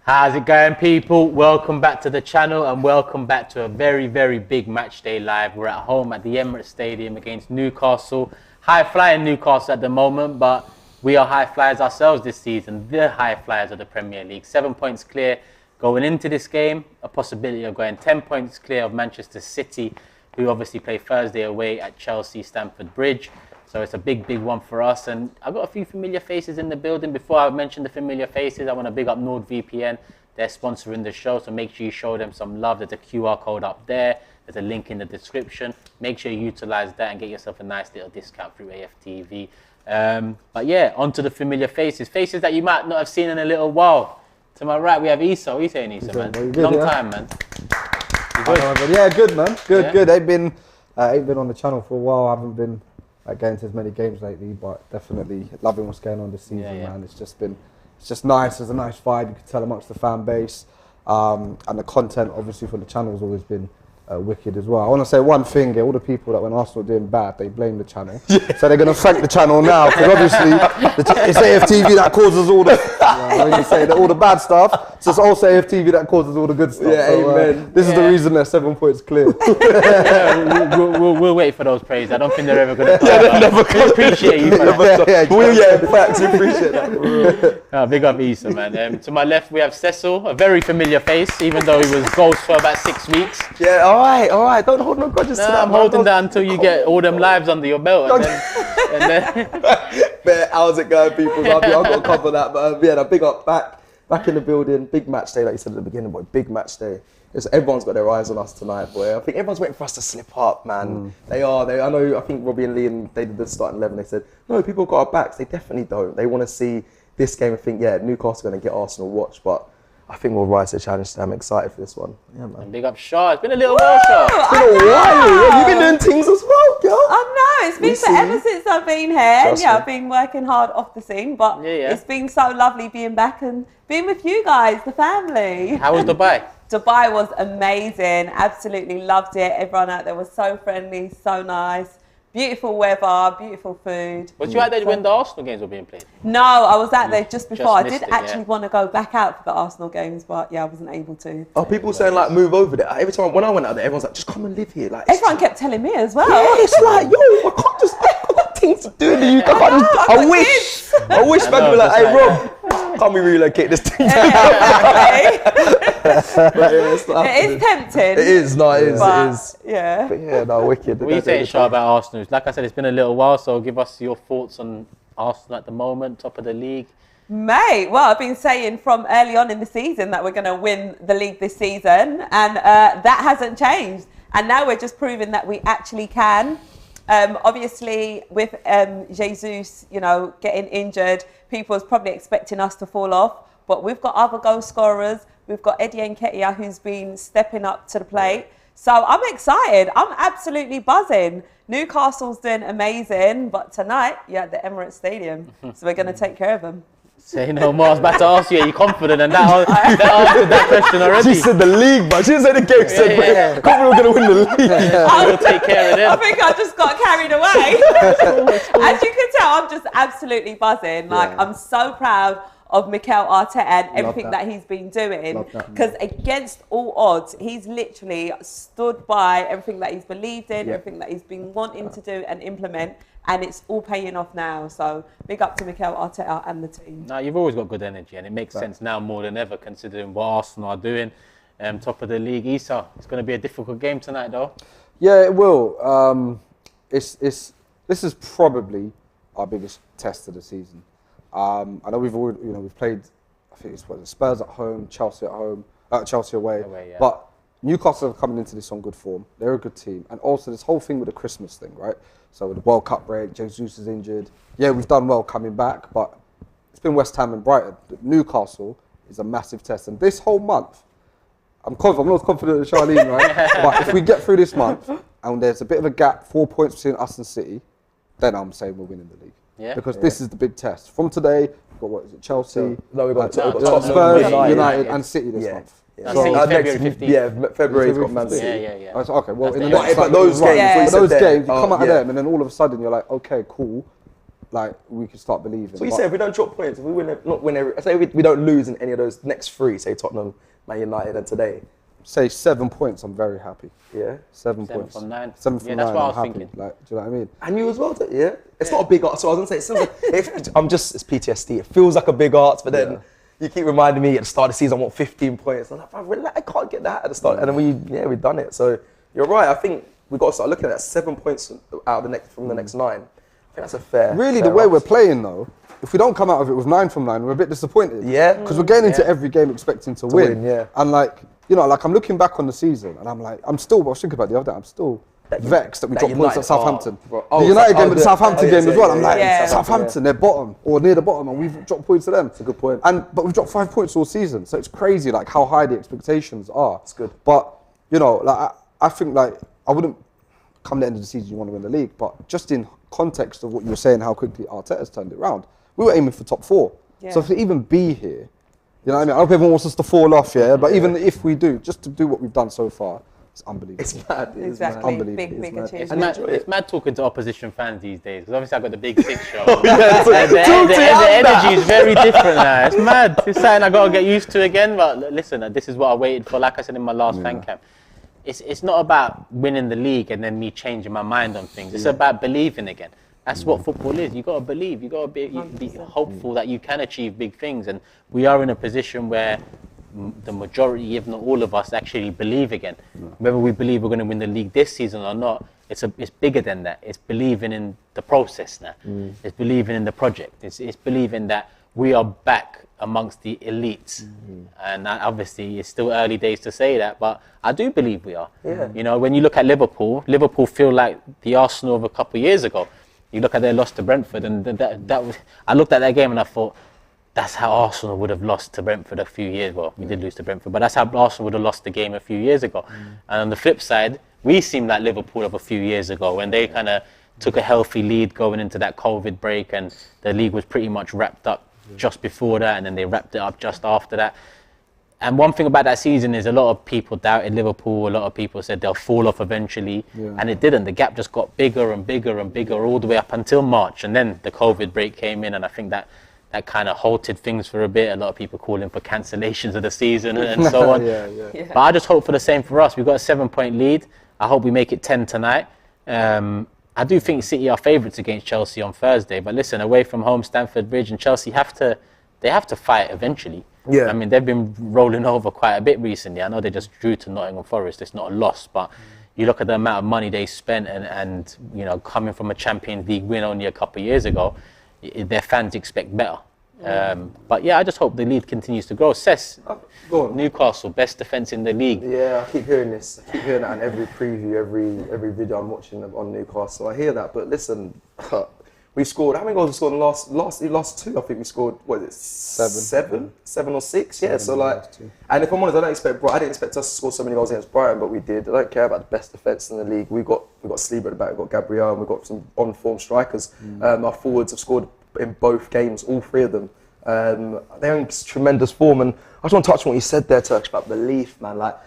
How's it going, people? Welcome back to the channel and welcome back to a very, very big match day live. We're at home at the Emirates Stadium against Newcastle. High flying Newcastle at the moment, but we are high flyers ourselves this season. The high flyers of the Premier League. 7 points clear going into this game. A possibility of going 10 points clear of Manchester City, who obviously play Thursday away at Chelsea Stamford Bridge. So it's a big, big one for us. And I've got a few familiar faces in the building. Before I mention the familiar faces, I want to big up NordVPN. They're sponsoring the show, so make sure you show them some love. There's a QR code up there. There's a link in the description. Make sure you utilize that and get yourself a nice little discount through AFTV. But yeah, on to the familiar faces. Faces that you might not have seen in a little while. To my right, we have Issa. What are you saying, Issa, man? Good, Long yeah. time, man. Yeah, good, man. Good, Yeah? good. Ain't been on the channel for a while. I haven't been going to as many games lately, but definitely loving what's going on this season, man. It's just nice. There's a nice vibe. You can tell amongst the fan base, and the content, obviously, for the channel has always been wicked as well. I want to say one thing here. All the people that when Arsenal are doing bad, they blame the channel. So they're going to thank the channel now, because obviously it's AFTV that causes all the you say that all the bad stuff. So it's also AFTV that causes all the good stuff. Yeah, so, amen. This is the reason they're 7 points clear. We'll wait for those praise. I don't think they're ever going to come. We appreciate you for that. In fact, we appreciate that. Big up Issa, man. To my left, we have Cecil, a very familiar face, even though he was ghost for about 6 weeks. Yeah, all right. Don't hold no grudges to that. I'm holding that until you get all them lives under your belt. And then But how's it going, people? I've got to cover that. But yeah, a big up back in the building. Big match day, like you said at the beginning, boy. Big match day. Everyone's got their eyes on us tonight, boy. I think everyone's waiting for us to slip up, man. They are. I know. I think Robbie and Lee, they did the starting 11. They said, no, people got our backs. They definitely don't. They want to see this game and think, yeah, Newcastle going to get Arsenal watch, but I think we'll rise to the challenge. I'm excited for this one. Yeah, man. And big up Shaw. It's been a little while, Shaw. It's been a while. Yeah, you've been doing things as well, girl. I know, it's been forever since I've been here. Trust me. I've been working hard off the scene, but it's been so lovely being back and being with you guys, the family. How was Dubai? Dubai was amazing. Absolutely loved it. Everyone out there was so friendly, so nice. Beautiful weather, beautiful food. Was you out there when the Arsenal games were being played? No, I was out there just before. I did missed it, actually want to go back out for the Arsenal games, but yeah, I wasn't able to. Oh, people saying like move over there. Every time when I went out there, everyone's like, just come and live here. Like Everyone kept telling me as well. yeah, it's like, yo, I can't just. I've got things to do in the UK. I wish man were like, hey Rob, can't we relocate this thing? It is tempting. It is, no, it is. Yeah. But yeah, no, wicked. What are you saying, Shaw, about Arsenal? Like I said, it's been a little while, so give us your thoughts on Arsenal at the moment, top of the league. Mate, well, I've been saying from early on in the season that we're going to win the league this season, and that hasn't changed. And now we're just proving that we actually can. Obviously, with Jesus, getting injured, people was probably expecting us to fall off. But we've got other goal scorers. We've got Eddie Nketiah, who's been stepping up to the plate. So I'm excited. I'm absolutely buzzing. Newcastle's doing amazing, but tonight, at the Emirates Stadium. So we're going to take care of them. Say no more. I was about to ask you, are you confident? And that answered that question already. She said the league, but she didn't say the game. She said, confident we're going to win the league. We'll take care of them. I think I just got carried away. As you can tell, I'm just absolutely buzzing. I'm so proud of Mikel Arteta and everything that he's been doing, because against all odds, he's literally stood by everything that he's believed in, everything that he's been wanting to do and implement, and it's all paying off now. So big up to Mikel Arteta and the team. No, you've always got good energy, and it makes sense now more than ever, considering what Arsenal are doing. Top of the league. Issa, it's going to be a difficult game tonight, though. Yeah, it will. This is probably our biggest test of the season. I know we've played. I think it's Spurs at home, Chelsea at home, Chelsea away. But Newcastle are coming into this on good form. They're a good team, and also this whole thing with the Christmas thing, right? So with the World Cup break, Jesus is injured. Yeah, we've done well coming back, but it's been West Ham and Brighton. Newcastle is a massive test, and this whole month, I'm not as confident as Charlene, right? But if we get through this month and there's a bit of a gap, 4 points between us and City, then I'm saying we're winning the league. Yeah. Because this is the big test. From today, we've got, what is it, Chelsea? No, we've got Spurs, United and City this month. February 15th. February's got Man City. Yeah. Okay, well, That's in the the next but those games, those games, you come out of them, and then all of a sudden you're like, okay, cool. like we can start believing. So you say if we don't drop points, if we win, not win every, say we don't lose in any of those next 3, say Tottenham, Man United, and today. Say 7 points, I'm very happy. Yeah, 7 7 points. from 9. 7 from 9. That's what I I'm was happy. thinking. Like, do you know what I mean? and you as well. Yeah, it's not a big art. So I was gonna say, it sounds like it's PTSD. It feels like a big art, but then you keep reminding me at the start of the season I want 15 points. I'm like, I can't get that at the start, and then we've done it. So you're right. I think we've got to start looking at that 7 points out of the next 9. I think that's a fair. Really, fair the way ask. we're playing though, if we don't come out of it with 9 from 9, we're a bit disappointed. Yeah. Because we're getting into every game expecting to win. yeah. And like, you know, like I'm looking back on the season and I'm like, I was thinking about the other day, I'm still vexed that we dropped points at Southampton. The United game, but the Southampton game as well. I'm like, Southampton, they're bottom or near the bottom, and we've dropped points to them. That's a good point. But we've dropped 5 points all season, so it's crazy like how high the expectations are. It's good. But you know, like I think like I wouldn't come the end of the season you want to win the league, but just in context of what you were saying, how quickly Arteta's turned it around, we were aiming for top 4. Yeah. So to even be here, you know what I mean? I hope everyone wants us to fall off, but even if we do, just to do what we've done so far, it's unbelievable. It's mad. It's Exactly. mad. Unbelievable. Big mad. achievement. It's mad talking to opposition fans these days, because obviously I've got the Big Six show. the energy is very different now. It's mad. It's something I got to get used to again. But listen, this is what I waited for. Like I said in my last fan camp, it's not about winning the league and then me changing my mind on things. It's about believing again. That's what football is. You got to believe. You got to be hopeful that you can achieve big things. And we are in a position where the majority, if not all of us, actually believe again. Whether we believe we're going to win the league this season or not, it's bigger than that. It's believing in the process now. It's believing in the project. It's believing that we are back amongst the elites. And obviously, it's still early days to say that, but I do believe we are. Yeah. You know, when you look at Liverpool feel like the Arsenal of a couple of years ago. You look at their loss to Brentford, and that was. I looked at that game and I thought, that's how Arsenal would have lost to Brentford a few years. Well, we did lose to Brentford, but that's how Arsenal would have lost the game a few years ago. And on the flip side, we seemed like Liverpool of a few years ago when they kind of took a healthy lead going into that COVID break, and the league was pretty much wrapped up just before that, and then they wrapped it up just after that. And one thing about that season is a lot of people doubted Liverpool. A lot of people said they'll fall off eventually. And it didn't. The gap just got bigger and bigger and bigger all the way up until March. And then the COVID break came in, and I think that kind of halted things for a bit. A lot of people calling for cancellations of the season and so on. But I just hope for the same for us. We've got a 7-point lead. I hope we make it 10 tonight. I do think City are favourites against Chelsea on Thursday. But listen, away from home, Stamford Bridge, and Chelsea have to fight eventually. Yeah. I mean, they've been rolling over quite a bit recently. I know they just drew to Nottingham Forest. It's not a loss, but you look at the amount of money they spent and you know, coming from a Champions League win only a couple of years ago, their fans expect better. But yeah, I just hope the lead continues to grow. Cess, Newcastle, best defence in the league. Yeah, I keep hearing this. I keep hearing that in every preview, every video I'm watching on Newcastle. I hear that, but listen, we scored. How many goals we scored in the last 2? I think we scored. What is it? 7 or 6? Yeah. So like, and if I'm honest, I didn't expect us to score so many goals against Brighton, but we did. I don't care about the best defence in the league. We got Sleeper at the back. We got Gabriel, and we got some on-form strikers. Our forwards have scored in both games, all 3 of them. They're in tremendous form, and I just want to touch on what you said there, Turk, about belief, man. Like,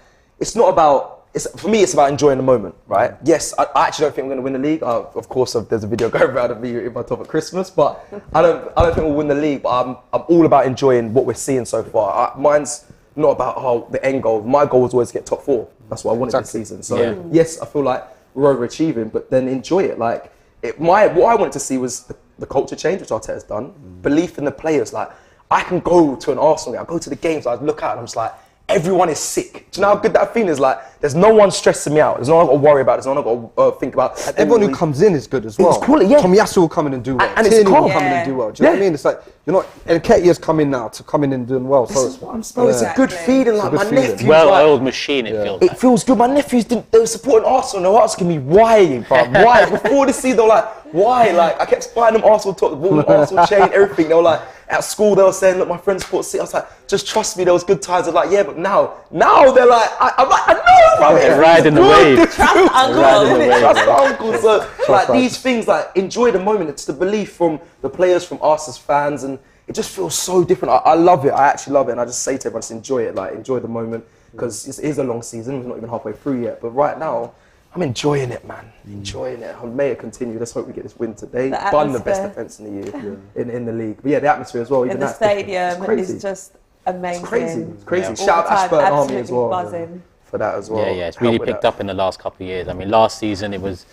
it's not about. For me, it's about enjoying the moment, right? Yes, I actually don't think we're going to win the league. Of course, there's a video going around of me in my top at Christmas, but I don't think we'll win the league. But I'm all about enjoying what we're seeing so far. Mine's not about the end goal. My goal was always to get top 4. That's what I wanted this season. So yes, I feel like we're overachieving, but then enjoy it. Like what I wanted to see was the culture change, which Arteta's done. Belief in the players. Like, I can go to an Arsenal game, I go to the games, I look out and I'm just like, everyone is sick. Do you know how good that feeling is? Like, there's no one stressing me out. There's no one I've got to worry about. There's no one I've got to think about. And everyone who comes in is good as well. It's quality, yeah. Tomiyasu will come in and do well. And it's Tierney will calm. come in and do well. Do you know what I mean? It's like, you're not... And Nketiah's coming now to come in and doing well. This So is what I'm smelling. It's a good feeling. Like, my nephews... Well-oiled machine, it feels like. It feels good. My nephews, they were supporting Arsenal. They were asking me why, bro. Why? Before the season, they were like, why? Like, I kept buying them Arsenal top, the ball, Arsenal chain, everything. They were like, at school, they were saying, look, my friends support City. I was like, just trust me, there was good times. They're like, yeah, but now they're like, I'm like, I know, bro. They're riding the wave. Trust uncle. Trust uncle. So, like, these things, like, enjoy the moment. It's the belief from the players, from us as fans, and it just feels so different. I love it. I actually love it. And I just say to everyone, just enjoy it. Like, enjoy the moment, because it is a long season. We're not even halfway through yet. But right now, I'm enjoying it, man. Enjoying it. May it continue. Let's hope we get this win today. The Bun the best atmosphere. defence in the year in the league. But yeah, the atmosphere as well. In even the that's different. stadium It's crazy. is just amazing. It's crazy. It's crazy. Yeah. Shout out All the Ashburn time, Army as absolutely well buzzing. for that as well. Yeah, it's really Help with picked that. up in the last couple of years. I mean, last season it was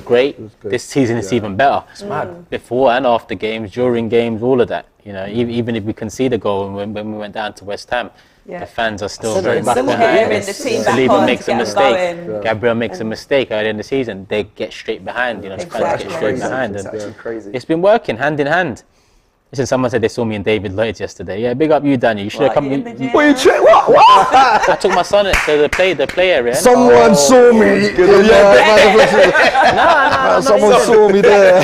great. good. This season it's even better. It's mad. Before and after games, during games, all of that. You know, even if we concede a goal when we went down to West Ham, Yeah. the fans are still Still very much cheering behind. the team back Saliba on makes to a get mistake. going. Gabriel makes a mistake early in the season. They get straight behind. You know, fans Exactly. get straight Crazy. behind. It's And actually crazy. it's been working hand in hand. Listen, someone said they saw me and David Lloyd yesterday. Yeah, big up you, Daniel. You should have What, come. you in the gym? What you check? What? I took my son to the play area. innit? Someone saw me. Someone saw me there.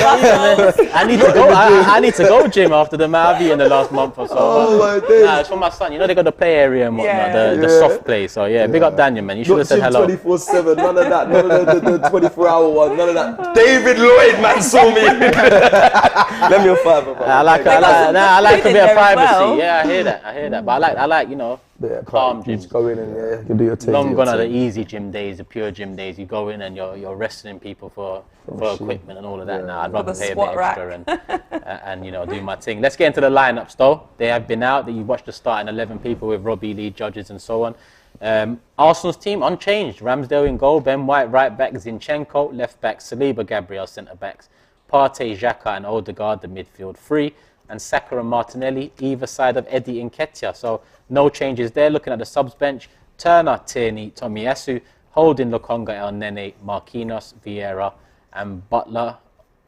I need to go. I need to go gym after the Mavi in the last month or so. Oh my days. Nah, it's for my son. You know they got the play area and whatnot, Yeah. the soft play. So yeah, big up Daniel, man. You should Not have said gym hello. 24/7. None of that. None of the 24-hour one. None of that. David Lloyd, man, saw me. Let me a five. I like a in bit of there as privacy. well. Yeah, I hear that. But I like you know, Yeah, calm you just gyms. go in and yeah, you can do your thing. Long do gone your are the thing. easy gym days, the pure gym days. You go in and you're wrestling people for equipment and all of that. Now I'd rather the pay a bit squat rack. extra and you know do my thing. Let's get into the lineups though. They have been out. You watched the starting 11 people with Robbie, Lee, Judges and so on. Arsenal's team unchanged. Ramsdale in goal, Ben White right back, Zinchenko left back, Saliba, Gabriel centre backs, Partey, Xhaka and Odegaard the midfield three, and Saka and Martinelli either side of Eddie and Nketiah. So no changes there. Looking at the subs bench, Turner, Tierney, Tomiyasu, Holding, Lokonga, El Nene, Marquinhos, Vieira and Butler,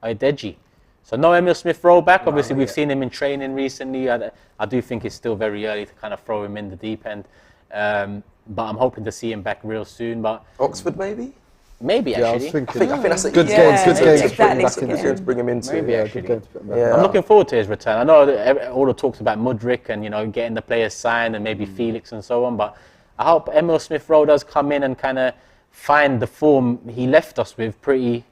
Odeji. So no Emil Smith Rowe back. Obviously we've seen him in training recently. I do think it's still very early to kind of throw him in the deep end. But I'm hoping to see him back real soon. But Oxford maybe. Maybe Yeah, I was actually. thinking. I think that's a Good easy game, one good to game. bring Exactly, back to into, get to bring him into. Maybe yeah. actually. Good game to put him back. Yeah. I'm looking forward to his return. I know that all the talks about Mudryk and, you know, getting the players signed and maybe Felix and so on, but I hope Emil Smith Rowe does come in and kind of find the form he left us with pretty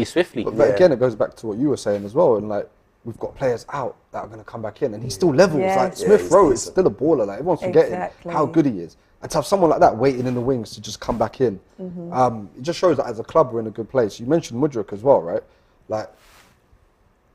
swiftly. But again, it goes back to what you were saying as well, and like we've got players out that are going to come back in, and he still levels. Yes. Like Yeah, Smith Rowe is decent. still a baller. Like everyone's forgetting Exactly. how good he is, and to have someone like that waiting in the wings to just come back in, it just shows that as a club we're in a good place. You mentioned Mudryk as well, right? Like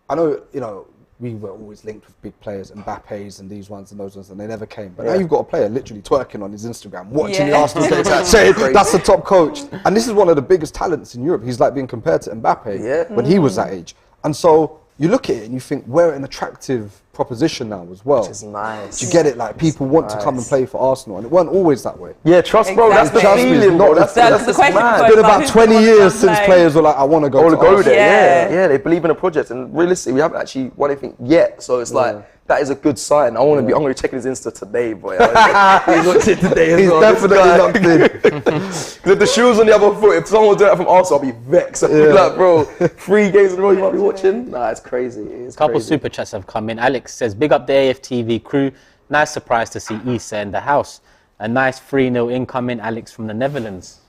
I know, you know, we were always linked with big players, Mbappe's and these ones and those ones, and they never came. But now you've got a player literally twerking on his Instagram, watching the Yeah. Arsenal game, saying that's the top coach. And this is one of the biggest talents in Europe. He's like being compared to Mbappe when he was that age. And so you look at it and you think we're an attractive proposition now as well. Which is nice. Do you get it? Like people want to come and play for Arsenal, and it weren't always that way. Yeah, trust, bro. That's the Exactly. feeling, bro. That's That's the question. mad. It's been about Who's 20 gonna years come since play? players were like, I want to go All to to go Arsenal. there, Yeah. yeah. They believe in a project, and realistically, we haven't actually won anything yet. So it's like that is a good sign. I'm gonna be checking his Insta today, boy. He's looked it today as He's well. definitely locked in. Because if the shoe's on the other foot, if someone was doing that from Arsenal, I'll be vexed. I'll be like, bro, 3 games in a row you might be watching. Nah, it's crazy. It's Couple crazy. super chats have come in. Alex says, big up the AFTV crew. Nice surprise to see Issa in the house. A nice 3-0 incoming, Alex from the Netherlands.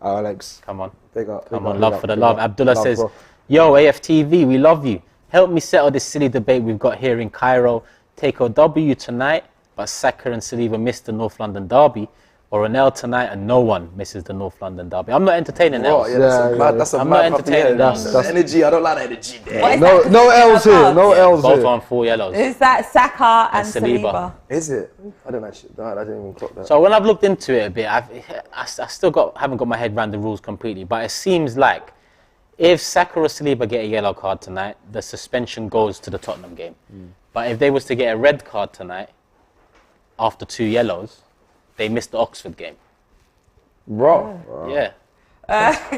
Alex, Come on. big up. Come big on, up, love big for the up, love. big up. Abdullah Love, says, bro. yo, AFTV, we love you. Help me settle this silly debate we've got here in Cairo. Take a W tonight, but Saka and Saliba missed the North London derby, or an L tonight and no one misses the North London derby. I'm not entertaining Oh, L's. yeah, that's a Yeah, mad, yeah. that's a I'm mad not entertaining that's that. energy. I don't like that energy there. What is No, that? no L's here. Cards? No L's Both here. on 4 yellows. Is that Saka and Saliba. Saliba? Is it? I don't actually. No, I didn't even clock that. So when I've looked into it a bit, I still haven't got my head around the rules completely, but it seems like if Saka or Saliba get a yellow card tonight, the suspension goes to the Tottenham game. But if they was to get a red card tonight, after 2 yellows, they missed the Oxford game. Bro. Yeah.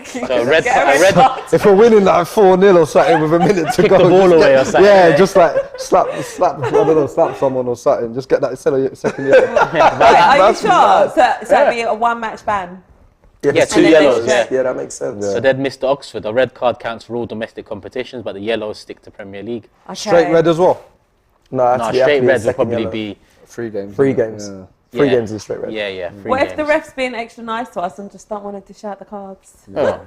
So a red card. If we're winning like 4-0 or something with a minute to Kick go, the ball just away or something. Yeah, just like slap, I don't know, slap someone or something. Just get that second year. Are you That's sure? mad. So it'd be a 1-match ban. Yeah, it's 2 two yellows, Yeah, yeah. that makes sense. So they'd missed the Oxford. A red card counts for all domestic competitions, but the yellows stick to Premier League. Okay. Straight red as well. No, No, straight reds would probably be... 3 games. 3 games. Yeah. 3 Yeah. games is straight red. Yeah, 3 What games. if the refs being extra nice to us and just don't want to dish out the cards? Oh,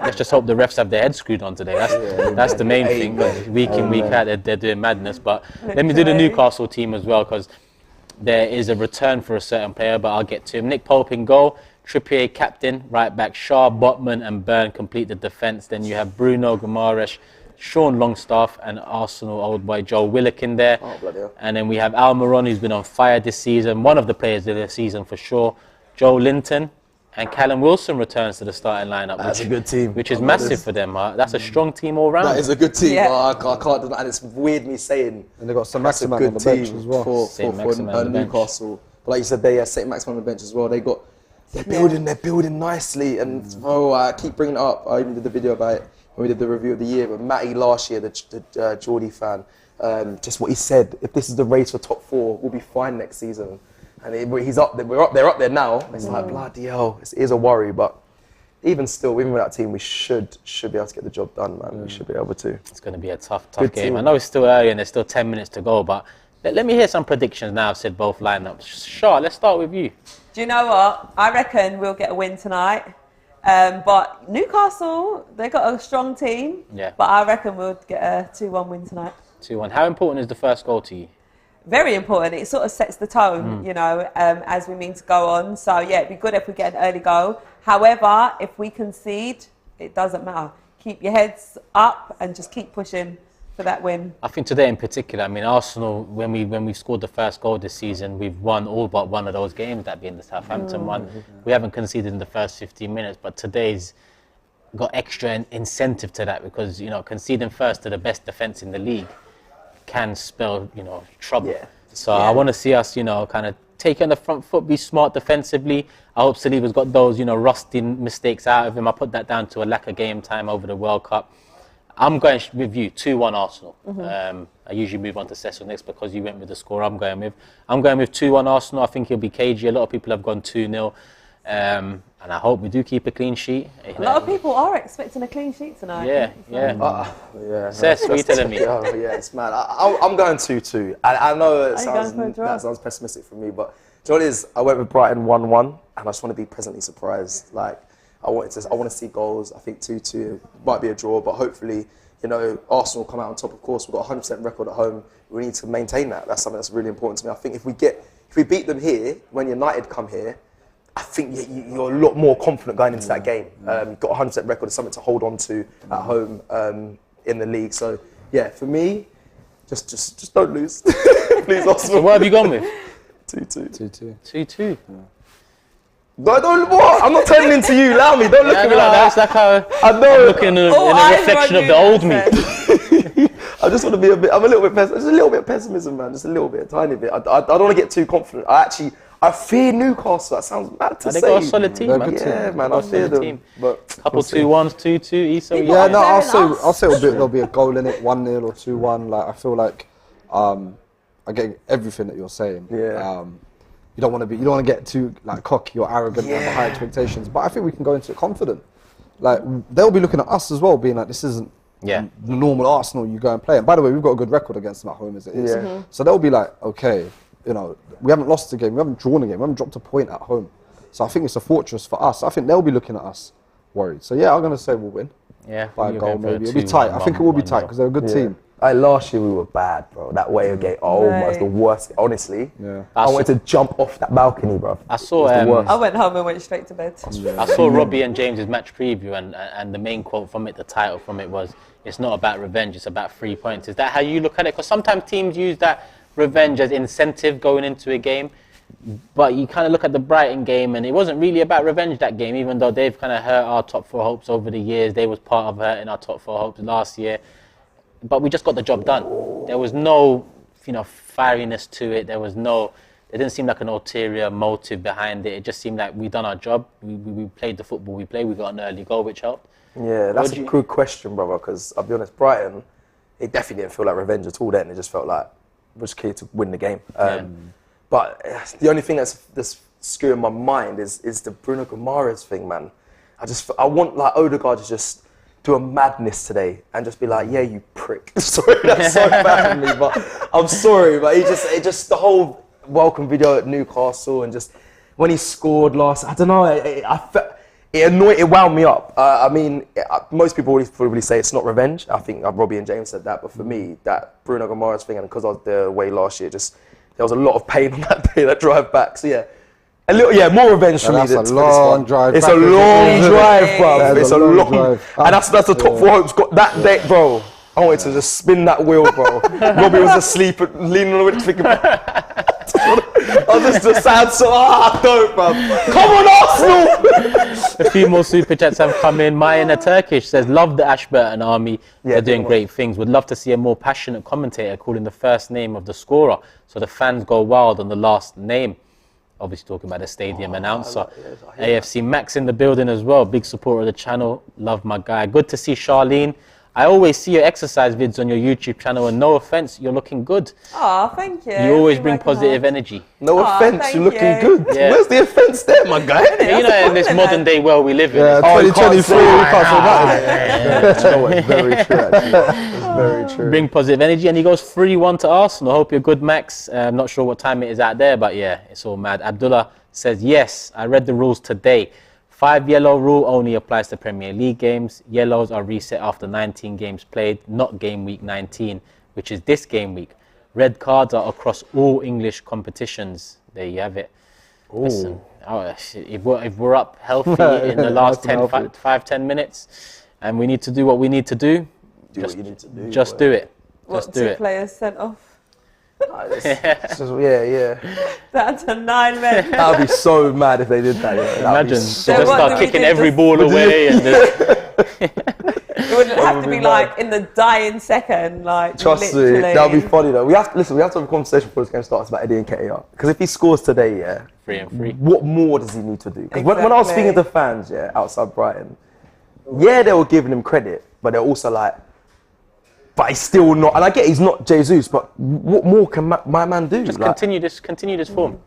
let's just hope the refs have their heads screwed on today. That's the main thing. Week in, week out, they're doing madness. But let me do the Newcastle team as well, because there is a return for a certain player, but I'll get to him. Nick Pope in goal, Trippier captain, right back Shaw, Botman and Byrne complete the defence. Then you have Bruno Guimaraes, Sean Longstaff and Arsenal old boy Joe Willock in there. Oh, bloody hell. And then we have Almiron, who's been on fire this season, one of the players of the season for sure. Joe Linton and Callum Wilson returns to the starting lineup. That's a good team. Which is massive for them. That's a strong team all round. That is a good team. Yeah. I can't deny it. It's weird me saying. And they've got some That's a Maximan good on the bench team as well. for Newcastle. But like you said, they St. Maximan on the bench as well. They're building nicely. And I keep bringing it up. I even did the video about it when we did the review of the year. But Matty last year, the Geordie fan, just what he said. If this is the race for top 4, we'll be fine next season. And he's up there. They're up there now. It's like bloody hell. It is a worry, but even still, even with that team, we should be able to get the job done, man. We should be able to. It's going to be a tough Good game. team. I know it's still early and there's still 10 minutes to go, but let me hear some predictions now. I've said both lineups. Shaw, let's start with you. Do you know what? I reckon we'll get a win tonight. But Newcastle, they've got a strong team. Yeah. But I reckon we'll get a 2-1 win tonight. 2-1. How important is the first goal to you? Very important. It sort of sets the tone, as we mean to go on. So, yeah, it'd be good if we get an early goal. However, if we concede, it doesn't matter. Keep your heads up and just keep pushing for that win. I think today in particular, I mean, Arsenal, when we scored the first goal this season, we've won all but one of those games, that being the Southampton one. We haven't conceded in the first 15 minutes, but today's got extra incentive to that because, conceding first to the best defence in the league can spell, trouble. Yeah. So I want to see us, kind of take on the front foot, be smart defensively. I hope Saliba's got those, rusty mistakes out of him. I put that down to a lack of game time over the World Cup. I'm going with you, 2-1 Arsenal. I usually move on to Cecil next because you went with the score I'm going with 2-1 Arsenal. I think he'll be cagey. A lot of people have gone 2-0. And I hope we do keep a clean sheet. A lot of people are expecting a clean sheet tonight. Yeah. Yeah. Cess, what are you telling me? Yeah, it's mad. I'm going 2-2. I know it going for a that sounds pessimistic for me, but do you know what it is? I went with Brighton 1-1, and I just want to be pleasantly surprised. Like, I want to see goals. I think 2-2 might be a draw, but hopefully, Arsenal come out on top. Of course, we've got a 100% record at home. We need to maintain that. That's something that's really important to me. I think if we beat them here, when United come here, I think you're a lot more confident going into that game. You've got a 100% record, it's something to hold on to at home in the league. So, yeah, for me, just don't lose. Please, Arsenal. So what have you gone with? 2-2. 2-2. No, don't what? I'm not turning into you. Allow me. Don't look at me like that. It's like how I know. I'm looking in a reflection of the old me. I just want to be I'm a little bit just a little bit of pessimism, man. Just a little bit, a tiny bit. I don't want to get too confident. I fear Newcastle. That sounds mad to say. They got a solid team, man. Yeah, man. I fear them. But couple 2-1s, 2-2. Isa, Yeah, no, Fair I'll say there'll be a goal in it, 1-0 or 2-1. Like, I feel like I'm getting everything that you're saying. Yeah. You don't want to get too cocky or arrogant and have high expectations, but I think we can go into it confident. Like, they'll be looking at us as well, being like, this isn't the normal Arsenal you go and play. And by the way, we've got a good record against them at home as it is. Yeah. So they'll be like, okay, we haven't lost a game, we haven't drawn a game, we haven't dropped a point at home. So I think it's a fortress for us. I think they'll be looking at us worried. So yeah, I'm going to say we'll win. Yeah. By a goal maybe. It'll be tight. I think it will be tight because they're a good team. Last year we were bad, bro. That way of game, it's the worst. Honestly, I wanted to jump off that balcony, bro. I saw. I went home and went straight to bed. I saw Robbie and James's match preview, and the main quote from it, the title from it was, "It's not about revenge; it's about 3 points." Is that how you look at it? Because sometimes teams use that revenge as incentive going into a game, but you kind of look at the Brighton game, and it wasn't really about revenge that game. Even though they've kind of hurt our top 4 hopes over the years, they was part of hurting our top 4 hopes last year. But we just got the job done. There was no, fieriness to it. There didn't seem like an ulterior motive behind it. It just seemed like we done our job. We played the football we played. We got an early goal, which helped. Yeah, that's a good question, brother. Because I'll be honest, Brighton, it definitely didn't feel like revenge at all. Then it just felt like we're just here to win the game. But the only thing that's skewing my mind is the Bruno Guimaraes thing, man. I want Odegaard to just do a madness today and just be like, yeah, you prick. Sorry, that's so bad of me, but I'm sorry. But it just the whole welcome video at Newcastle and just when he scored last, I don't know, it wound me up. I mean, most people would probably say it's not revenge. I think Robbie and James said that, but for me, that Bruno Guimaraes thing, and because I was there away last year, just there was a lot of pain on that day, that drive back. So yeah, a little, more revenge for me. That's a for this long one. drive It's back a with long it. drive, bruv. That's It's a a long long, drive. and that's the top four hopes. Got that day, bro. I wanted to just spin that wheel, bro. Robbie was asleep, leaning on the window, thinking. I was just sad, so don't, bro. Come on, Arsenal! A few more super chats have come in. Maya in the Turkish says, love the Ashburton army. They're doing great things. Would love to see a more passionate commentator calling the first name of the scorer so the fans go wild on the last name. Obviously talking about the stadium announcer. AFC Max in the building as well. Big supporter of the channel. Love my guy. Good to see Charlene. I always see your exercise vids on your YouTube channel, and no offense, you're looking good. Oh, thank you. You always bring positive energy. No offense, you're looking good. Yeah. Where's the offense there, my guy? You know, in this modern day world we live in. Yeah, it's- 2023, we can't say that. You know what, it's very true, actually. It's very true. Bring positive energy, and he goes 3-1 to Arsenal. Hope you're good, Max. I'm not sure what time it is out there, but yeah, it's all mad. Abdullah says, yes, I read the rules today. 5 yellow rule only applies to Premier League games. Yellows are reset after 19 games played, not game week 19, which is this game week. Red cards are across all English competitions. There you have it. Listen, if we're up healthy in the last 5-10 minutes, and we need to do what we need to do, what you need to do, just boy. do it. What, Just do 2 it. players sent off? Yeah. Down to 9 men. I'd be so mad if they did that. Yeah. Imagine, So they just what start do we kicking do? every Just- ball away. And just, It would have to be like in the dying second, like Trust literally. me, that'll be funny though. We have to have a conversation before this game starts about Eddie Nketiah. Because if he scores today, 3-3. what more does he need to do? Because when I was Exactly. speaking to fans, outside Brighton, they were giving him credit, but they're also like, but he's still not. And I get he's not Jesus, but what more can my man do? Just Like, continue this form.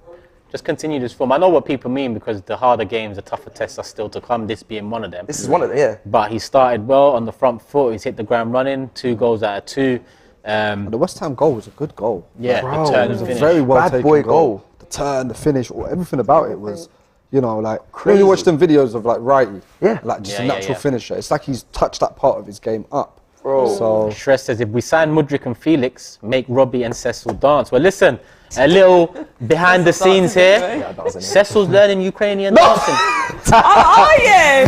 Just continue this form. I know what people mean because the harder games, the tougher tests are still to come, this being one of them. This is one of them, yeah. But he started well on the front foot. He's hit the ground running, 2 goals out of 2. The West Ham goal was a good goal. Yeah, Bro, the turn it and was a finish. Very well Bad taken boy goal. goal. The turn, the finish, everything about it was, you know, like when Crazy. you watch them videos of like Righty, Yeah. like just Yeah, a yeah, natural yeah. finisher. It's like he's touched that part of his game up. Bro. So Shrez says, if we sign Mudryk and Felix, make Robbie and Cecil dance. Well, listen, a little behind the scenes here. Cecil's learning Ukrainian dancing. Oh, are you?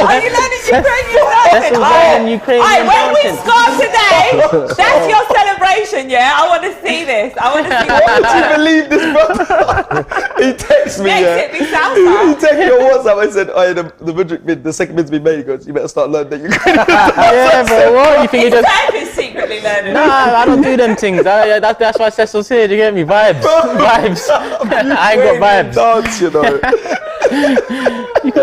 Are you learning Ukrainian dancing? Cecil's learning Ukrainian When we dancing. score today, that's your celebration, yeah? I want to see this. I want to see what Do you believe this, bro? He texts me, Next, yeah. it be salsa. He texted me on WhatsApp. I said, "Oh, the Mudryk bid, the second bid's been made." He goes, "You better start learning that Ukrainian." Yeah, but what? You think he His just... type is secretly learning. Nah, I don't do them things. That's why Cecil's here. Do you get me? Vibes. Vibes. I ain't got vibes. Dance, you know.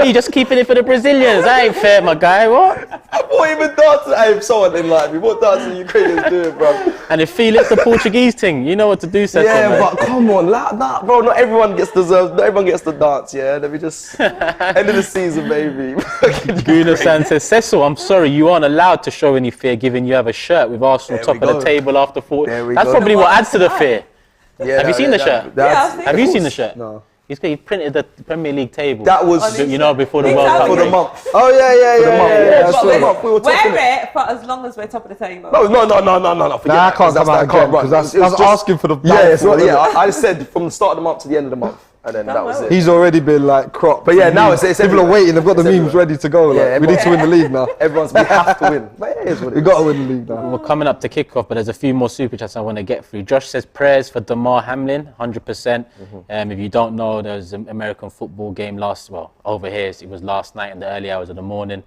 You just keeping it for the Brazilians. That ain't fair, my guy. What? What even dancing? I am so unenlightened me. What dance are Ukrainians doing, bro? And if Felix the Portuguese thing, you know what to do, Cecil. Yeah, man. but come on, nah, bro. Not everyone gets to dance. Yeah, let me just end of the season, baby. Guna-san says, Cecil, I'm sorry, you aren't allowed to show any fear given you have a shirt with Arsenal There top we of the go. table after 4. There we That's go. probably what adds to the fear. Yeah, Have you seen the shirt? that's- Yeah, Have you seen the shirt? no. He printed the Premier League table. That was You know, before the Big World time. Cup. for the game. month. Oh yeah. That's But for the month. We were top in it. wear it for as long as we're top of the table. No. Forget Nah, I that, can't come out can't again run. because that's It was just- asking for the. Yeah, it's not, downfall, yeah. isn't it? I said from the start of the month to the end of the month, and then that was it. He's already been like cropped. But yeah, now it's people are everywhere. waiting. They've got the It's memes everywhere. ready to go. Like, Yeah, we need to win the league now. We have to win. But it is what it We is. got to win the league now. We're coming up to kick-off, but there's a few more super chats I want to get through. Josh says prayers for Damar Hamlin, 100%. If you don't know, there was an American football game over here. It was last night in the early hours of the morning.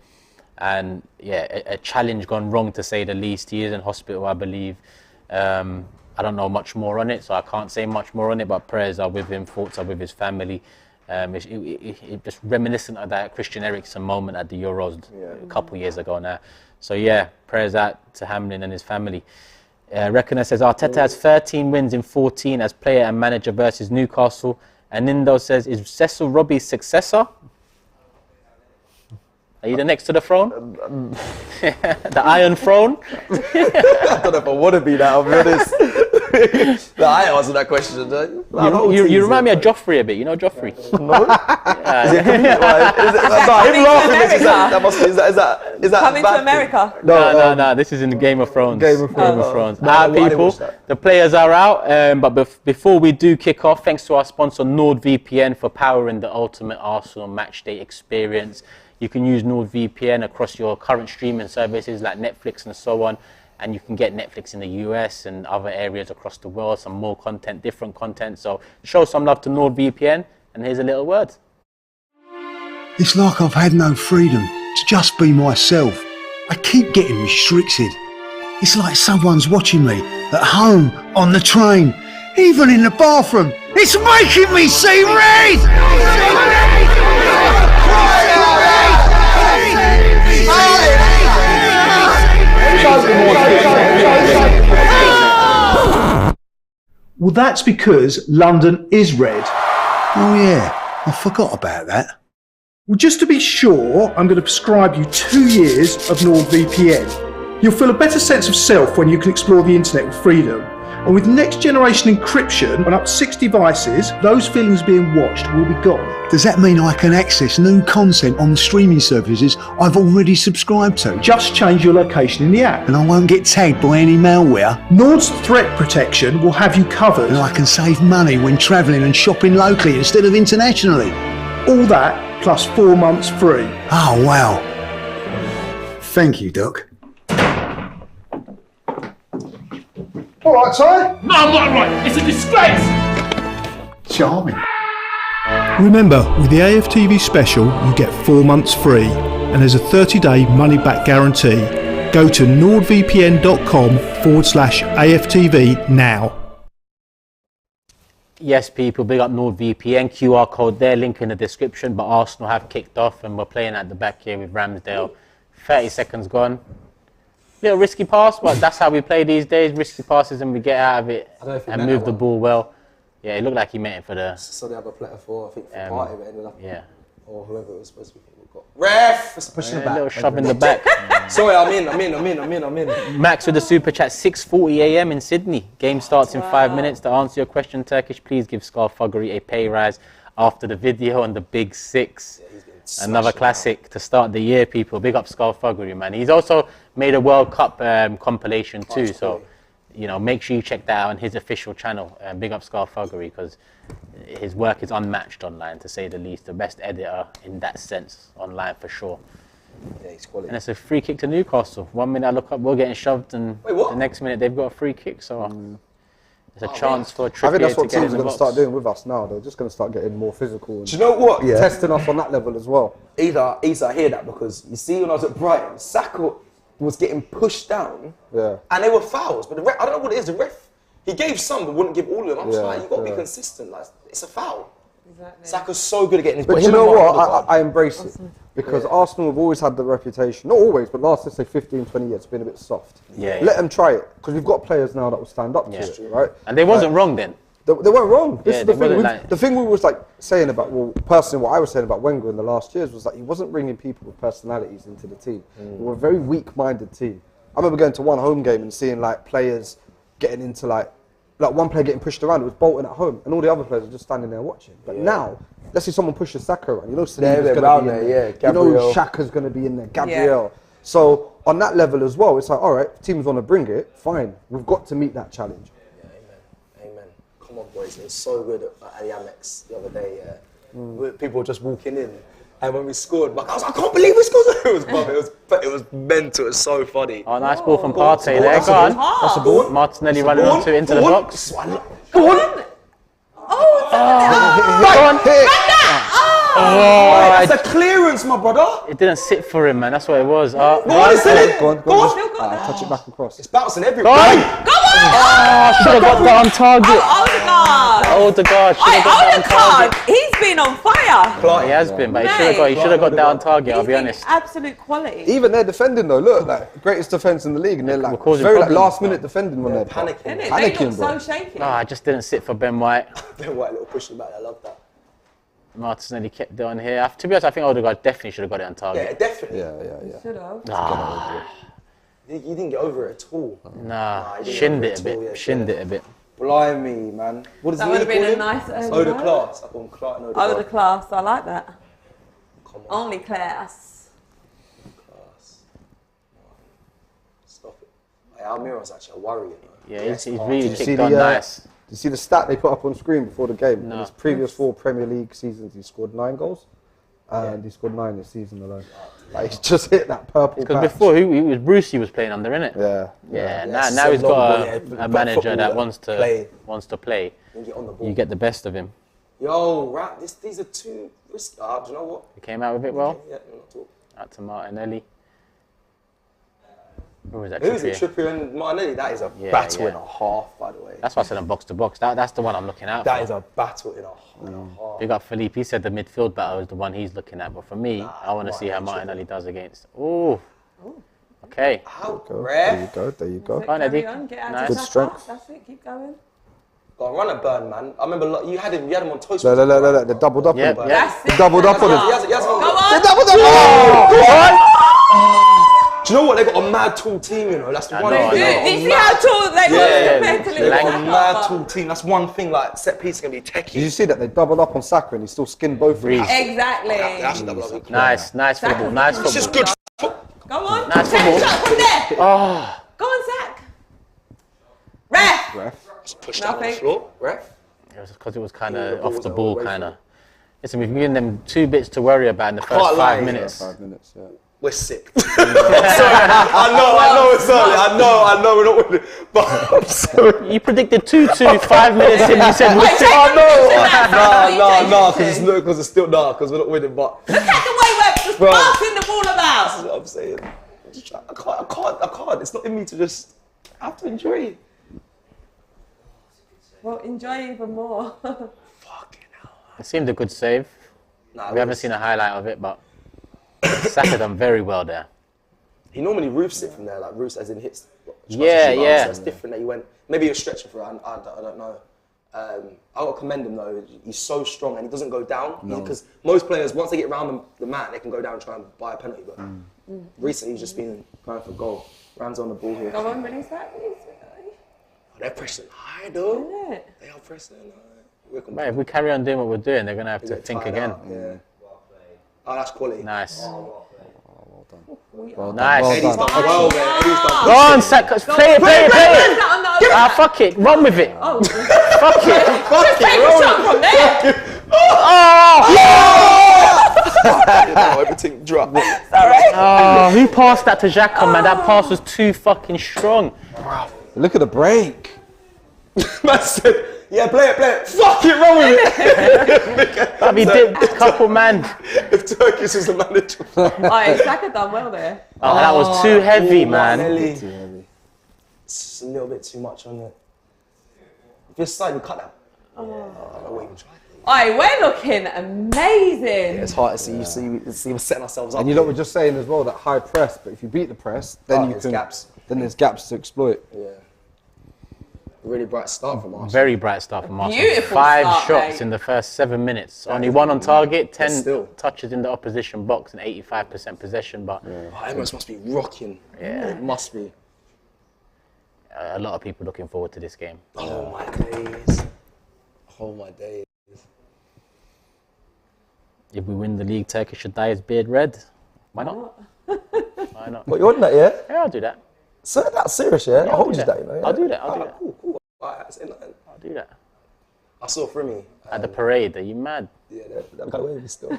And yeah, a challenge gone wrong to say the least. He is in hospital, I believe. I don't know much more on it, so I can't say much more on it, but prayers are with him, thoughts are with his family. It just reminiscent of that Christian Eriksen moment at the Euros a couple of years ago now. So yeah, prayers out to Hamlin and his family. Reckoner says Arteta has 13 wins in 14 as player and manager versus Newcastle. And Nindo says, is Cecil Robbie's successor? Are you the next to the throne? The Iron Throne? I don't know if I want to be that, I'll be honest. No, I ain't answered that question. You remind me of Joffrey a bit. You know Joffrey? No. Is that Coming to America? No. This is in Game of Thrones. Game of Thrones. I didn't People, watch that. the players are out. But before we do kick off, thanks to our sponsor NordVPN for powering the ultimate Arsenal matchday experience. You can use NordVPN across your current streaming services like Netflix and so on. And you can get Netflix in the US and other areas across the world, some more content, different content. So show some love to NordVPN. And here's a little word. It's like I've had no freedom to just be myself. I keep getting restricted. It's like someone's watching me at home, on the train, even in the bathroom. It's making me see red! Well, that's because London is red. Oh yeah, I forgot about that. Well, just to be sure, I'm going to prescribe you 2 years of NordVPN. You'll feel a better sense of self when you can explore the internet with freedom. And with next generation encryption on up to 6 devices, those feelings of being watched will be gone. Does that mean I can access new content on the streaming services I've already subscribed to? Just change your location in the app. And I won't get tagged by any malware? Nord's threat protection will have you covered. And I can save money when travelling and shopping locally instead of internationally? All that plus 4 months free. Oh wow. Thank you, Doc. All right, Ty. No, I'm not right. It's a disgrace. Charming. Remember, with the AFTV special, you get 4 months free, and there's a 30-day money-back guarantee. Go to nordvpn.com/AFTV now. Yes, people, big up NordVPN, QR code there, link in the description. But Arsenal have kicked off and we're playing at the back here with Ramsdale. 30 seconds gone. Little risky pass, but that's how we play these days. Risky passes and we get out of it and move the ball well. Yeah, it looked like he meant it for the... So they have a platter for, I think, for Party, but ended up... Yeah. Or whoever it was supposed to be. Ref! It's pushing the A back. little shove in the back. Sorry, I'm in. Max with the super chat, 6:40 a.m. in Sydney. Game starts in 5 minutes. To answer your question, Turkish, please give Scarfuggery a pay rise after the video on the Big Six. Another classic to start the year, people. Big up Scarfuggery, man. He's also made a World Cup compilation too, so you know, make sure you check that out on his official channel. Big up Scarfuggery, because his work is unmatched online, to say the least. The best editor in that sense online for sure. Yeah, he's quality. And it's a free kick to Newcastle. 1 minute I look up, we're getting shoved, and the next minute they've got a free kick. So it's a chance for Trippier I think that's what to get teams in are the going to box. start doing with us now. They're just going to start getting more physical. And Do you know what? Yeah. testing us on that level as well. Either I hear that, because you see when I was at Brighton, Saka was getting pushed down, and there were fouls. But the ref, I don't know what it is. The ref, he gave some, but wouldn't give all of them. I'm just like, you got to be consistent. Like, it's a foul. Exactly. Saka's so good at getting his. But you know what? I embrace it, because Arsenal have always had the reputation, not always, but last, let's say 15, 20 years, it's been a bit soft. Let them try it, because we've got players now that will stand up to it, right? And they wasn't wrong then. They weren't wrong. This is the thing. Like... The thing we was like saying about, well, personally, what I was saying about Wenger in the last years was that he wasn't bringing people with personalities into the team. We were a very weak-minded team. I remember going to one home game and seeing like players getting into like one player getting pushed around. It was Bolton at home, and all the other players were just standing there watching. But now, let's see someone pushes Saka around. You know, Saliba's going to be in there. You know, Xhaka's going to be in there. Gabriel. So on that level as well, it's like, all right, if teams want to bring it, fine. We've got to meet that challenge. Amen. Come on, boys. It was so good at the Amex the other day. People were just walking in, and when we scored, I was like, I can't believe we scored. It was mental. It was so funny. Oh, nice ball from Partey there. Go on. That's a ball. Martinelli running onto into the box. Go on. That's a clearance, my brother. It didn't sit for him, man. That's what it was. Go on. Touch it back across. It's bouncing everywhere. Go on. Should have got that on target. Odegaard. Should have got that on target. He's been on fire. He has been, but he should have got that on target, I'll be honest. Absolute quality. Even they're defending though, look, like greatest defence in the league, and they're like causing very like problems. last minute defending when they're panicking. They look bro. so shaky. No, I just didn't sit for Ben White. Ben White, little push in the back. I love that. Martinelli kept it on here. To be honest, I think Odegaard definitely should have got it on target. Yeah, definitely. Yeah. Should have. You didn't get over it at all. Nah, shinned it a bit. Blimey, man. What does That he would have been a call him? nice early Oda vote. class. I call him Clark and Oda Oh, the class. I like that. Come on. Only class. Class. Stop it. Hey, Almira's actually a worry, you know. Yeah, he's Yes, really see kicked on the, nice. Did you see the stat they put up on screen before the game? No. In his previous 4 Premier League seasons, he scored 9 goals. And he scored 9 this season alone. Like, he's just hit that purple Because patch. before, he was Bruce he was playing under, innit? Yeah. Yeah, Yeah, now he's so long got ball, yeah, a manager football that that wants to play. And get on the ball. You get the best of him. Yo, rap, these are too risky. Do you know what? He came out with it well. Yeah, not talk. Out to Martinelli. Who was that? Who's it? Trippier? Trippier and Martinelli? That is a Yeah, battle yeah. and a half, by the way. That's why I said on box to box. That's the one I'm looking out That for. is a battle and a half. Big up Philippe. He said the midfield battle is the one he's looking at. But for me, I want to see how Martinelli does against. Ooh. Okay. How There you ref? go. There you go. Fine, Carry Eddie. on, get out Nice. to Good Saka. strength. That's it, keep going. Go on, run a burn, man. I remember you had him on toast. No, they doubled up Yep, on him. yep. That's it. Doubled up on He him. hasn't Go got- on. They doubled up Do you know what? They got a mad tall team, you know. That's the one know, thing. I they know. got Dude, a you see mad- how tall they were compared to They Little got a Saka? mad tall team. That's one thing. Like set piece is gonna be Did techie. you see that? They doubled up on Saka and he still skinned both of them. Reece. Exactly. That's a double up. Nice football. Nice It's just football. good. Go on. Nice Take a football. shot from there. Oh, Go on, Zach. Ref. Ref. Just push that on the Nothing. floor, ref. it was because it was kind Yeah, the of balls off the are ball, away kind of. from Listen, we've given them 2 bits to worry about in the first can't lie. 5 minutes. 5 minutes, yeah. We're sick. Sorry, I know it's early. I know we're not winning. But I'm sorry. You predicted 2-2 5 minutes in. You said we're Wait, sick. take the No, because it's still because we're not winning. But Look at the way we're just Bro. passing the ball that's about. what I'm saying. I can't. It's not in me to just. I have to enjoy it. Well, enjoy even more. Fucking hell. It seemed a good save. Nah, We haven't seen a highlight of it, but Saka done very well there. He normally roofs it from there, like roofs as in hits. Yeah, yeah. So it's different that he went. Maybe he was stretching for it. I don't know. I got to commend him though. He's so strong and he doesn't go down. Because most players, once they get around the man, they can go down and try and buy a penalty. But recently he's just been going for goal. Rams on the ball here. Go on, release that. They're pressing high though. Isn't it? They are pressing high. We're Mate, if we carry on doing what we're doing, they're going to have to get think tired again. out, Yeah. Oh, that's quality. Nice. Well Nice. done. Eddie's done well there. Eddie's done Go on, Saka. Play it. Ah, fuck it. Run with it. Oh, Fuck it. take a shot from there. everything dropped. Oh, who passed that to Xhaka, man? That pass was too fucking strong. Look at the break. Man said, yeah, play it. Fuck it, run with it. I mean, couple man. If Turkish was the manager. Oh, Saka done well there. Oh, that was too heavy, man. Martinelli. Too heavy. It's a little bit too much on it. Just slightly cut that. I won't even try. Oh, we're looking amazing. It's hard to see. You see, we're setting ourselves up. And you know what we're just saying as well, that high press, but if you beat the press, then you there's can gaps. then there's gaps to exploit. Yeah. Really bright start from Arsenal. Very bright start from Arsenal. Beautiful 5 start, shots mate. in the first 7 minutes. Only 1 on target, 10 still. touches in the opposition box, and 85% possession. But Emirates must be rocking. Yeah. It must be. a lot of people looking forward to this game. Oh my days. Oh my days. If we win the league, Turkish should dye his beard red. Why not? Why not? What, you on that, yeah? Yeah, I'll do that. So that's serious, yeah? Yeah, I'll hold you that, you know? I'll do that. I'll do Alright, that. Cool. Alright, that's it. I'll do that. I saw Frimmy. At the parade, are you mad? Yeah, that got away with me still.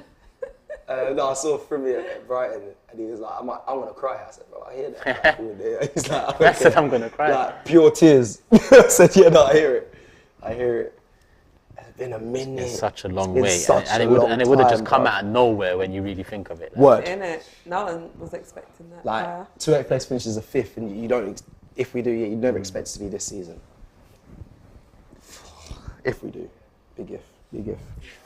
No, I saw Frimmy at Brighton, and he was like, I'm gonna cry. I said, bro, I hear that. Like, he's like, I said I'm gonna cry. Like, pure tears. I said, yeah, no, I hear it. It's been a minute. It's such a long been way, such and a it would long and it would have just time, come bro. out of nowhere when you really think of it. Word. In it. No one was expecting that. Like, 2 place finishes a 5th, and you don't, if we do, you never expect it to be this season. If we do. Big if.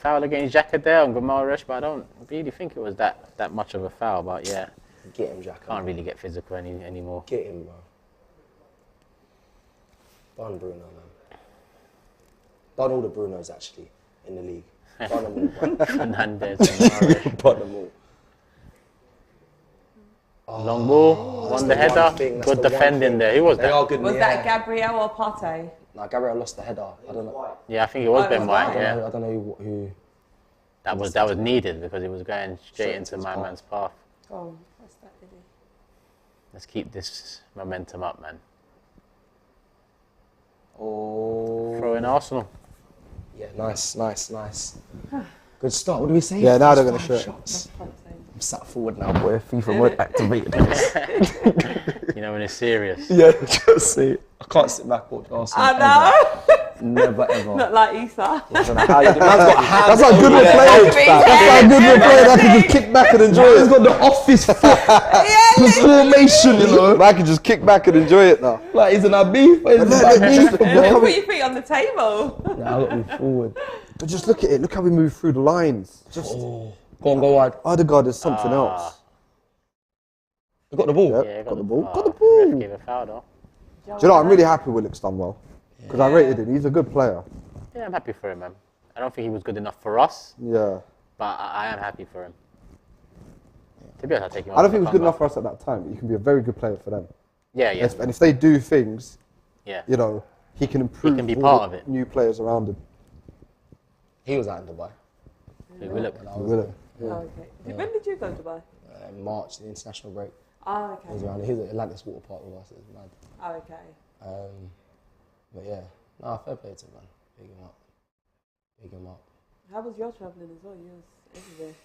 Foul against Xhaka there on Gamarash, but I don't really think it was that much of a foul. But yeah, Get him, Jack. can't really get physical anymore. Get him, bro. Done Bruno, man. Done all the Brunos, actually, in the league. Done them all, bro. Fernandez, Gamarash. Done them all. Long ball, won the the one header, thing, that's good the one defending thing. there. Who was They that? are good in Was the that air. Gabriel or Partey? Nah, Gabriel lost the header. I don't know. Yeah, I think it was Oh, Ben it was White. White. Yeah, I don't know who. that was needed because it was going straight into my man's path. Oh, what's that, Diddy? Let's keep this momentum up, man. Oh. Throw in Arsenal. Yeah, nice. Good start. What do we say? Yeah, now they're going to First shoot. five shots. I'm sat forward now, boy. FIFA mode activated. You know when it's serious. Yeah, just see. I can't sit back watch Arsenal. I know. Never ever. Not like Issa. I don't know how you do. Man's got hands. That's how good we're playing. That's how good we're playing. I can just kick back and enjoy He's it. got the office Yeah, formation, you know. I can just kick back and enjoy it now. Like he's in our beef. He's in our beef. Put your feet on the table. Nah, I got me forward. But just look at it. Look how we move through the lines. Just Go on, go wide. Odegaard is something else. You got the ball. Yep, Yeah, got the ball. Oh, Got the ball. Ref gave a foul though. Do you know, I'm really happy Willock's done well. Because I rated him. He's a good player. Yeah, I'm happy for him, man. I don't think he was good enough for us, Yeah. but I am happy for him. To be honest, I'll take him. I don't think he was good enough for us at that time, but he can be a very good player for them. Yeah, yeah, And if they do things, yeah. you know, he can improve can be all part the of it. new players around him. He was out in Dubai. Who will look? When I was Willock. Oh, okay. When did you go to Dubai? in March, the international break. Oh, He was okay. around. He was at Atlantis Water Park with us. It was mad. Oh, okay. But yeah, no, fair play to him, man. Big him up. Big him up. How was your travelling as well? You was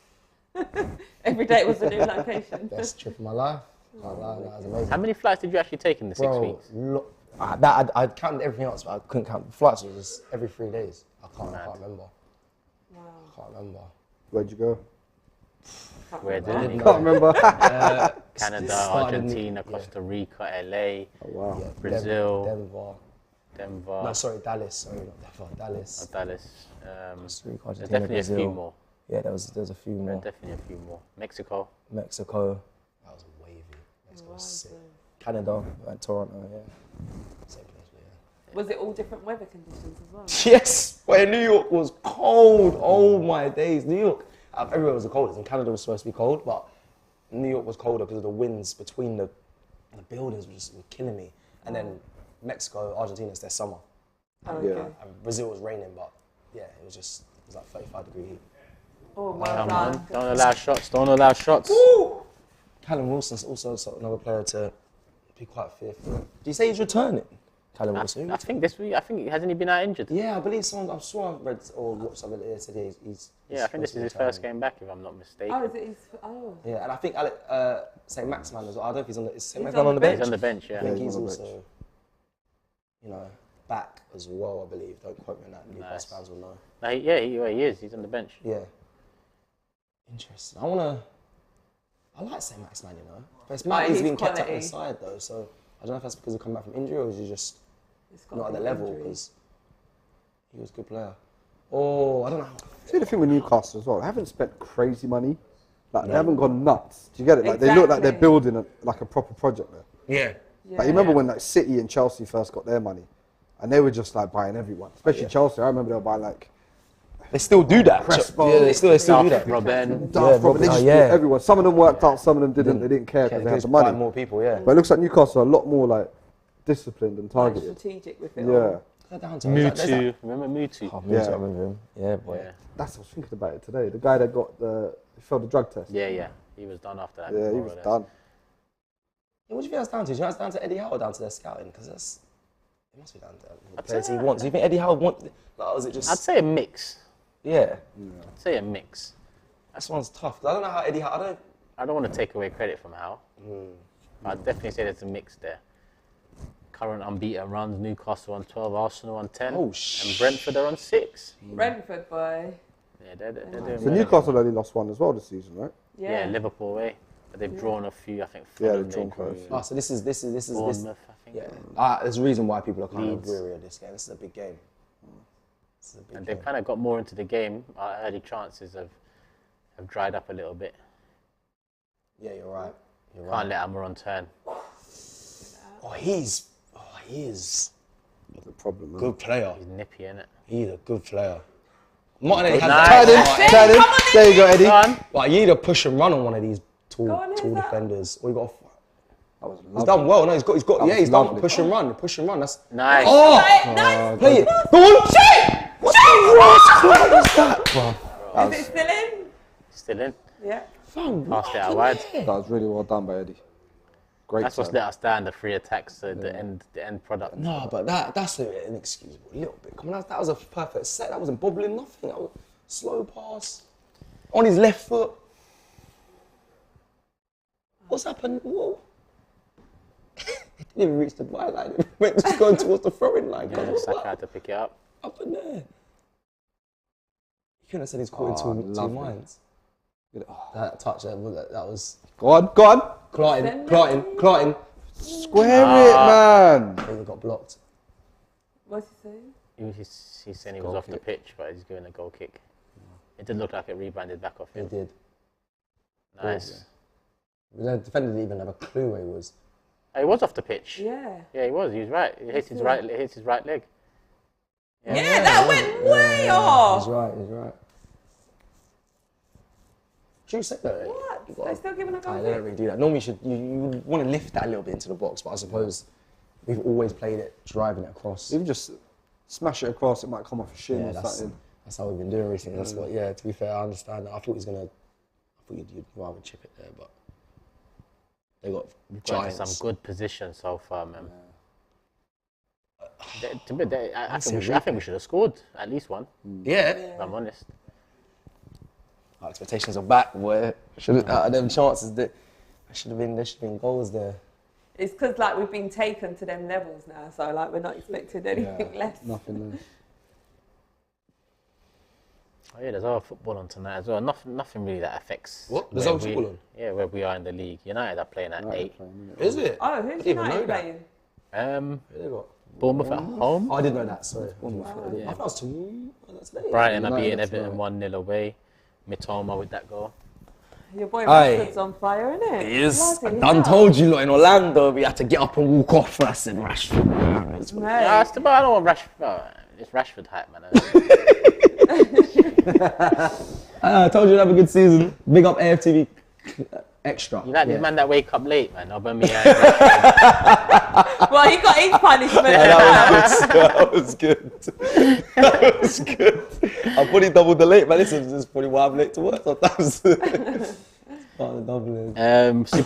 everywhere. Every day was a new location. Best trip of my life. Can't lie, that was amazing. How many flights did you actually take in the 6 weeks? Look, I counted everything else, but I couldn't count the flights. It was just every 3 days. I can't remember. Wow. I can't remember. Where'd you go? Where did he Can't go? remember. Canada, Started in- Argentina, Costa Rica, LA, Oh, wow. Yeah, Brazil. Denver. Denver, No, sorry, Dallas. Sorry, not Denver. Dallas. Dallas. Costa Rica, There's Argentina, definitely a few Brazil. more. Yeah, there's a few more. Definitely a few more. Mexico. Mexico. That was wavy. Mexico was sick. Canada, like Toronto, yeah. Same place, but yeah. Was it all different weather conditions as well? Yes, where New York was cold. Oh my days, New York. Everywhere was the coldest, and Canada was supposed to be cold, but New York was colder because of the winds between the buildings were killing me. And then Mexico, Argentina, it's their summer. Oh, okay. Yeah. And Brazil was raining, but yeah, it was like 35-degree heat. Oh, well Come done. on. Don't allow shots. Don't allow shots. Callum Wilson's also another player to be quite fearful. Do you say he's returning, Callum Wilson? I think this week, hasn't he been out injured? Yeah, I believe I saw I read or watched something here today. He's Yeah, I think this is his first game back, if I'm not mistaken. Oh, is it his? Oh. Yeah, and I think St. Maximan as well. I don't know if he's on the. Is St. He's Maximan on the bench? He's on the bench, yeah. I think Yeah, he's he's on the also, back as well. I believe. Don't quote me on that. Newcastle Nice. fans will know. No, he is. He's on the bench. Yeah. Interesting. I like St. Maximan, but it's mad Oh, he's he's been kept out on the quality. side though. So I don't know if that's because he come back from injury or is he just It's got not at a the big level injury. because he was a good player. Oh, I don't know. See the thing with Newcastle as well. They haven't spent crazy money. Like they No. haven't gone nuts. Do you get it? Like they look like they're Exactly. building a proper project there. Yeah. Like you remember when like City and Chelsea first got their money, and they were just like buying everyone, especially Chelsea. I remember they were buying like They still do that. Crespo. Yeah, they still do that. Robben. Daft Robin. They just yeah. bought everyone. Some of them worked out, some of them didn't. They didn't care because they had the money. More people, yeah. But it looks like Newcastle are a lot more like disciplined and Like targeted. strategic with it Yeah, all. Mutu. Remember Mutu? Oh, Yeah. I remember him. Yeah, boy. Yeah. that's what I was thinking about it today. The guy that failed the drug test. Yeah. He was done after that. Yeah, he more was or less. done. Yeah, what do you think that's down to? Do you think that's down to Eddie Howe or down to their scouting? Because it must be down to the I'd players say- he wants. Do you think Eddie Howe wants, or is it just... I'd say a mix. Yeah. I'd say a mix. That one's tough. I don't know how Eddie Howe... I don't want to take away credit from Howe. But I'd definitely say there's a mix there. Current unbeaten runs, Newcastle on 12, Arsenal on 10. Oh, and Brentford are on 6. Brentford boy. Yeah, they're doing So well. Newcastle only lost one as well this season, right? Yeah, Liverpool away. But they've drawn a few, I think. Yeah, Fulham, they've drawn they quite a drew. few. Oh, so this is Bournemouth, I think. Yeah. There's a reason why people are kind Leeds. of weary of this game. This is a big game. This is a big And game. they've kind of got more into the game. Our early chances have dried up a little bit. Yeah, you're right. You're Can't right. let Almiron turn. He is The problem, a man. good player. He's nippy, innit? He's a good player. Martinelli has Nice. Turn in, turn in. There you go, Eddie. Go on. Well, you need to push and run on one of these tall Go on, who's that? defenders. Or you got That was He's lovely. done well. No, he's got. That Yeah, was he's done lovely. push and run. Push and run. That's Nice. Nice. play it. Go on, shoot! What was that, bro? Is it still in? Still in. Yeah. Passed it out wide. That was really well done by Eddie. Great. That's what's serve. let us down, the 3 attacks, the end product. No, but that's inexcusable. A little bit. Come on, that was a perfect set. That wasn't bobbling nothing. That was slow pass on his left foot. What's happened? Whoa. It didn't even reach the byline. It went just going towards the throwing line. Yeah, Saka had to pick it up. Up in there. You couldn't have said he's caught in two lovely. minds. Oh. That touch there, that was Go on. Clartin. Square it, man. He got blocked. What's he saying? He's saying he was off the pitch, but he's giving a goal kick. It did look like it rebounded back off him. He did. Nice. The defender didn't even have a clue where he was. He was off the pitch. Yeah. Yeah, he was. He was right. It hit his right. It hit his right leg. Yeah, that went way off. He's right. Should you say that? What? They're still giving a goal They kick? don't really do that. Normally you want to lift that a little bit into the box, but I suppose we've always played it driving it across. If you just smash it across, it might come off a shin Yeah, or something. that's how we've been doing recently. That's what. Yeah, to be fair, I understand that. I thought you'd rather chip it there, but they got We've got into giants. some good positions so far, man. I think we should have scored at least one. Yeah. If I'm honest. Our expectations are back, boy. Out of them chances, there should have been goals there. It's because like we've been taken to them levels now, so like we're not expecting anything less. Nothing less. Oh yeah, there's other football on tonight as well. Nothing really that affects. What? There's where other football on? Yeah, where we are in the league. United are playing at 8. Is it? Oh, who's I didn't even know United that. playing? Who they got? Bournemouth at home. Oh, I didn't know that. Sorry. I Yeah. thought that was today. Brighton are United, beating that's Everton 1-0 away. Mitoma with that goal. Your boy Aye. Rashford's on fire, isn't it? He is. I Bloody done hell. told you, lot, in Orlando, we had to get up and walk off. I said, Rashford. Mate. But I don't want Rashford. Oh, it's Rashford hype, man. I told you to have a good season. Big up AFTV Extra. You like these man that wake up late, man. Aubameyang. Well, he got his punishment. That was good. That was good. I probably doubled the late, man. This is probably why I'm late to work sometimes. Super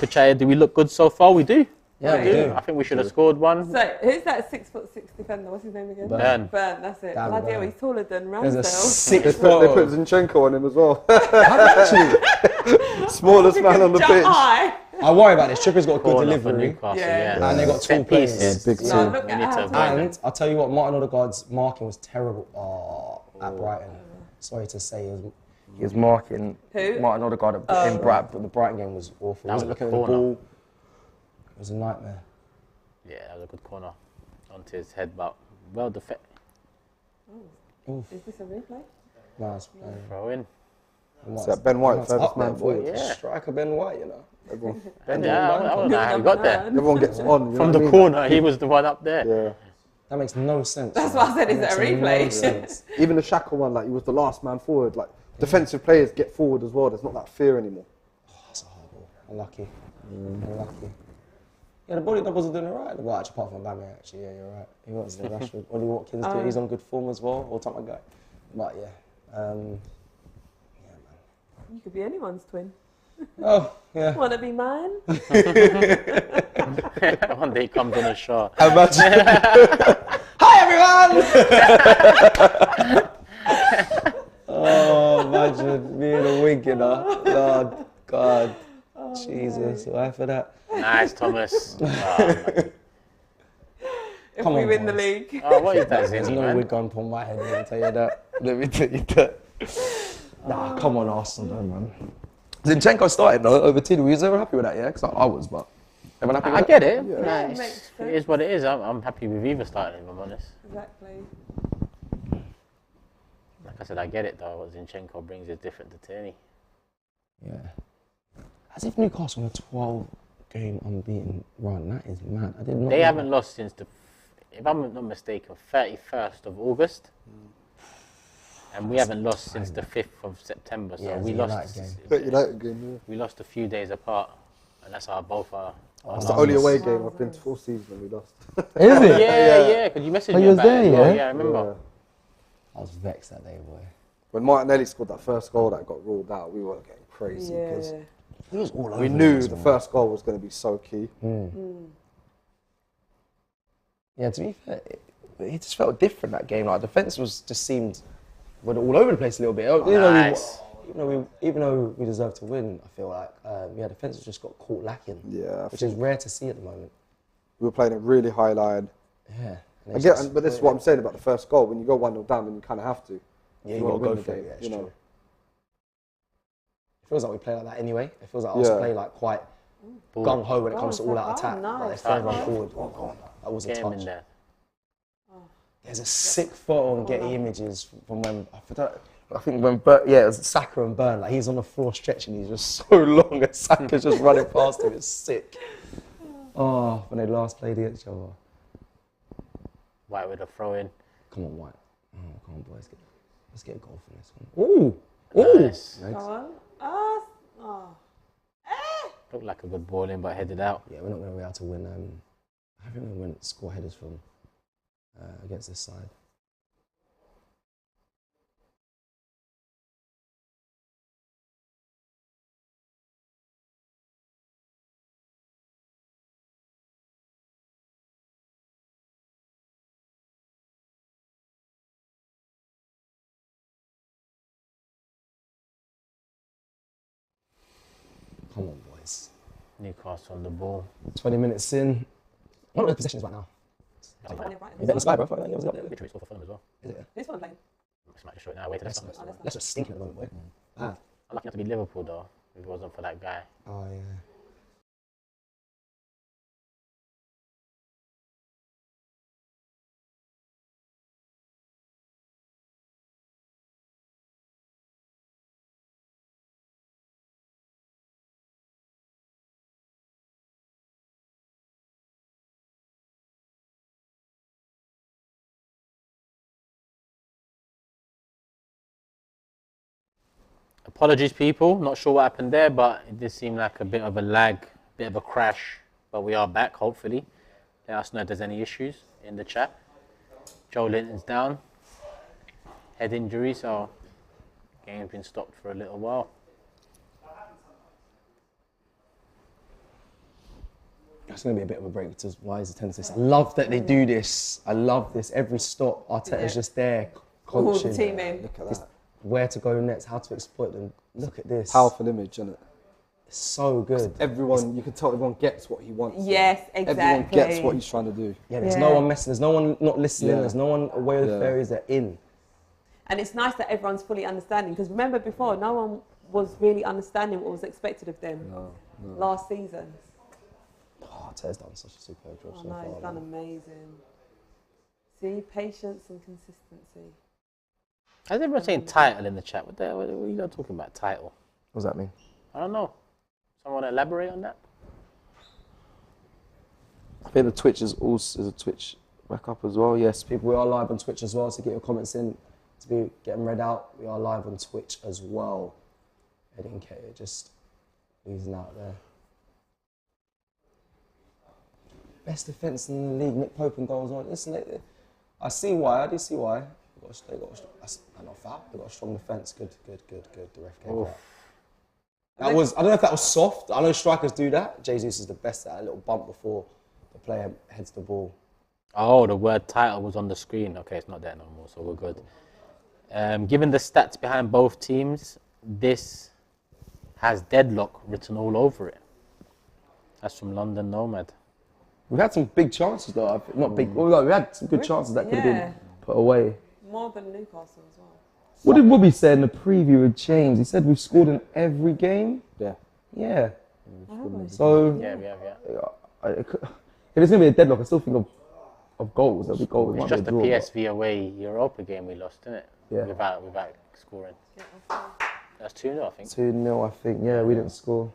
Chaya, do we look good so far? We do. Yeah, we do. I think we should have scored one. So, who's that 6'6" defender? What's his name again? Burn. Burn, that's it. Damn, Bloody hell, Burn. he's taller than There's a Ramsdale. They 6 put Zinchenko on him as well. Actually, Smallest man on the Jump pitch. high. I worry about this. Tripper's got a good Corner for delivery. Newcastle, Yeah. yeah. And they got Set two players. pieces. Big No, team. look We at need to how avoid And I'll tell you what, Martin Odegaard's marking was terrible at Brighton. Sorry to say, he was marking Who? Martin Odegaard in Brighton, but the Brighton game was awful. He That wasn't was a looking at the corner. ball. It was a nightmare. Yeah, that was a good corner onto his head, but well defended. Is this a replay? Nice. Throw in. Is that Ben White, furthest Up there, man boy. forward? Yeah. Striker Ben White, you know. Everyone, I don't know how he got there. everyone gets on. You From know the what I mean? corner, he was the one up there. Yeah. That makes no sense. That's you why know. I said, is That it a makes replay? No sense. Even the Xhaka one, like he was the last man forward. Like defensive players get forward as well. There's not that fear anymore. That's a horrible. Unlucky. Unlucky. Yeah, the body doubles are doing alright. Well, actually, apart from Bammy, actually, yeah, you're right. He was the Rashford. Ollie Watkins, he's on good form as well. All time guy. But yeah, You could be anyone's twin. oh yeah. Want to be mine? One day he comes on the show. Imagine. Hi everyone. Oh, imagine me in a wig, you know. Lord God, Jesus, why for that? Nice, Thomas. If Come we on, win the boys. league. Oh, what is that, There's Zinni, no man? wig on upon my head. Let me tell you that. Let me tell you that. Nah, come on, Arsenal, though, man. Zinchenko started though over Tini. Were you ever happy with that? Yeah, because I was, but everyone happy with I that? get it. Yeah. Nah, Yeah, it's- makes it is what it is. I'm happy with either starting, if I'm honest. Exactly. Like I said, I get it though. What Zinchenko brings is different to Tierney. Yeah. As if Newcastle on a 12-game unbeaten run. That is mad. I did not. They know haven't that. lost since the, if I'm not mistaken, 31st of August. And we haven't lost since the 5th of September. So Yeah, we it's a lost. United game. But United game, We lost a few days apart, and that's how both are. It's the only away game I've been to all season and we lost. Is it? Yeah, because you messaged me you was about there, it. as well. yeah? Yeah, I remember. I was vexed that day, boy. When Martinelli scored that first goal that got ruled out, we were getting crazy because He was all over. we knew the first goal was going to be so key. Yeah, to be fair, it just felt different that game. Like defense just seemed all over the place a little bit. Nice. Even though we deserved to win, I feel like defense just got caught lacking. Yeah, which is rare to see at the moment. we were playing a really high line. Yeah. But this is what I'm saying about the first goal. When you go 1-0 down, then you kind of have to. Yeah, you got to wanna go win for the it. game, Yeah, it's you know. true. It feels like we play like that anyway. It feels like us play like quite gung ho when it comes to all out attack. Nice. Like, it's very forward. That was a Get him touch. in there. There's a sick photo on Getty Images from when I think when it was Saka and Burn. Like he's on the floor stretching, he's just so long, and Saka's just running past him. It's sick. Oh, when they last played against each other. White with a throw in. Come on, White. Oh, come on, boys. Let's get a goal from this one. Ooh, ooh. Nice. Go on. Looked like a good ball in, but headed out. Yeah, we're not going to be able to win. I think we win score headers from against this side. Come on, boys. Newcastle on the ball. 20 minutes in. What are the possessions right now? You bet the sky, bro. Yeah, what's up there? Literally scored for Fulham as well. Is it? Who's one playing? Just might just show it now. Wait till next time. Let's just stinking at the moment, boy. Bad. Unlucky not to be Liverpool though. If it wasn't for that guy. Oh, yeah. Apologies, people. Not sure what happened there, but it did seem like a bit of a lag, bit of a crash. But we are back, hopefully. Let us know if there's any issues in the chat. Joe Linton's down. Head injury, so game's been stopped for a little while. It's going to be a bit of a break to why is the tennis. I love that they do this. I love this. Every stop, Arteta's just there All coaching. the team in. Look at that. Where to go next, how to exploit them. Look at this. Powerful image, isn't it? It's so good. Everyone, you can tell everyone gets what he wants. Yes, exactly. Everyone gets what he's trying to do. Yeah, there's no one messing. There's no one not listening. Yeah. There's no one away with the fairies. They're in. And it's nice that everyone's fully understanding, because remember before, no one was really understanding what was expected of them last season. Oh, Arteta's done such a superb job so No, far. he's done amazing. See, patience and consistency. How's everyone saying title in the chat? What are you guys talking about, title? What does that mean? I don't know. Someone elaborate on that? I think the Twitch is a Twitch back up as well. Yes, people, we are live on Twitch as well, so get your comments in to get them read out. We are live on Twitch as well. Eddie and Kate are just losing out there. Best defence in the league, Nick Pope and goals on. Listen, I see why. I do see why. They got not foul. They got a strong defence. Good. The ref came out. That was. I don't know if that was soft. I know strikers do that. Jesus is the best at a little bump before the player heads the ball. Oh, the word title was on the screen. Okay, it's not there no more, so we're good. Given the stats behind both teams, this has deadlock written all over it. That's from London Nomad. We've had some big chances though. Not big. Well, we had some good chances that could have been put away. More than Newcastle as well. What did Wobby say in the preview with James? He said we've scored in every game. Yeah. Yeah. So yeah, we have. If it's gonna be a deadlock, I still think of goals. There'll be goals. It's just the PSV away Europa game we lost, isn't it? Yeah. Without scoring. That's 2-0, I think. 2-0, I think. Yeah, we didn't score.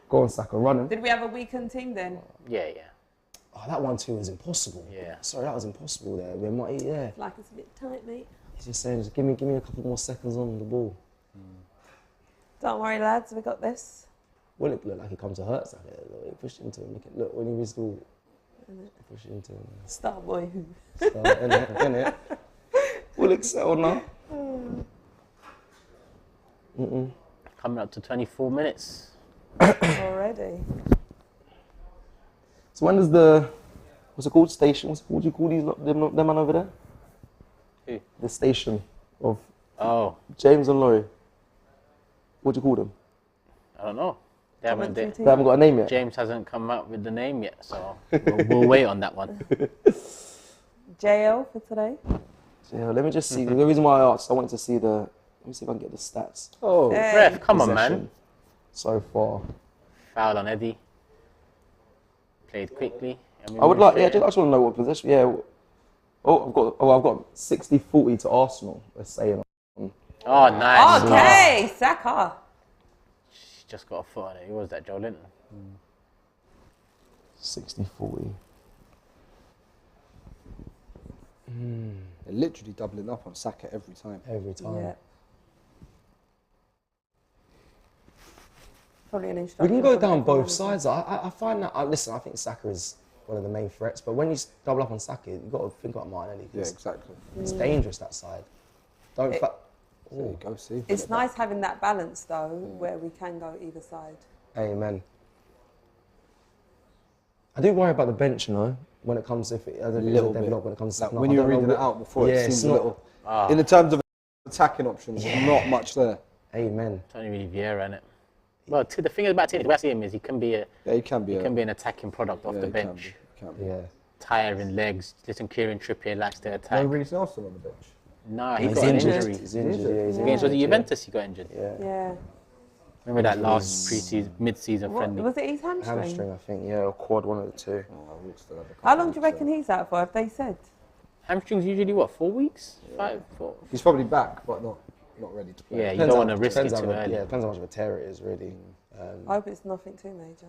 Go on, Saka, run him. Did we have a weakened team then? Yeah. Oh, that 1-2 was impossible. Yeah. Sorry, that was impossible there. We might, yeah. Like it's a bit tight, mate. He's just saying, just give me a couple more seconds on the ball. Don't worry, lads. We got this. Willock looked like he come to hurt Saka. He pushed into him. Look, when he was still pushing into him. Star boy. Innit? Willock settled now. Coming up to 24 minutes. Already. So when does what's it called? Station? What do you call them man over there? Who? The station of James and Laurie. What do you call them? I don't know. They haven't got a name yet. James hasn't come out with the name yet, so we'll wait on that one. JL for today. JL, let me just see. The reason why I asked, I wanted to see let me see if I can get the stats. Oh, ref, come on, man. So far. Foul on Eddie. Played quickly. I would like, I just want to know what possession. Yeah. I've got 60-40 to Arsenal. Let's say. Oh, nice. Okay, Saka. She just got a foot on it. Who was that, Joe Linton? 60-40. They're literally doubling up on Saka every time. Yeah. Probably an We instruction. can go down both sides. I find that. Listen, I think Saka is one of the main threats. But when you double up on Saka, you've got to think about Martinelli. Yeah, exactly. It's dangerous, that side. There you go, see. It's nice having that balance, though, where we can go either side. Amen. I do worry about the bench, when it comes to A little bit. When it comes to when you were reading it out before, it seems a little. In the terms of attacking options, not much there. Amen. It's only really Vieira, innit? Well, the thing about Tierney, the way I see him is he can be an attacking product off the bench. Can be. Yeah. Tiring legs. Listen, Kieran Trippier likes to attack. No Reece Nelson on the bench. No, he's got an injury. He's injured. Against was it Juventus he got injured? Yeah. Remember that last pre-season, mid-season friendly? Was it his hamstring? Hamstring, I think. Yeah, or quad, one of the two. How long do you reckon he's out for? Have they said? Hamstrings usually what, 4 weeks? 5, 4. He's probably back, but not ready to play. Yeah, you don't want to risk it too early. Yeah, depends how much of a tear it is, really. I hope it's nothing too major.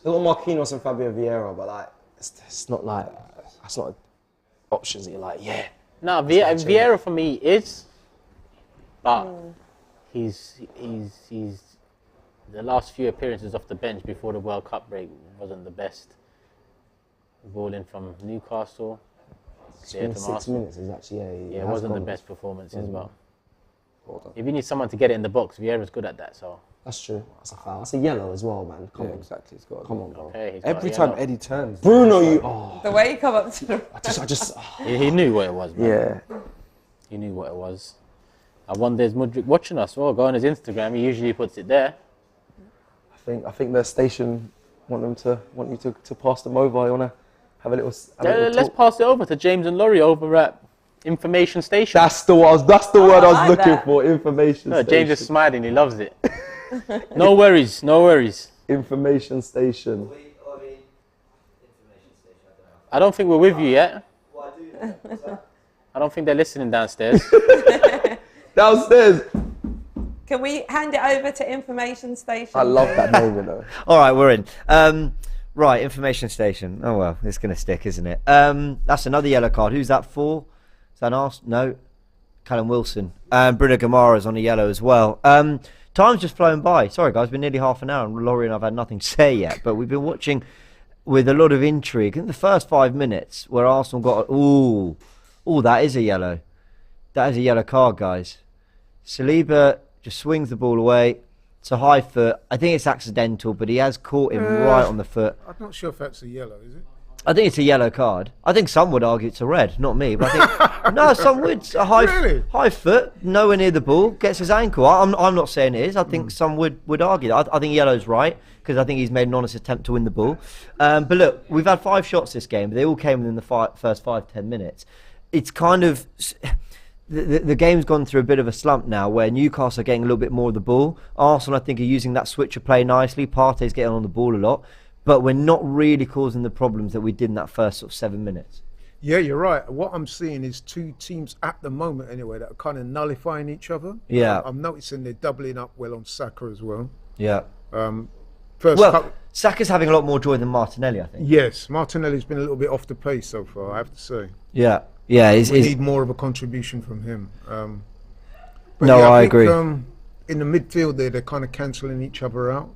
A little Marquinhos and Fabio Vieira, but like, it's not like, that's not options that you're like, yeah. No, Vieira for me is, but he's the last few appearances off the bench before the World Cup break wasn't the best. Ball in from Newcastle. 6 minutes is actually, it wasn't the best performance as well. If you need someone to get it in the box, Vieira's good at that, so. That's true. That's a foul. That's a yellow as well, man. Come on. Exactly. It's got. Come on, bro. Okay, Every time Eddie turns. Bruno, you. The way you come up to I just. He knew what it was, man. Yeah. He knew what it was. I wonder, is Mudryk watching us? Well, go on his Instagram. He usually puts it there. I think the station want you to pass them over. You want to have a little. Let's pass it over to James and Laurie over at Information Station. That's the word I was looking that. for. Information No, station. James is smiling. He loves it. No worries. No worries. Information station. I don't think we're with you yet. I don't think they're listening downstairs. Downstairs. Can we hand it over to Information Station? I love that name, you know. All right, we're in. Right, Information Station. Oh, well, it's going to stick, isn't it? That's another yellow card. Who's that for? Is that Arsenal? No. Callum Wilson. Bruno Guimaraes on a yellow as well. Time's just flown by. Sorry, guys, it's been nearly half an hour, and Laurie and I've had nothing to say yet, but we've been watching with a lot of intrigue. In the first 5 minutes, where Arsenal got... Ooh, that is a yellow. That is a yellow card, guys. Saliba just swings the ball away. It's a high foot. I think it's accidental, but he has caught him right on the foot. I'm not sure if that's a yellow, is it? I think it's a yellow card. I think some would argue it's a red, not me. But I think no, some would. A high foot, nowhere near the ball, gets his ankle. I'm not saying it is. I think some would argue that. I think yellow's right because I think he's made an honest attempt to win the ball. But look, we've had 5 shots this game. But they all came within the first 5-10 minutes. It's kind of the game's gone through a bit of a slump now, where Newcastle are getting a little bit more of the ball. Arsenal, I think, are using that switcher play nicely. Partey's getting on the ball a lot. But we're not really causing the problems that we did in that first sort of 7 minutes. Yeah, you're right. What I'm seeing is 2 teams at the moment, anyway, that are kind of nullifying each other. Yeah. I'm noticing they're doubling up well on Saka as well. Yeah. Well, Saka's having a lot more joy than Martinelli, I think. Yes, Martinelli's been a little bit off the pace so far, I have to say. Yeah. We need more of a contribution from him. I agree. In the midfield they're kind of cancelling each other out.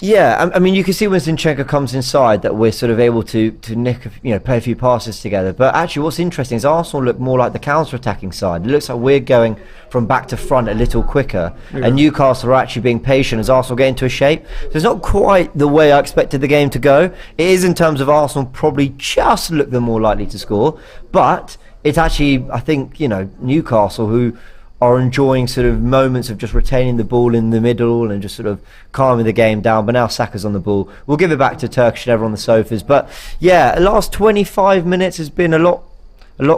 Yeah, I mean, you can see when Zinchenko comes inside that we're sort of able to nick, play a few passes together. But actually, what's interesting is Arsenal look more like the counter-attacking side. It looks like we're going from back to front a little quicker, and Newcastle are actually being patient as Arsenal get into a shape. So it's not quite the way I expected the game to go. It is in terms of Arsenal probably just look the more likely to score, but it's actually, I think, Newcastle who are enjoying sort of moments of just retaining the ball in the middle and just sort of calming the game down. But now Saka's on the ball. We'll give it back to Turkish and everyone on the sofas. But yeah, the last 25 minutes has been a lot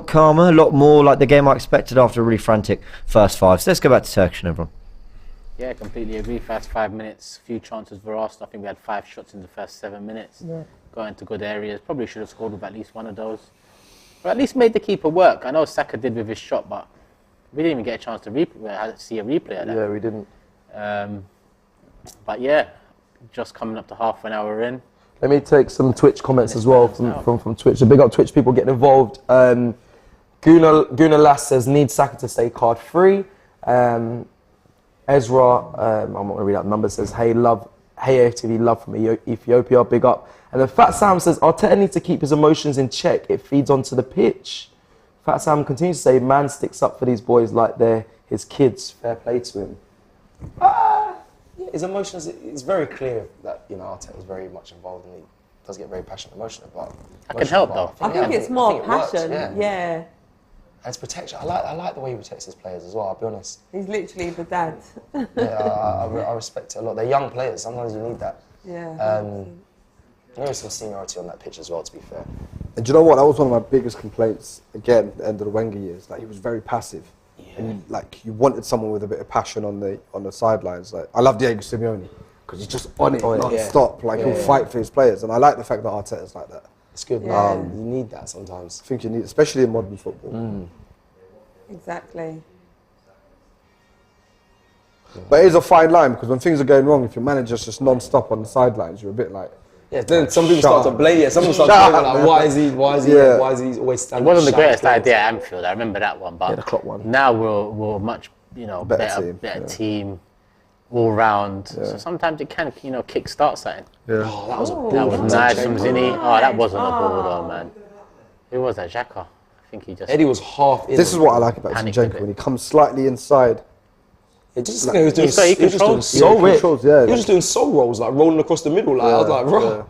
calmer, a lot more like the game I expected after a really frantic first 5. So let's go back to Turkish and everyone. Yeah, completely agree. First 5 minutes, few chances for Arsenal. I think we had 5 shots in the first 7 minutes. Yeah. Got into good areas. Probably should have scored with at least one of those. Or at least made the keeper work. I know Saka did with his shot, but we didn't even get a chance to see a replay of that. Yeah, we didn't. But yeah, just coming up to half an hour in. Let me take some Twitch comments as well from Twitch. So big up Twitch people getting involved. Guna Lass says, need Saka to stay card free. Ezra, I'm not going to read out the number, says, hey AFTV, love from Ethiopia, big up. And then Fat Sam says, Arteta needs to keep his emotions in check. It feeds onto the pitch. Fat Sam continues to say, man sticks up for these boys like they're his kids. Fair play to him. Yeah, his emotions, it's very clear that, Arteta is very much involved and he does get very passionate and emotional. But I can help though. I think it's more passion. Works, yeah. And it's protection. I like the way he protects his players as well, I'll be honest. He's literally the dad. I respect it a lot. They're young players, sometimes you need that. Yeah. There is some seniority on that pitch as well, to be fair. And do you know what? That was one of my biggest complaints, again, at the end of the Wenger years. Like, he was very passive. Yeah. And you wanted someone with a bit of passion on the sidelines. Like, I love Diego Simeone because he's just on it non-stop. He'll fight for his players. And I like the fact that Arteta's like that. It's good. Yeah. You need that sometimes. I think you need, especially in modern football. Exactly. Yeah. But it is a fine line because when things are going wrong, if your manager's just non-stop on the sidelines, you're a bit like... Yeah, then some people start to blame. Yeah, some people start to blame. Like, why is he always standing? It wasn't the greatest idea at Anfield. I remember that one, but the clock one. Now we're much better team all round. Yeah. So sometimes it can kick-start something. Yeah. Oh, that was a ball. That was nice from Zinni. Oh, that wasn't a ball though, man. Who was that? Xhaka. I think he just. Eddie was half in. This is what I like about Zinchenko when he comes slightly inside. It just he was just doing soul rolls. Yeah, he was just doing soul rolls, like rolling across the middle. Like I was like, bro. Yeah.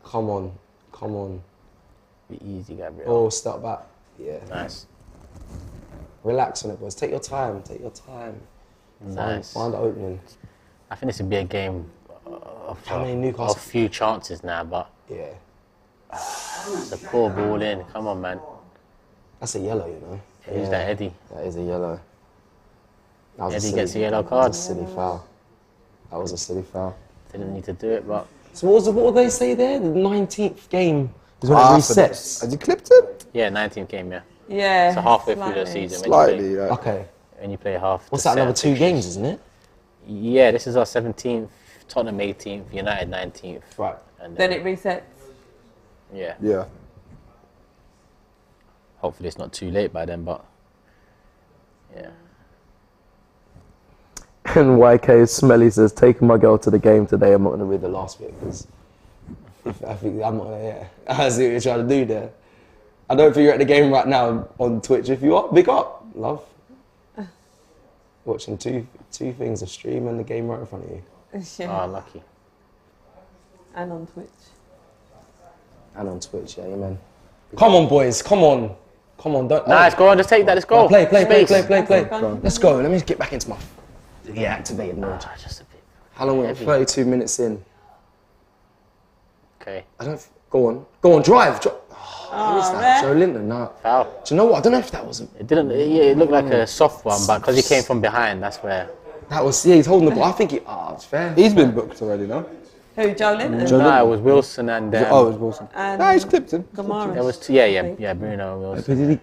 Come on. Be easy, Gabriel. Oh, step back. Yeah. Nice. Relax on it, boys. Take your time. Nice. Find the opening. I think this would be a game of a few chances now, but yeah. That's a poor ball in. Come on, man. That's a yellow, Who's that, Eddie? That is a yellow. Eddie gets a yellow card. That was a silly foul. Didn't need to do it, but... So what did they say there? The 19th game is when it resets. Has he clipped it? Yeah, 19th game, yeah. Yeah. So halfway through the season. Slightly, Okay. When you play half. What's that, another 2 games, isn't it? Yeah, this is our 17th, Tottenham 18th, United 19th. Right. And then it resets. Yeah. Yeah. Hopefully it's not too late by then, but yeah. And YK Smelly says, taking my girl to the game today. I'm not going to read the last bit because I think I'm not going to, I see what you're trying to do there. I don't think you're at the game right now on Twitch. If you are, big up, love. Watching two things, a stream and the game right in front of you. Yeah. Oh, lucky. And on Twitch. Yeah, amen. Come on, boys, come on. Don't. Nice, go on, just take that, let's go. Play. Let's go. Let me just get back into my activated mode. Just a bit. How long? We're 32 minutes in. Okay. Go on, drive. Who is that? Joe Linton, no. Foul. Do you know what? I don't know if that was It didn't, it looked like a soft one, but because he came from behind, that's where. That was, he's holding the ball. I think it's fair. He's been booked already, no? Who, Joe Linton? No, it was Wilson and... it was Wilson. And He's clipped him. Kamara. There was two, yeah, Bruno Wilson. Did he?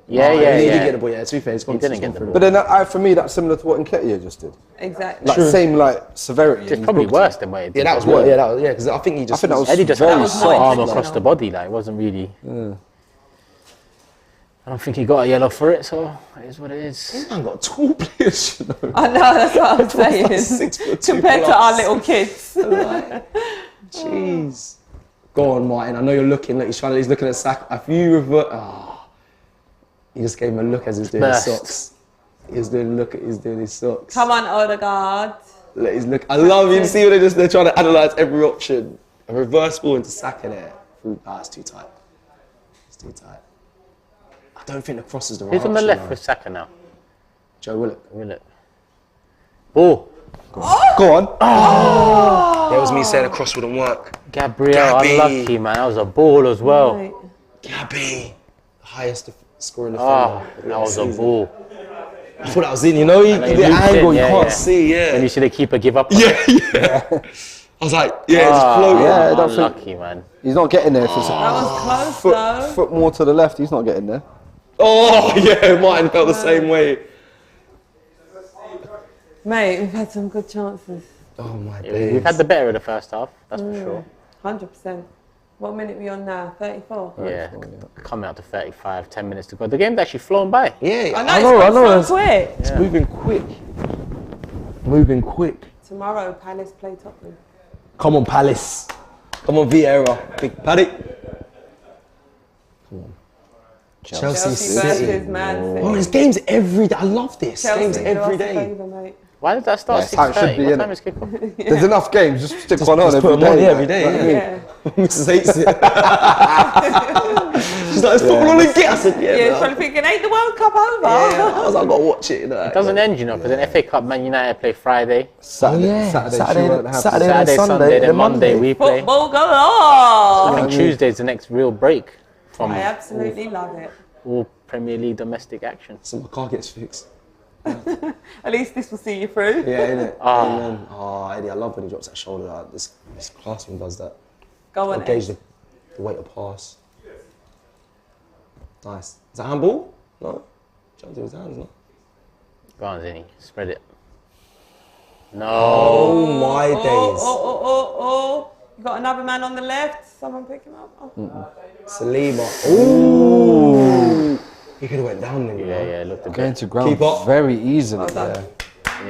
Yeah. He did get the ball, yeah, to be fair. He didn't get the ball. But then, for me, that's similar to what Nketiah just did. Exactly. Like, same, severity. It's probably worse than what it did. Yeah, that was worse. Yeah, because I think he just... Eddie just had his arm across the body, like, it wasn't really... I don't think he got a yellow for it, so it is what it is. This man got tall players, you know. I know, that's what I'm saying. 6'2" Compared to our little kids. Jeez. Go on, Martin. I know you're looking. Look, he's looking at Saka. If you revert, he just gave him a look as he's doing his socks. He's doing his socks. Come on, Odegaard. Look, he's look. I love you. See what they're trying to analyse every option. A reverse ball into Saka there. It's too tight. It's too tight. I don't think the cross is the right Who's on the option left now. with Saka now? Joe Willock. Ball. Go on. That was me saying the cross wouldn't work. Gabriel, Gabby. unlucky, man. That was a ball as well. Right. Gabby. The highest scoring Oh, defender. that was a ball. I thought that was in, you know, the looped angle in, you yeah, can't yeah. see, yeah. And you see the keeper give up. Yeah. I was like, yeah, just floating. Yeah, I don't think- unlucky, man. He's not getting there. If it's That was close, though. foot more to the left, he's not getting there. Oh, yeah, Martin felt the same way. Mate, we've had some good chances. Oh, my We've had the better of the first half, that's for sure. 100%. What minute are we on now? 34? Yeah, coming out to 35, 10 minutes to go. The game's actually flown by. Yeah, I know, it's so quick. It's moving quick. Moving quick. Tomorrow, Palace play Tottenham. Come on, Palace. Come on, Vieira. Big Paddy. Come on. Chelsea versus City. Man City. Oh, there's games every day. I love this. Games Chelsea, every do us a day. favour, mate. Why did that start Yeah, it's how it should 6:30? be, What innit? time is kickoff? There's enough games, just stick one on Just every put them on day. every day. Like, Yeah. Yeah. Mrs. hates it. She's like, it's football on again. I said, yeah. Yeah, man. probably thinking, ain't the World Cup over? Yeah, I was like, I gotta watch it. You know, It doesn't end, you know, because in FA Cup, Man United play Friday, Saturday, she won't have Saturday, Sunday, then Monday we play. Football I galore! think Tuesday's the next real break from I absolutely love it. all Premier League domestic action. So my car gets fixed. At least this will see you through. Yeah, innit? Amen. Oh, Eddie, I love when he drops that shoulder. Like, this class when he does that. Go on, Gauge the weight of pass. Nice. Is that handball? No? Jumped in his hands, no? Go on, Zinni, spread it. No. Oh my days. Oh. You got another man on the left. Someone pick him up. Oh. Salima. Ooh. He could have went down there. Yeah, looked a Going bit. to ground Keep up. very easily. done.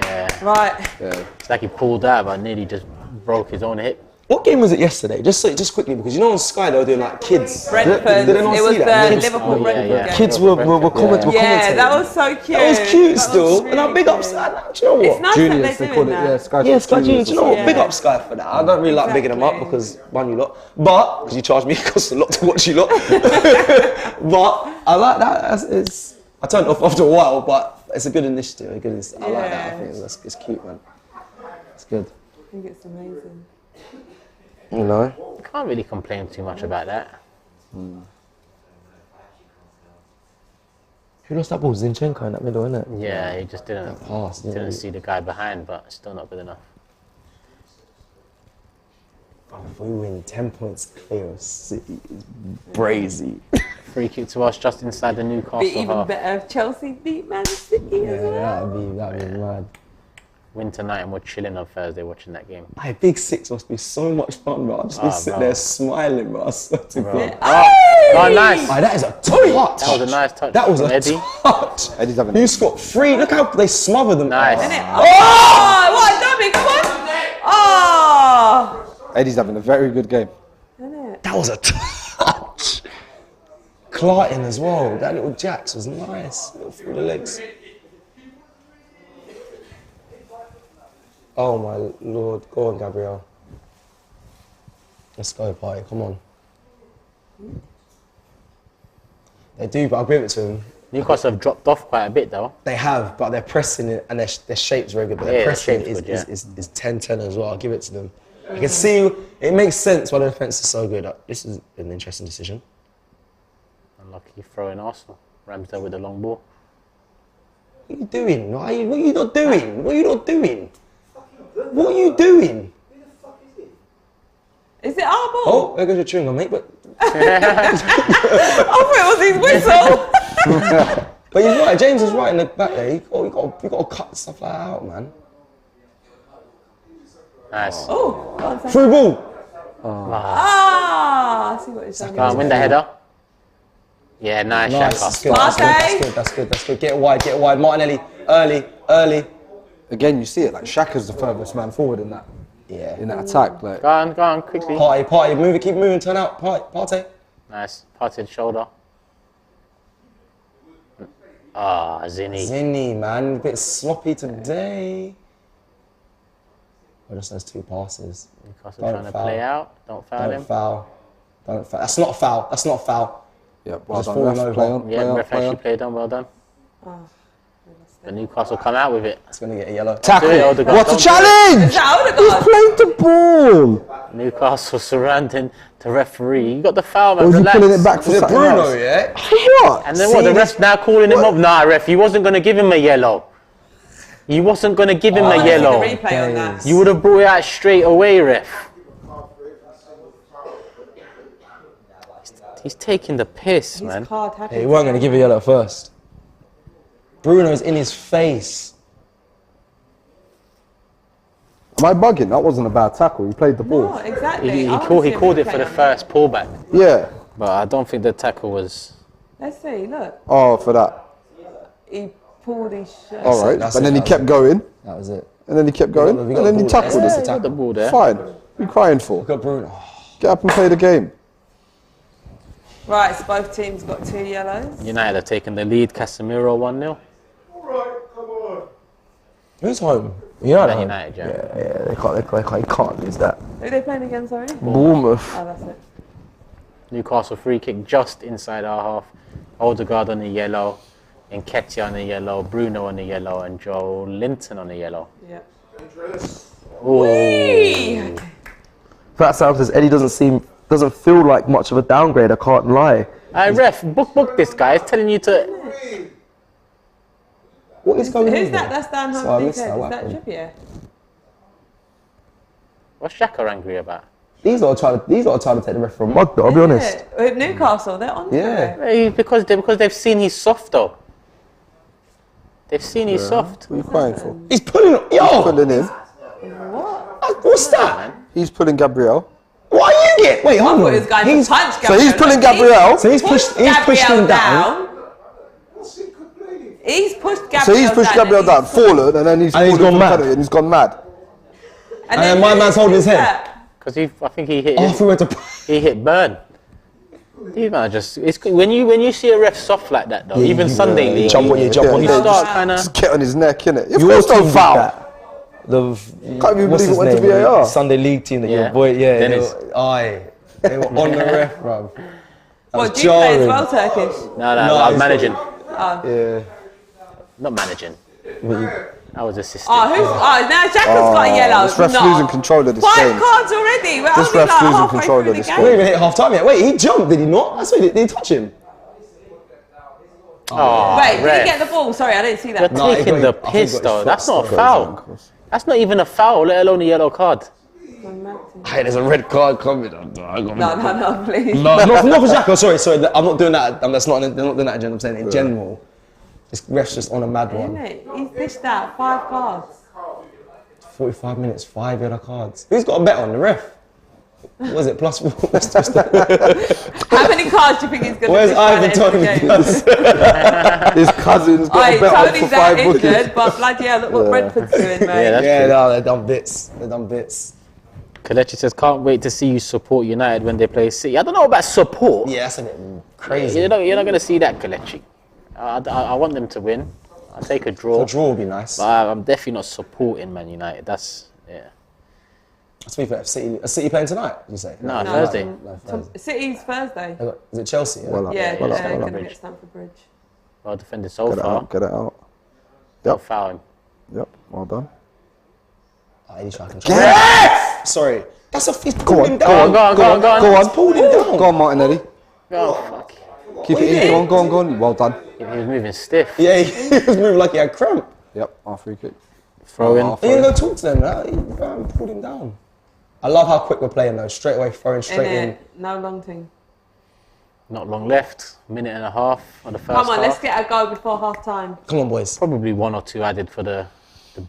Yeah. Right. It's like he pulled out, but nearly just broke his own hip. What game was it yesterday? Just quickly, because you know on Sky they were doing like kids. Brentford. Did they not It was see that? the Kids- Liverpool Brentford yeah. game. Kids were commentating. Yeah, that was so cute. That was cute That still. really and I big up cute. Sky. Do you know what? It's nice Juniors, that they they're call doing it. Yeah, that. Sky Yeah, Sky Juniors. Do you know what? Yeah. Big up Sky for that. I don't really like bigging them up Exactly. because one, you lot. But, because you charge me, it costs a lot to watch you lot. But I like that. I turned it off after a while, but it's a good initiative. I like that. I Yeah. think it's cute, man. It's good. I think it's amazing. You know? Can't really complain too much about that. Who lost that ball? Zinchenko in that middle, innit? Yeah, he just didn't Pass. see the guy behind, but still not good enough. If we win 10 points clear of City, it's brazy. Free kick to us just inside the Be Newcastle even half. better if Chelsea beat Man City as well. that'd be mad. Win tonight and we're chilling on Thursday watching that game. Hey, Big Six must be so much fun, bro. I'll just be sitting bro. there smiling, bro. I swear to God. Oh, nice. Hey, that is a touch. That was a nice touch That was from a Eddie. touch. Eddie's having You scored 3. Look how they smothered them. Nice. Oh, what a dummy, come on! Oh! Eddie's having a very good game. That was a touch. Clartin as well. That little Jax was nice. Little through the legs. Oh my lord. Go on, Gabriel. Let's go, party. Come on. They do, but I'll give it to them. Newcastle have dropped off quite a bit though. They have, but they're pressing it, and their shape's very good. But Yeah, their their pressing shape's is, good, yeah. is 10-10 as well. I'll give it to them. I can see it makes sense why the defense is so good. This is an interesting decision. Unlucky throw in Arsenal. Ramsdale with the long ball. What are you doing? What are you not doing? What are you not doing? What are you doing? Is it our ball? Oh, there goes your chewing gum, mate. But I thought it was his whistle. but he's right. James is right in the back there. You got to cut stuff like that out, man. Nice. Oh, go on, Sam. Through ball. Ah, I see what you're saying. Go on, win the header. Yeah, nice, Nice. Shaka. That's good. That's good. Get it wide. Martinelli, early. Again, you see it. Like Xhaka's the furthest man forward in that. Yeah. In that attack, like. Go on, quickly. Party, move it, keep moving, turn out, party. Nice, parted shoulder. Ah, Zinni. Zinni, man, a bit sloppy today. Or just those 2 passes. Newcastle trying to play out. Don't foul him. Don't foul. That's not a foul. Yeah, well Just done. Ref, falling over. play on, Yeah, play on, ref play actually on. played on, well done. But Newcastle come out with it. It's going to get a yellow. Tackle. Do it, Odegaard, What a don't do challenge! Is that Odegaard? Played the ball. Newcastle surrounding the referee. You got the foul, man. Or was he Relax. pulling it back for Is it something Bruno, else? yeah? For what? And then what? The ref's now calling him up. Nah, ref, he wasn't going to give him a yellow. He wasn't going to give him a The yellow. replay on that. You would have brought it out straight away, ref. He's taking the piss, man. Card had Hey, he weren't going to give a yellow first. Bruno's in his face. Am I bugging? That wasn't a bad tackle. He played the ball. No, exactly. He I wanna called see a it replay for the on first pullback. Yeah. But I don't think the tackle was... that. Let's see, look. Oh, for that. He pulled his shirt. All right. That's But it, then he that kept going. That was it. And then he kept going. We And got then the he ball there. tackled Yeah, it. He got the ball there. Fine. What are you crying for? Got Bruno. Get up and play the game. Right, so both teams got 2 yellows. United have taken the lead. Casemiro 1-0. Who's home? United. United, yeah. Yeah, they can't lose that. Who are they playing again, sorry? Bournemouth. Oh, that's it. Newcastle free kick just inside our half. Odegaard on the yellow. Nketiah on the yellow. Bruno on the yellow. And Joe Linton on the yellow. Yeah. Oh. That sounds as Eddie doesn't feel like much of a downgrade, I can't lie. Ref, book this guy. He's telling you to... What is going on? Who's that? That's Dan So I Humphrey's missed head. that, Is what that happened? Trippier? What's Xhaka angry about? These lot are trying to take the ref from mug, though, I'll be honest. Yeah. With Newcastle, they're on Yeah. there. Because they've seen he's soft, though. They've seen he's soft. What are you crying for? He's pulling. Yo! Pulling him. What's that? He's pulling Gabriel. What are you getting? Wait, I hold thought on. he was going He's- to punch So Gabriel. he's pulling Gabriel. So he's pushed him down. He's pushed Gabriel So he's pushed Gabriel down, fallen, and then he's And he's fallen gone from mad. penalty, and he's gone mad. And then my man's holding his head. Because I think he hit Oh, if we went to. he hit Burn. These man are just... when you see a ref soft like that, though, even Sunday League, Jump on you, jump on you you. start kind of... Just get on his neck, innit? Of You course, always no foul. Can't even believe it went to VAR. Sunday League team that Yeah. your boy, yeah. Dennis. They were on the ref, bro. What, do you play as well, Turkish? No, I was he's managing. Yeah. Not managing. I was assisting. Now Xhaka's got a yellow. This ref's No. losing control of this 5 game. cards already. We're This only ref's like losing halfway control through of the this game. We didn't even hit half time yet. Wait, he jumped, did he not? I swear, did he touch him? Oh, Wait, did ref. he get the ball? Sorry, I didn't see You're that. No, he taking got- the I think he piss, got his though. foot That's not a stuck. foul. That's not even a foul, let alone a yellow card. Hey, there's a red card coming. No, please. No, not for Xhaka. Sorry. I'm not doing that. That's not. They're not doing that in general. I'm saying in general. This ref's just on a mad Isn't one. it? He's dished out 5 cards. 45 minutes, 5 yellow cards. Who's got a bet on the ref? What is it? Plus four. How many cards do you think he's going to Where's dish by the Ivan end of the Tony? game? His cousin's got a Oi, bet on Tony's for out 5 bookings. injured, but bloody hell, look what Brentford's doing, mate. Yeah, that's Yeah, true. no, they're done bits. They're done bits. Kelechi says, can't wait to see you support United when they play City. I don't know about support. Yeah, that's a bit crazy. You're not going to see that, Kelechi. I want them to win. I'll take a draw. A draw would be nice. But I'm definitely not supporting Man United. That's, yeah. To be fair, City playing tonight, you say? No, Thursday. No, Thursday. City's Thursday. Is it Chelsea? Yeah? Well up, Yeah, well up, they're well going up. to get Stamford Bridge. Well defended so Get it far. out, get it out. Don't foul him. Yep, well done. He's trying to control. Sorry. That's a fist. Pulled him Go down. on. Go on, Pulled him down. go on, Martinelli. Oh, fuck. Keep it in, go on. Well done. He was moving stiff. Yeah, he was moving like he had cramp. Yep, our free kick. Throw in. He didn't go talk to them. He pulled him down. I love how quick we're playing though. Straight away, throwing straight in. No long thing. Not long left. Minute and a half on the first Come on, half. let's get a goal before half time. Come on, boys. Probably 1 or 2 added for the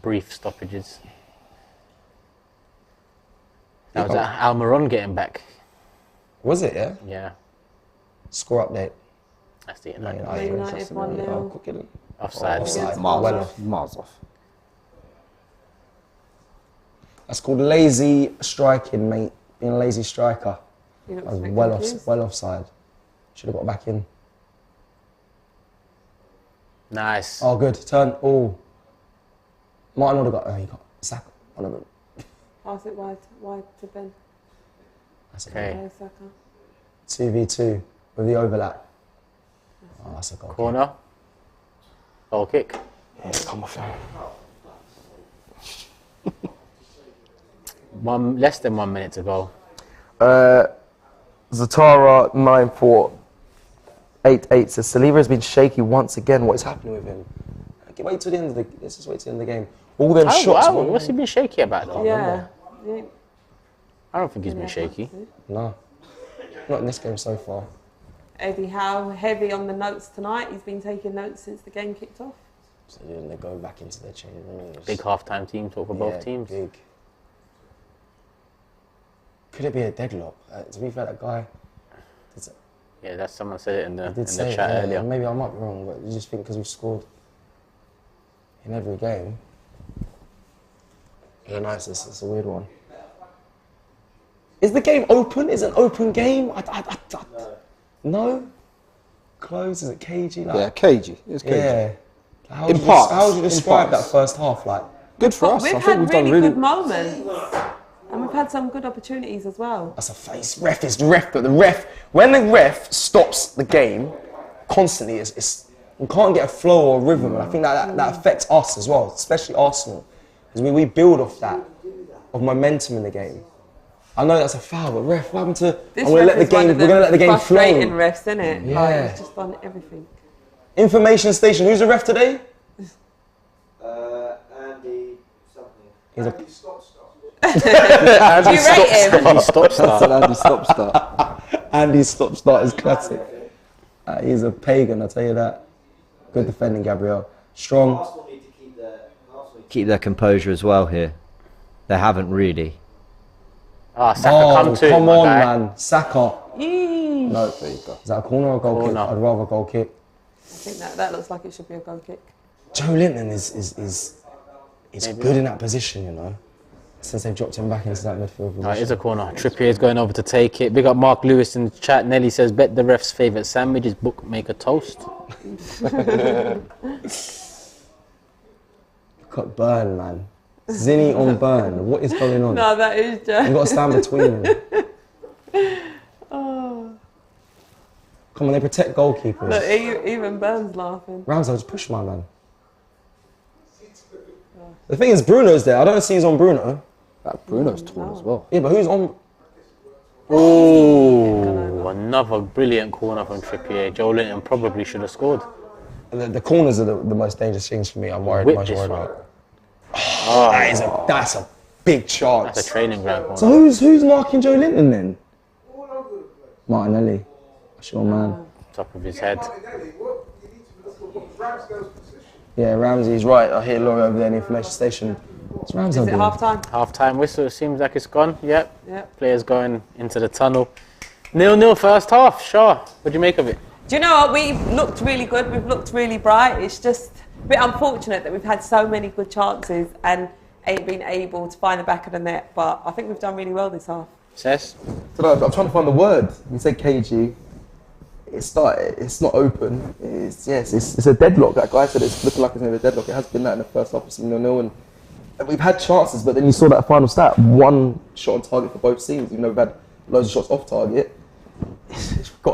brief stoppages. That was Almiron getting back. Was it? Yeah. Yeah. Score update. That's the Man United. United 1-0. Cooking. Offside. Offside. Miles off. That's called lazy striking, mate. Being a lazy striker. He looks I was a bit well confused. offside. Should have got back in. Nice. Oh, good. Turn. Oh. Martin Odegaard. Oh, he got Saka. One of them. Pass it wide to Ben. That's Okay. Okay, Saka. 2v2 with the overlap. Oh, that's a goal. Corner. Goal kick. Come off him. Less than 1 minute to go. Zatara 9488 says Saliba has been shaky once again. What is happening with him? Okay, wait till the end of the. Let's just wait till the end of the game. All them shots. What's he been shaky about though? Yeah. I don't think he's been shaky. No, not in this game so far. Eddie Howe, heavy on the notes tonight. He's been taking notes since the game kicked off. So then they go back into their changing rooms. Big half-time team talk for both teams. Big. Could it be a deadlock? To be fair, that guy. Yeah, that's someone said it in the Did say chat it, yeah. earlier. Maybe I might be wrong, but you just think because we've scored in every game. Yeah, nice. It's a weird one. Is the game open? Is it an open game? No. Close? Is it cagey? Like, Yeah, cagey. It's cagey. yeah. How In would you, parts, how would you in describe that parts. first half? Like, Good for us. We've I had think we've done really really good moments. And we've had some good opportunities as well. that's a face. But the ref. When the ref stops the game constantly, it's we can't get a flow or rhythm, and I think that affects us as well, especially Arsenal, because we build off that of momentum in the game. I know that's a foul, but ref, what happened to? This I'm gonna let ref the is one game. of We're gonna let the game frustrating flow. refs, isn't it? Yeah. Like, he's just done everything. Information station. Who's the ref today? Andy something. He's a- Andy Stop. Do you rate him? He stops That's that. an Andy stop start. Andy's stop start is classic. He's a pagan, I tell you that. Good defending, Gabriel. Strong. Arsenal need to keep their Keep their composure as well here. They haven't really. Saka, Oh, come to come my on, guy. man. Saka. Yee. No, there you go. Is that a corner or a goal Corner. kick? I'd rather a goal kick. I think that looks like it should be a goal kick. Joe Linton is good in that position, you know. Since they've dropped him back into that midfield position. It is a corner. Trippier's going over to take it. Big up Mark Lewis in the chat. Nelly says, bet the ref's favourite sandwich is bookmaker toast. Got Burn, man. Zinny on Burn. What is going on? No, that is just. You've got to stand between them. Come on, they protect goalkeepers. Look, even Burns laughing. Ramsey, just push my man. The thing is, Bruno's there. I don't see he's on Bruno. That Bruno's torn as well. Yeah, but who's on? Oh, another brilliant corner from Trippier. Joe Linton probably should have scored. The corners are the most dangerous things for me. I'm worried. Whip Most this worried one. about. That's a big chance. That's a training ground corner. So who's marking Joe Linton then? Martinelli. That's your man. Top of his head. Yeah, Ramsey's right. I hear Laurie over there in the information station. What's Ramsey Is it doing? half time? Half-time whistle. It seems like it's gone. Yep. Yep. Players going into the tunnel. 0-0 first half. Sure. What do you make of it? Do you know what? We've looked really good. We've looked really bright. It's just a bit unfortunate that we've had so many good chances and ain't been able to find the back of the net. But I think we've done really well this half. Cess? I'm trying to find the word. You say KG. It's not open. It's a deadlock. That guy said it's looking like it's maybe a deadlock. It has been that in the first half. It's 0-0, and we've had chances, but then you saw that final stat: one shot on target for both teams. Even though we've had loads of shots off target,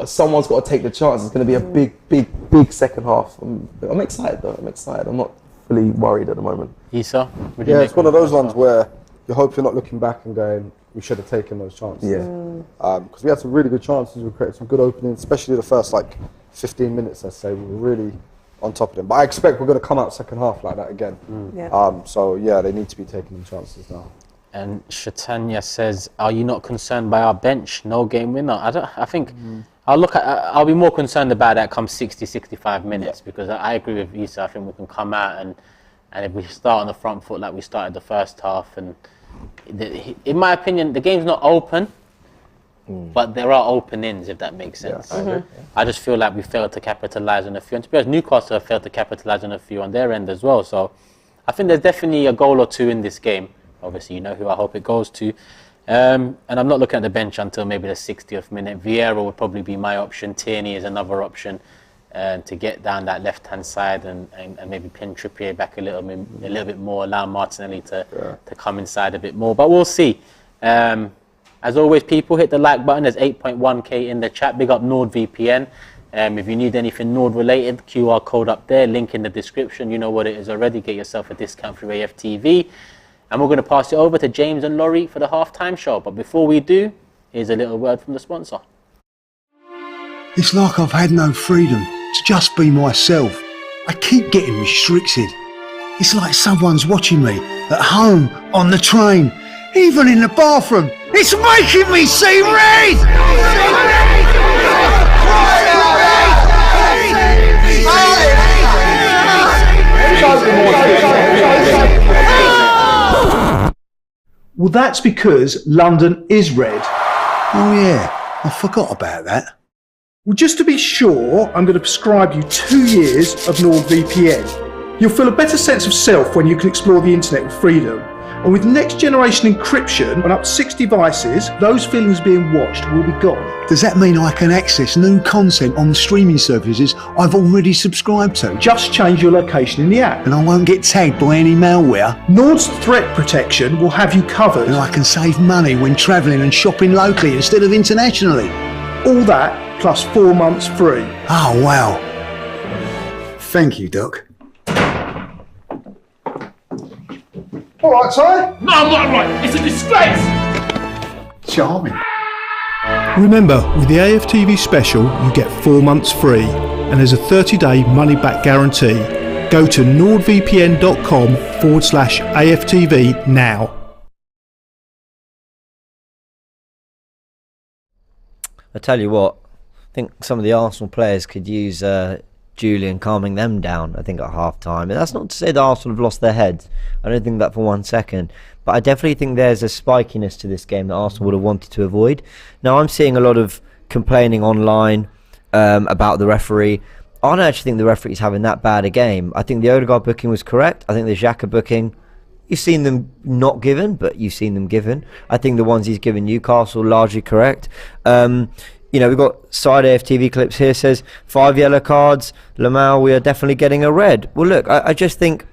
someone's got to take the chance. It's going to be a big second half. I'm excited though. I'm excited. I'm not fully worried at the moment. Issa? What do you Yeah, make it's one of it? those ones where you hope you're not looking back and going, we should have taken those chances. Yeah. Because we had some really good chances, we created some good openings, especially the first 15 minutes, let's say. We were really on top of them. But I expect we're going to come out second half like that again. Yeah. So yeah, they need to be taking them chances now. And Shatanya says, "Are you not concerned by our bench? No game winner." I think I'll be more concerned about that come 60, 65 minutes because I agree with Issa. I think we can come out and if we start on the front foot like we started the first half, and in my opinion, the game's not open. but there are openings, if that makes sense. I just feel like we failed to capitalise on a few. And to be honest, Newcastle have failed to capitalise on a few on their end as well. So I think there's definitely a goal or two in this game. Obviously, you know who I hope it goes to. And I'm not looking at the bench until maybe the 60th minute. Vieira would probably be my option. Tierney is another option to get down that left-hand side and maybe pin Trippier back a little bit more, allow Martinelli to come inside a bit more. But we'll see. As always, people, hit the like button. There's 8.1k in the chat. Big up NordVPN. If you need anything Nord related, QR code up there, link in the description. You know what it is already. Get yourself a discount through AFTV. And we're going to pass it over to James and Laurie for the halftime show. But before we do, here's a little word from the sponsor. It's like I've had no freedom to just be myself. I keep getting restricted. It's like someone's watching me at home, on the train, even in the bathroom. It's making me see red! Well, that's because London is red. Oh yeah, I forgot about that. Well, just to be sure, I'm going to prescribe you 2 years of NordVPN. You'll feel a better sense of self when you can explore the internet with freedom. And with next generation encryption on up to 6 devices, those feelings being watched will be gone. Does that mean I can access new content on streaming services I've already subscribed to? Just change your location in the app. And I won't get tagged by any malware? Nord's threat protection will have you covered. And I can save money when travelling and shopping locally instead of internationally? All that plus 4 months free. Oh wow. Thank you, Doc. All right, Ty. No, I'm not right. It's a disgrace. Charming. Remember, with the AFTV special, you get 4 months free, and there's a 30-day money-back guarantee. Go to nordvpn.com/AFTV now. I tell you what, I think some of the Arsenal players could use Julian calming them down, I think, at half-time. And that's not to say that Arsenal have lost their heads. I don't think that for 1 second. But I definitely think there's a spikiness to this game that Arsenal would have wanted to avoid. Now, I'm seeing a lot of complaining online about the referee. I don't actually think the referee's having that bad a game. I think the Odegaard booking was correct. I think the Xhaka booking, you've seen them not given, but you've seen them given. I think the ones he's given Newcastle, largely correct. You know, we've got side AFTV clips here, says 5 yellow cards, Lamau, we are definitely getting a red. Well, look, I just think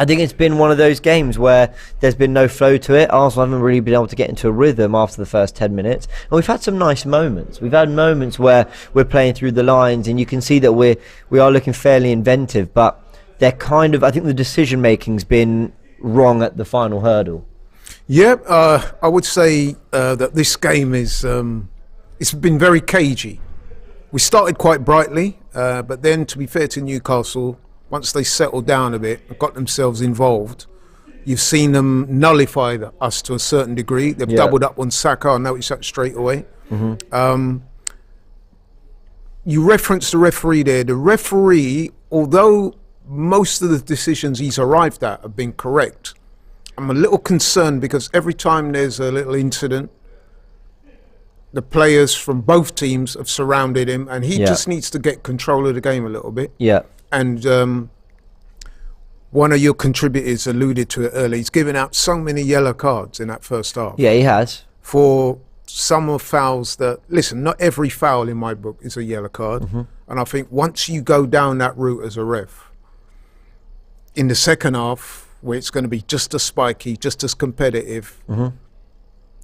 it's been one of those games where there's been no flow to it. Arsenal haven't really been able to get into a rhythm after the first 10 minutes. And we've had some nice moments. We've had moments where we're playing through the lines and you can see that we are looking fairly inventive, but they're kind of, I think the decision making's been wrong at the final hurdle. Yeah, I would say that this game is... it's been very cagey. We started quite brightly, but then, to be fair to Newcastle, once they settled down a bit and got themselves involved, you've seen them nullify us to a certain degree. They've doubled up on Saka. I noticed that straight away. You referenced the referee there. The referee, although most of the decisions he's arrived at have been correct, I'm a little concerned because every time there's a little incident, the players from both teams have surrounded him, and he just needs to get control of the game a little bit. Yeah. And one of your contributors alluded to it earlier. He's given out so many yellow cards in that first half. Yeah, he has. For some of fouls that, listen, not every foul in my book is a yellow card. And I think once you go down that route as a ref, in the second half, where it's going to be just as spiky, just as competitive,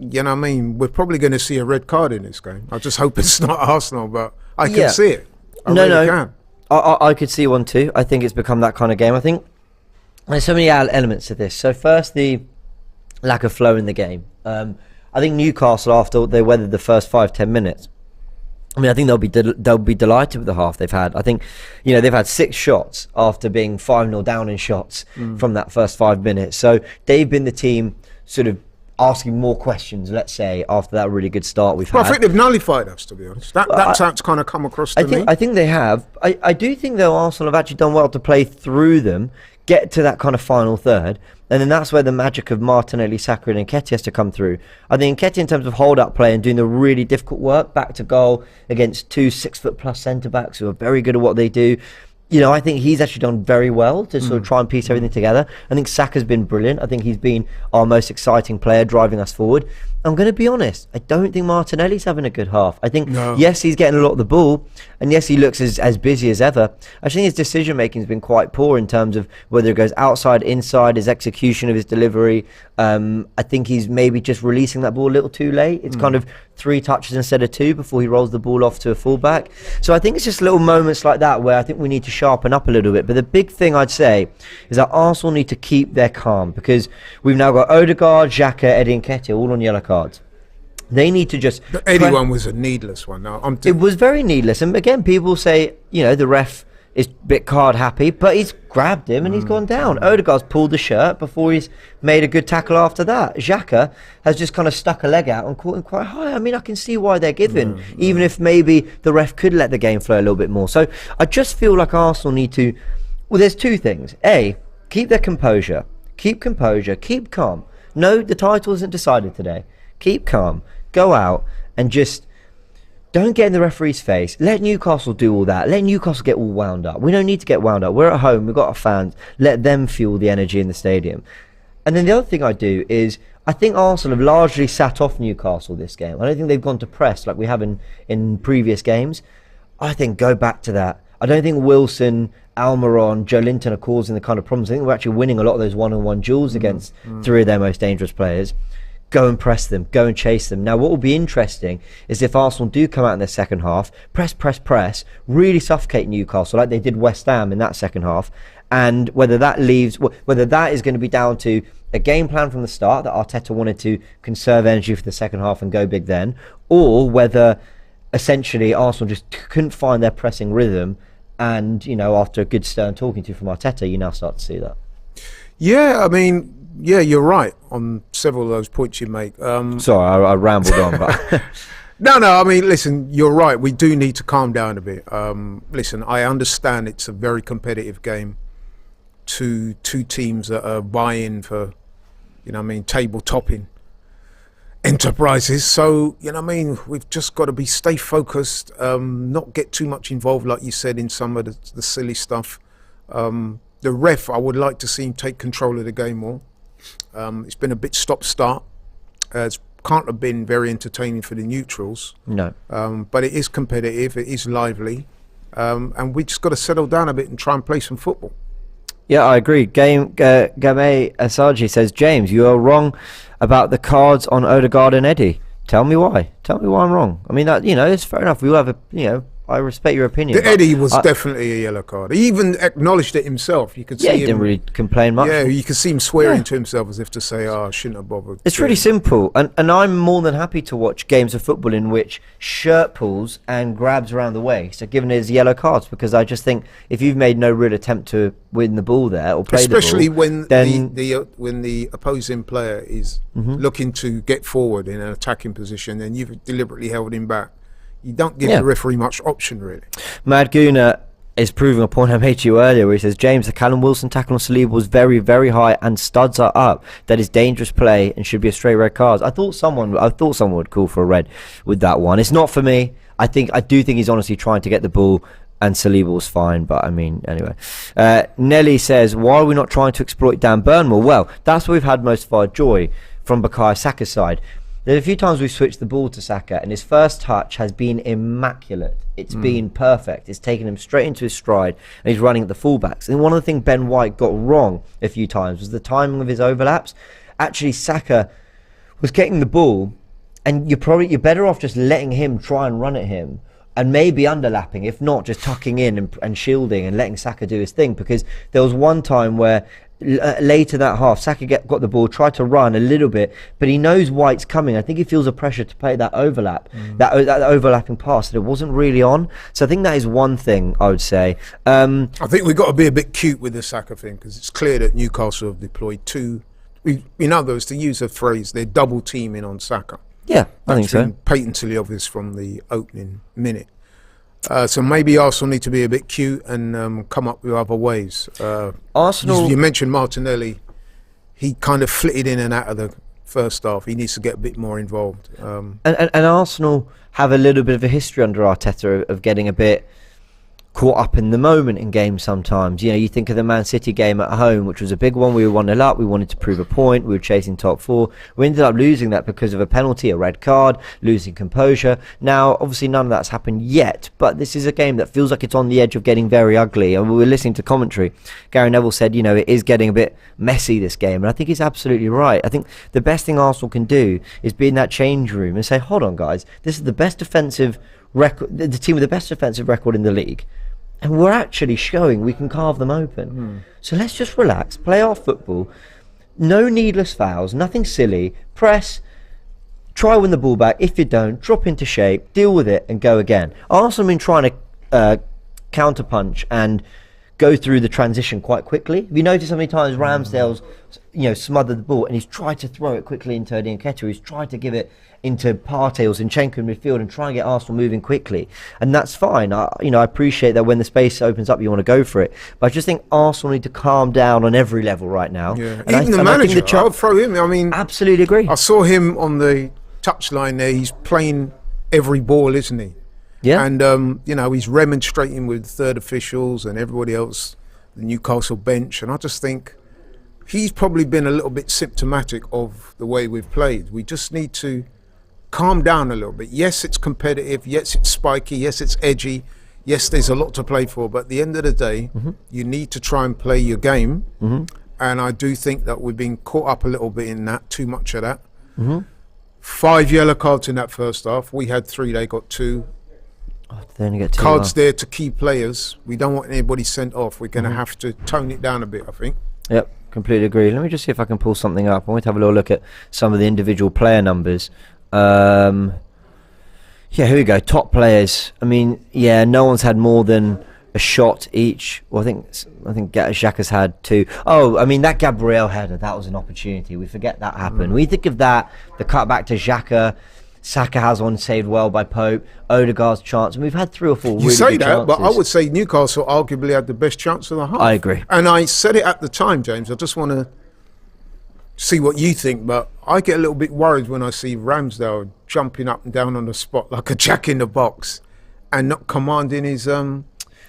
you know what I mean? We're probably going to see a red card in this game. I just hope it's not Arsenal, but I can see it. I really can. I could see one too. I think it's become that kind of game. I think there's so many elements to this. So first, the lack of flow in the game. I think Newcastle, after they weathered the first 5-10 minutes, I mean, I think they'll be delighted with the half they've had. I think, you know, they've had 6 shots after being 5-0 down in shots from that first 5 minutes. So they've been the team sort of asking more questions, let's say, after that really good start we've had. I think they've nullified us, to be honest. That's how it's kind of come across to me. I think they have. I do think, though, Arsenal have actually done well to play through them, get to that kind of final third, and then that's where the magic of Martinelli, Saka and Nketiah has to come through. I think Nketiah, in terms of hold-up play and doing the really difficult work back to goal against 2 6-foot-plus centre-backs who are very good at what they do, I think he's actually done very well to sort of try and piece everything together. I think Saka's been brilliant. I think he's been our most exciting player, driving us forward. I'm going to be honest, I don't think Martinelli's having a good half. I think, yes, he's getting a lot of the ball, and yes, he looks as busy as ever. I think his decision-making has been quite poor in terms of whether it goes outside, inside, his execution of his delivery. I think he's maybe just releasing that ball a little too late. It's kind of 3 touches instead of 2 before he rolls the ball off to a fullback. So I think it's just little moments like that where I think we need to sharpen up a little bit. But the big thing I'd say is that Arsenal need to keep their calm, because we've now got Odegaard, Xhaka, Eddie Nketiah all on yellow cards. They need to just... The Eddie one was a needless one. It was very needless. And again, people say, the ref is a bit card happy, but he's grabbed him and he's gone down. Odegaard's pulled the shirt before he's made a good tackle after that. Xhaka has just kind of stuck a leg out and caught him quite high. I mean, I can see why they're given, even if maybe the ref could let the game flow a little bit more. So I just feel like Arsenal need to... Well, there's 2 things. A, keep their composure. Keep calm. No, the title isn't decided today. Keep calm. Go out and just don't get in the referee's face. Let Newcastle do all that. Let Newcastle get all wound up. We don't need to get wound up. We're at home. We've got our fans. Let them fuel the energy in the stadium. And then the other thing I do is I think Arsenal have largely sat off Newcastle this game. I don't think they've gone to press like we have in previous games. I think go back to that. I don't think Wilson, Almiron, Joe Linton are causing the kind of problems. I think we're actually winning a lot of those one-on-one duels against 3 of their most dangerous players. Go and press them, go and chase them. Now, what will be interesting is if Arsenal do come out in their second half, press, really suffocate Newcastle like they did West Ham in that second half, and whether that is going to be down to a game plan from the start that Arteta wanted to conserve energy for the second half and go big then, or whether essentially Arsenal just couldn't find their pressing rhythm, and after a good stern talking to from Arteta, you now start to see that. Yeah, I mean, you're right on several of those points you make. Sorry, I rambled on, but No, I mean, listen, you're right. We do need to calm down a bit. Listen, I understand it's a very competitive game. Two teams that are vying for, table topping enterprises. So, we've just got to stay focused, not get too much involved, like you said, in some of the silly stuff. The ref, I would like to see him take control of the game more. It's been a bit stop-start. It can't have been very entertaining for the neutrals. No. But it is competitive, it is lively, and we just got to settle down a bit and try and play some football. Yeah, I agree. Game Asaji says, James, you are wrong about the cards on Odegaard and Eddie. Tell me why. Tell me why I'm wrong. I mean, that it's fair enough. We all have I respect your opinion. The Eddie was definitely a yellow card. He even acknowledged it himself. You could see him. He didn't really complain much. Yeah, you could see him swearing to himself as if to say, I shouldn't have bothered. It's really simple. And I'm more than happy to watch games of football in which shirt pulls and grabs around the waist are given as yellow cards, because I just think if you've made no real attempt to win the ball there or play especially the ball... Especially when the opposing player is looking to get forward in an attacking position and you've deliberately held him back. You don't give the referee much option, really. Mad Guna is proving a point I made to you earlier, where he says, James, the Callum Wilson tackle on Saliba was very, very high and studs are up. That is dangerous play and should be a straight red card. I thought someone would call for a red with that one. It's not for me. I do think he's honestly trying to get the ball, and Saliba was fine, but I mean, anyway. Nelly says, why are we not trying to exploit Dan Burn more? Well, that's where we've had most of our joy from Bukayo Saka's side. There's a few times we've switched the ball to Saka and his first touch has been immaculate. It's been perfect. It's taken him straight into his stride and he's running at the fullbacks. And one of the things Ben White got wrong a few times was the timing of his overlaps. Actually, Saka was getting the ball and you're better off just letting him try and run at him and maybe underlapping, if not just tucking in and shielding and letting Saka do his thing, because there was one time where later that half, Saka got the ball, tried to run a little bit, but he knows White's coming. I think he feels a pressure to play that overlap, that overlapping pass that it wasn't really on. So I think that is one thing I would say. I think we've got to be a bit cute with the Saka thing, because it's clear that Newcastle have deployed in other words, to use a phrase, they're double teaming on Saka. Yeah, I think so. Patently obvious from the opening minute. So maybe Arsenal need to be a bit cute and come up with other ways. Arsenal. You mentioned Martinelli. He kind of flitted in and out of the first half. He needs to get a bit more involved. And Arsenal have a little bit of a history under Arteta of getting a bit caught up in the moment in games sometimes. You know, you think of the Man City game at home, which was a big one. We were 1-0 up. We wanted to prove a point. We were chasing top four. We ended up losing that because of a penalty, a red card, losing composure. Now, obviously, none of that's happened yet, but this is a game that feels like it's on the edge of getting very ugly. And we were listening to commentary. Gary Neville said, you know, it is getting a bit messy, this game. And I think he's absolutely right. I think the best thing Arsenal can do is be in that change room and say, hold on, guys, this is the best defensive record, the team with the best defensive record in the league. And we're actually showing we can carve them open. So let's just relax, play our football. No needless fouls, nothing silly. Press, try win the ball back. If you don't, drop into shape, deal with it, and go again. Arsenal have been trying to counterpunch and go through the transition quite quickly. Have you noticed how many times Ramsdale's, smothered the ball and he's tried to throw it quickly into Eddie Nketiah? He's tried to give it into Partey or Zinchenko in midfield and try and get Arsenal moving quickly, and that's fine. I appreciate that when the space opens up, you want to go for it. But I just think Arsenal need to calm down on every level right now. Yeah. And Even the manager, I'll throw him. I mean, absolutely agree. I saw him on the touchline there. He's playing every ball, isn't he? Yeah. And he's remonstrating with third officials and everybody else, the Newcastle bench, and I just think he's probably been a little bit symptomatic of the way we've played. We just need to calm down a little bit. Yes, it's competitive. Yes, it's spiky. Yes, it's edgy. Yes, there's a lot to play for. But at the end of the day, you need to try and play your game. And I do think that we've been caught up a little bit in that, too much of that. 5 yellow cards in that first half. We had 3, they got 2. They only get 2 cards there to key players. We don't want anybody sent off. We're going to have to tone it down a bit, I think. Yep, completely agree. Let me just see if I can pull something up. I want to have a little look at some of the individual player numbers. Here we go. Top players. I mean, no one's had more than a shot each. Well, I think Xhaka's had 2. Oh, I mean, that Gabriel header, that was an opportunity. We forget that happened. We think of that, the cut back to Xhaka. Saka has one saved well by Pope. Odegaard's chance, and we've had 3 or 4 really good chances. You say that, but I would say Newcastle arguably had the best chance of the half. I agree. And I said it at the time, James. I just want to see what you think, but I get a little bit worried when I see Ramsdale jumping up and down on the spot like a jack in the box and not commanding his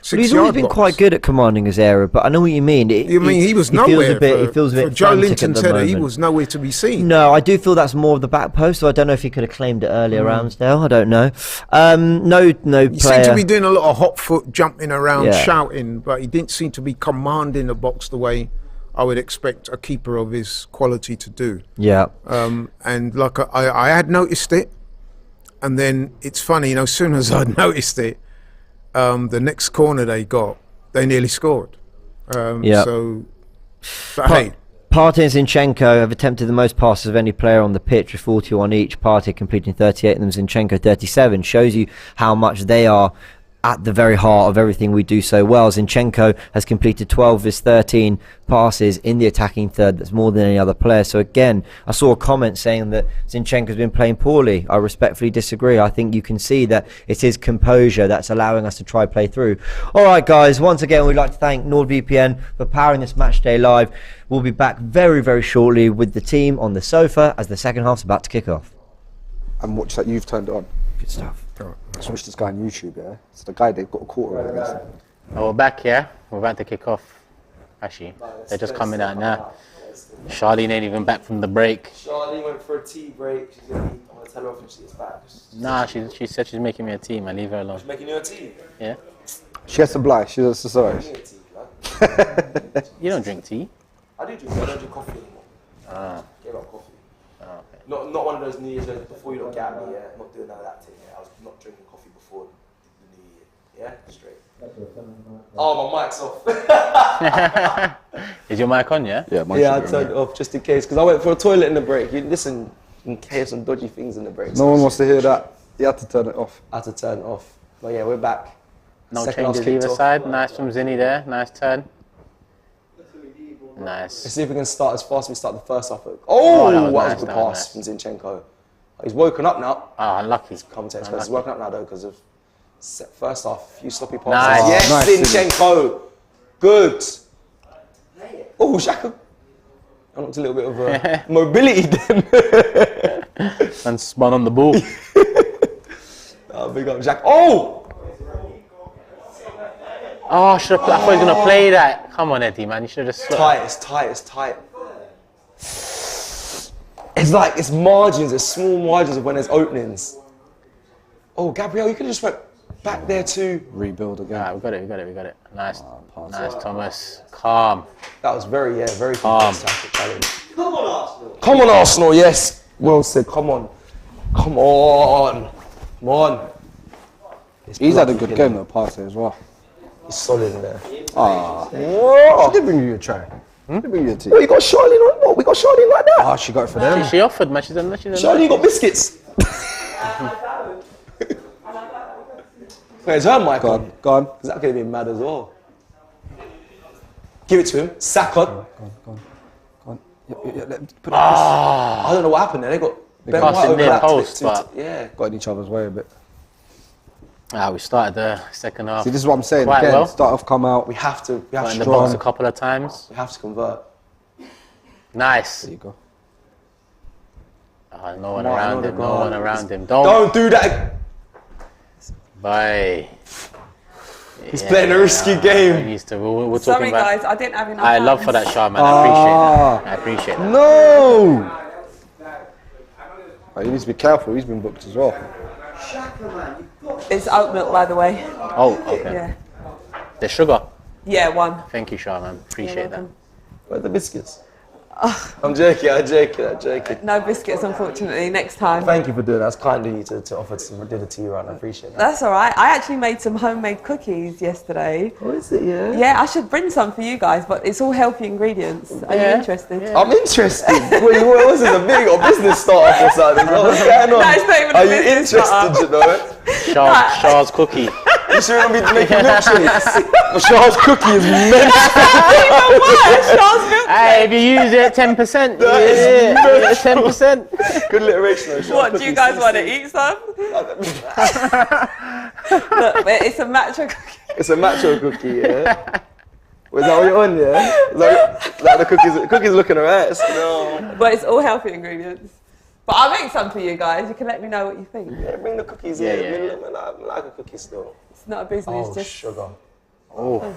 6 he's always been quite good at commanding his area, but I know what you mean. He was nowhere. He feels a bit Joe frantic Linton at the said moment. He was nowhere to be seen. No, I do feel that's more of the back post, so I don't know if he could have claimed it earlier, Ramsdale. I don't know. No player. He seemed to be doing a lot of hot foot, jumping around, shouting, but he didn't seem to be commanding the box the way I would expect a keeper of his quality to do. Yeah. And like I had noticed it, and then it's funny, as soon as I noticed it, the next corner they got, they nearly scored. So, but hey. Partey and Zinchenko have attempted the most passes of any player on the pitch with 41 each. Partey completing 38 and Zinchenko 37. Shows you how much they are at the very heart of everything we do so well. Zinchenko has completed 12 of his 13 passes in the attacking third. That's more than any other player. So again, I saw a comment saying that Zinchenko's been playing poorly. I respectfully disagree. I think you can see that it is composure that's allowing us to try play through. All right, guys, once again, we'd like to thank NordVPN for powering this match day live. We'll be back very, very shortly with the team on the sofa as the second half's about to kick off. And watch that, you've turned it on. Good stuff. I watched this guy on YouTube, So the guy, they've got a quarter of against him. Oh, we're back, We're about to kick off. Actually, they're just coming out now. Charlene ain't even back from the break. Charlene went for a tea break. She's gonna eat. I'm gonna tell her off when she gets back. Nah, she said she's making me a tea, man. Leave her alone. She's making you a tea? Yeah. She has to blie. She's sorry. You don't drink tea? I do drink. I don't drink coffee anymore. Gave up coffee. Okay. Not one of those New Year's before you don't get me. Not doing none of that thing. I was not drinking coffee before the New Year. Straight. Oh, my mic's off. Is your mic on? Yeah. Yeah, I turned it off just in case because I went for a toilet in the break. You listen, in case some dodgy things in the break. No one wants to hear that. You had to turn it off. I had to turn it off. But yeah, we're back. No changes either side. Nice from Zinni there. Nice turn. Nice. Let's see if we can start as fast as we start the first half. Oh, that was a good pass from Zinchenko. He's woken up now. Oh, unlucky. Commentator, he's woken up now though because of First half, a few sloppy passes. Nice. Yes, Nice, Zinchenko. Good. Oh, Xhaka. I want a little bit of mobility then. And spun on the ball. Big up Xhaka. Oh! Oh, I thought he was going to play that. Come on, Eddie, man. You should have just... It's tight. It's like, it's margins, it's small margins of when there's openings. Oh, Gabriel, you could have just went back there too. Rebuild again. Alright, we got it. Nice, nice, Thomas. Calm. That was very Calm. fantastic challenge. Come on, Arsenal, yes. Well said, come on. He's had a good game at Partey as well. He's solid in there. She did bring you a try. She did bring you a tea. Well, you got Charlene on what? We got Charlene like that. Oh, she got it for them. She offered, man. She's done Charlene got biscuits. Where's her mic on? Gone. Is that going to be mad as well? Give it to him. Saka. Go on. Yeah, put I don't know what happened there. They got Ben passed White in near overlapped post, it but- yeah. Got in each other's way a bit. We started the second half. See, this is what I'm saying. Quite Again, well. start off, come out. We have to Got in the box a couple of times. We have to convert. Nice. There you go. No one Martin around him. No Odegaard. one around him. Don't do that. Bye. He's playing a risky game. We're talking Sorry, about. guys, I didn't have enough. I love hands. for that shot, man. I appreciate that. No! Oh, you need to be careful. He's been booked as well. It's oat milk, by the way. Oh, okay. Yeah. The sugar. Yeah, one. Thank you, Shah, man. Appreciate that. welcome. Where's the biscuits? I'm joking. No biscuits, unfortunately. Next time. Thank you for doing that. That's kind of you to offer to do the tea run. I appreciate that. That's all right. I actually made some homemade cookies yesterday. Oh, is it? Yeah. Yeah, I should bring some for you guys, but it's all healthy ingredients. Are you interested? I'm interested. Wait, what was it? A big or business startup or something? What's going on? No, it's not even a Are you business interested? startup. You know? Shah's cookie. You sure don't be making milkshakes? But Charles cookie is mental. Even worse, Charles milk. Hey, if you use it, 10%. That is 10%. Good alliteration though, Charles. What, do you guys want to eat some? Look, it's a matcha cookie. It's a macho cookie, yeah? Was that what you're on, yeah? Like the cookies looking alright. No. But it's all healthy ingredients. But I'll make some for you guys. You can let me know what you think. Yeah, bring the cookies Yeah, in. yeah, I like a cookie still. It's not a business, Oh, just sugar. Oh.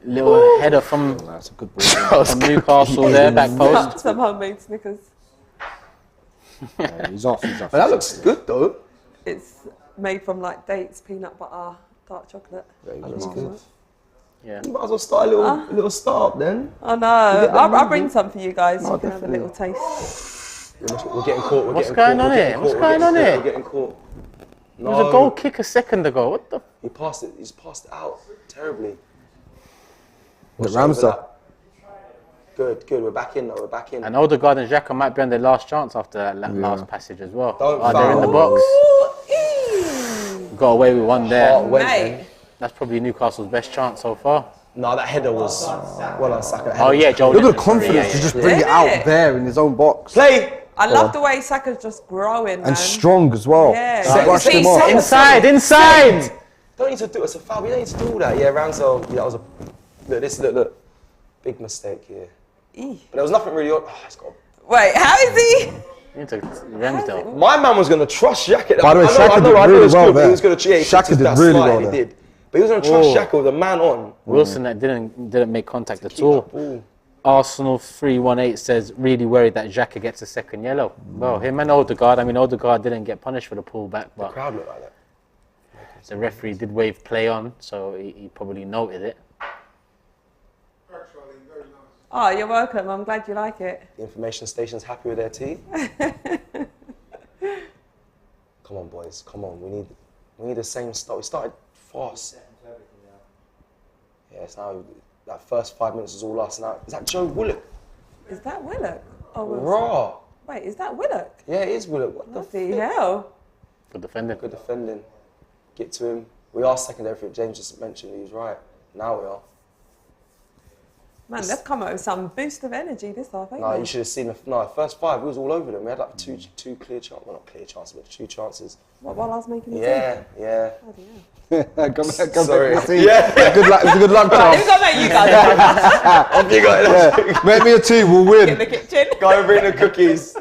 Little header from, That's a good from Newcastle there, back post. some homemade Snickers. He's off. But that looks good though. It's made from like dates, peanut butter, dark chocolate. That looks good. Yeah. You might as well start a little start then. Oh no, I'll bring some for you guys. You can have a little taste. We're getting caught. What's going on here? What's going on here? We're getting caught. There was a goal kick a second ago. What the? He passed it. He's passed it out terribly. The Ramsdale. Good. We're back in now. We're back in. And Odegaard and Xhaka might be on their last chance after that last passage as well. They're in the foul. box. Got away with one there. Mate, That's probably Newcastle's best chance so far. No, that header was well on Saka. Oh yeah, Joe. Look at the confidence to just bring it out Yeah. there in his own box. Play. I love the way Saka's just growing, man. And strong as well. Yeah. Like, brushed him See, off. Inside. Don't need to do it. It's a foul. We don't need to do all that. Yeah, Ramsdale. Yeah, that was a look. Big mistake here. But there was nothing really on. Oh, it's got. Wait, how is he? Into Ramsdale. My man was going to trust Xhaka. By the way, Xhaka did I know really it's well good, but there. he was going to cheat. Xhaka did really well He there. did. But he was going to trust Xhaka with a man on. Wilson that didn't make contact at all. Ooh. Arsenal 318 says really worried that Xhaka gets a second yellow. Well, him and Odegaard. I mean, Odegaard didn't get punished for the pullback, The but crowd looked like that. the referee did wave play on, so he probably noted it. Oh, you're welcome. I'm glad you like it. The information station's happy with their tea. Come on, boys. Come on. We need the same start. We started fast. Yeah, it's now that first 5 minutes is all us. Now is that Joe Willock? Is that Willock? Oh, Wilson. Raw. Wait, is that Willock? Yeah, it is Willock. What the Bloody hell. Good defending. Good defending. Get to him. We are second everything. James just mentioned he was right. Now we are. Man, they've come out with some boost of energy this half, ain't No, they? you should have seen the first 5. We was all over them. We had like two clear chances. Well, not clear chances, but 2 chances. What, while I was making the Yeah. Bloody hell. Come back Sorry. to the team. Yeah. Good luck. It's a good luck, Right, Charles. who's gonna make you guys? You got it. Yeah. Make me a team. We'll In win. the kitchen. Go bring the cookies.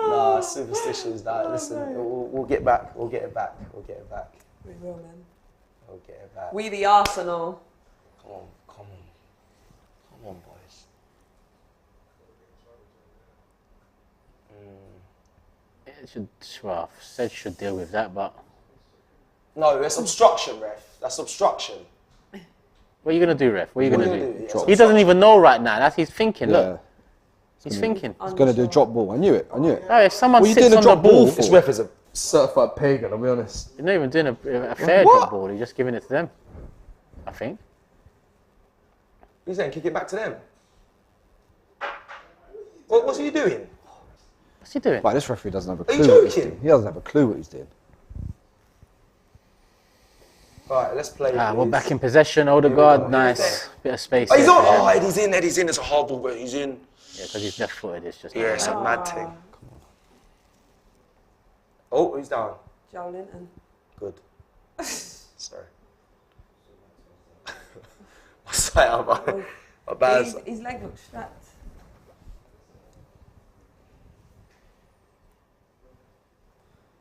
Nah, superstitions. Nah, listen, we'll get back. We'll get it back. We'll get it back. We will, man. We'll get it back. We the Arsenal. Come on, boys. It should, well, said should deal with that, but No, that's obstruction, ref. That's obstruction. what are you gonna do, ref? What are you What gonna are you do? gonna do? Yeah, He doesn't even know right now. That's he's thinking. Yeah. Look, he's thinking. He's going to do a drop ball. I knew it. Oh, if someone What are you sits doing a on the drop ball ball, for? This ref is a certified pagan, I'll be honest. he's not even doing a fair What? drop ball. He's just giving it to them. I think. He's saying kick it back to them. What's he doing? What's he doing? But this referee doesn't have a Are you clue. What he's joking? doing. He doesn't have a clue what he's doing. Right, let's play. We're please. back in possession. Odegaard, nice. Bit of space. Oh, he's there on. for him. Oh, Eddie's in. Eddie's in. It's a hard ball, but he's in. Yeah, because he's left-footed. It's just. Yeah, it's a mad thing. Oh, he's down. Joe Linton. Good. Sorry. What's that? My bad. His leg looks strapped.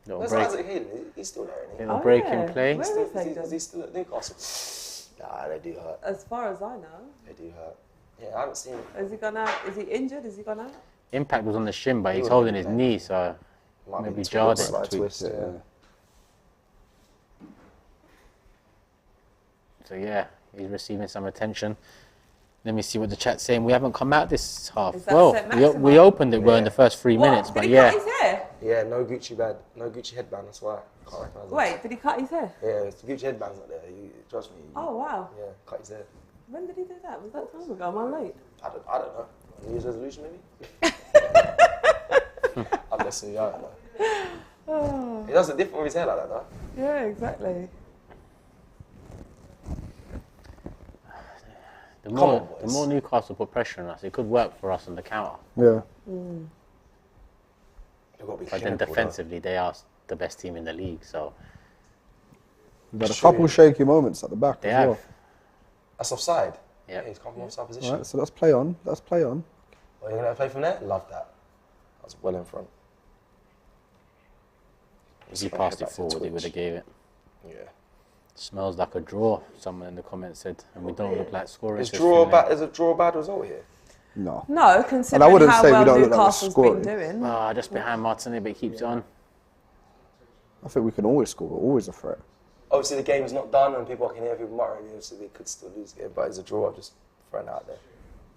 Little Where's break. Isaac Hayden? He's still there, isn't he? Little break in yeah. play. Where is Is he? he still at Newcastle? Nah, they do hurt. As far as I know. They do hurt. Yeah, I haven't seen him. Has he gone out? Is he injured? Has he gone out? Impact was on the shin, but He he's would holding be his there. knee, so Might maybe be jarred twist, it. like twist, yeah. So yeah, he's receiving some attention. Let me see what the chat's saying. We haven't come out this half. Is that Well, set we maximum? opened it well in the first 3 minutes, What? but Did he yeah. cut his hair? Yeah, no Gucci band, no Gucci headband. That's why I can't recognise him. Wait, did he cut his hair? Yeah, the Gucci headband's not there. You trust me. Oh wow. Yeah, cut his hair. When did he do that? Was that time ago? Am I late? I don't know. New Year's resolution maybe. I'm messing you. I don't know. He does it different with his hair like that, though. Yeah, exactly. The Come on, more, boys. the more Newcastle put pressure on us, it could work for us on the counter. Yeah. They've got to be But then clinical, though. defensively, they are the best team in the league, so We've had a couple shaky moments at the back they as have. well. That's offside. Yep. Yeah, he's come from offside position. Right, so let's play on. Let's play on. Are you going to play from there? Love that. That's well in front. If he passed it forward, he would have gave it. Yeah. Smells like a draw, someone in the comments said, and we don't look like scoring. Is this a draw a bad result here? No. No, considering wouldn't how say we well don't look like we're Newcastle's been scoring. doing. Just behind Martinelli, but he keeps it on. I think we can always score. We're always a threat. Obviously, the game is not done, and people can hear people muttering. Obviously, they could still lose the game, but it's a draw. I'm just throwing it out there.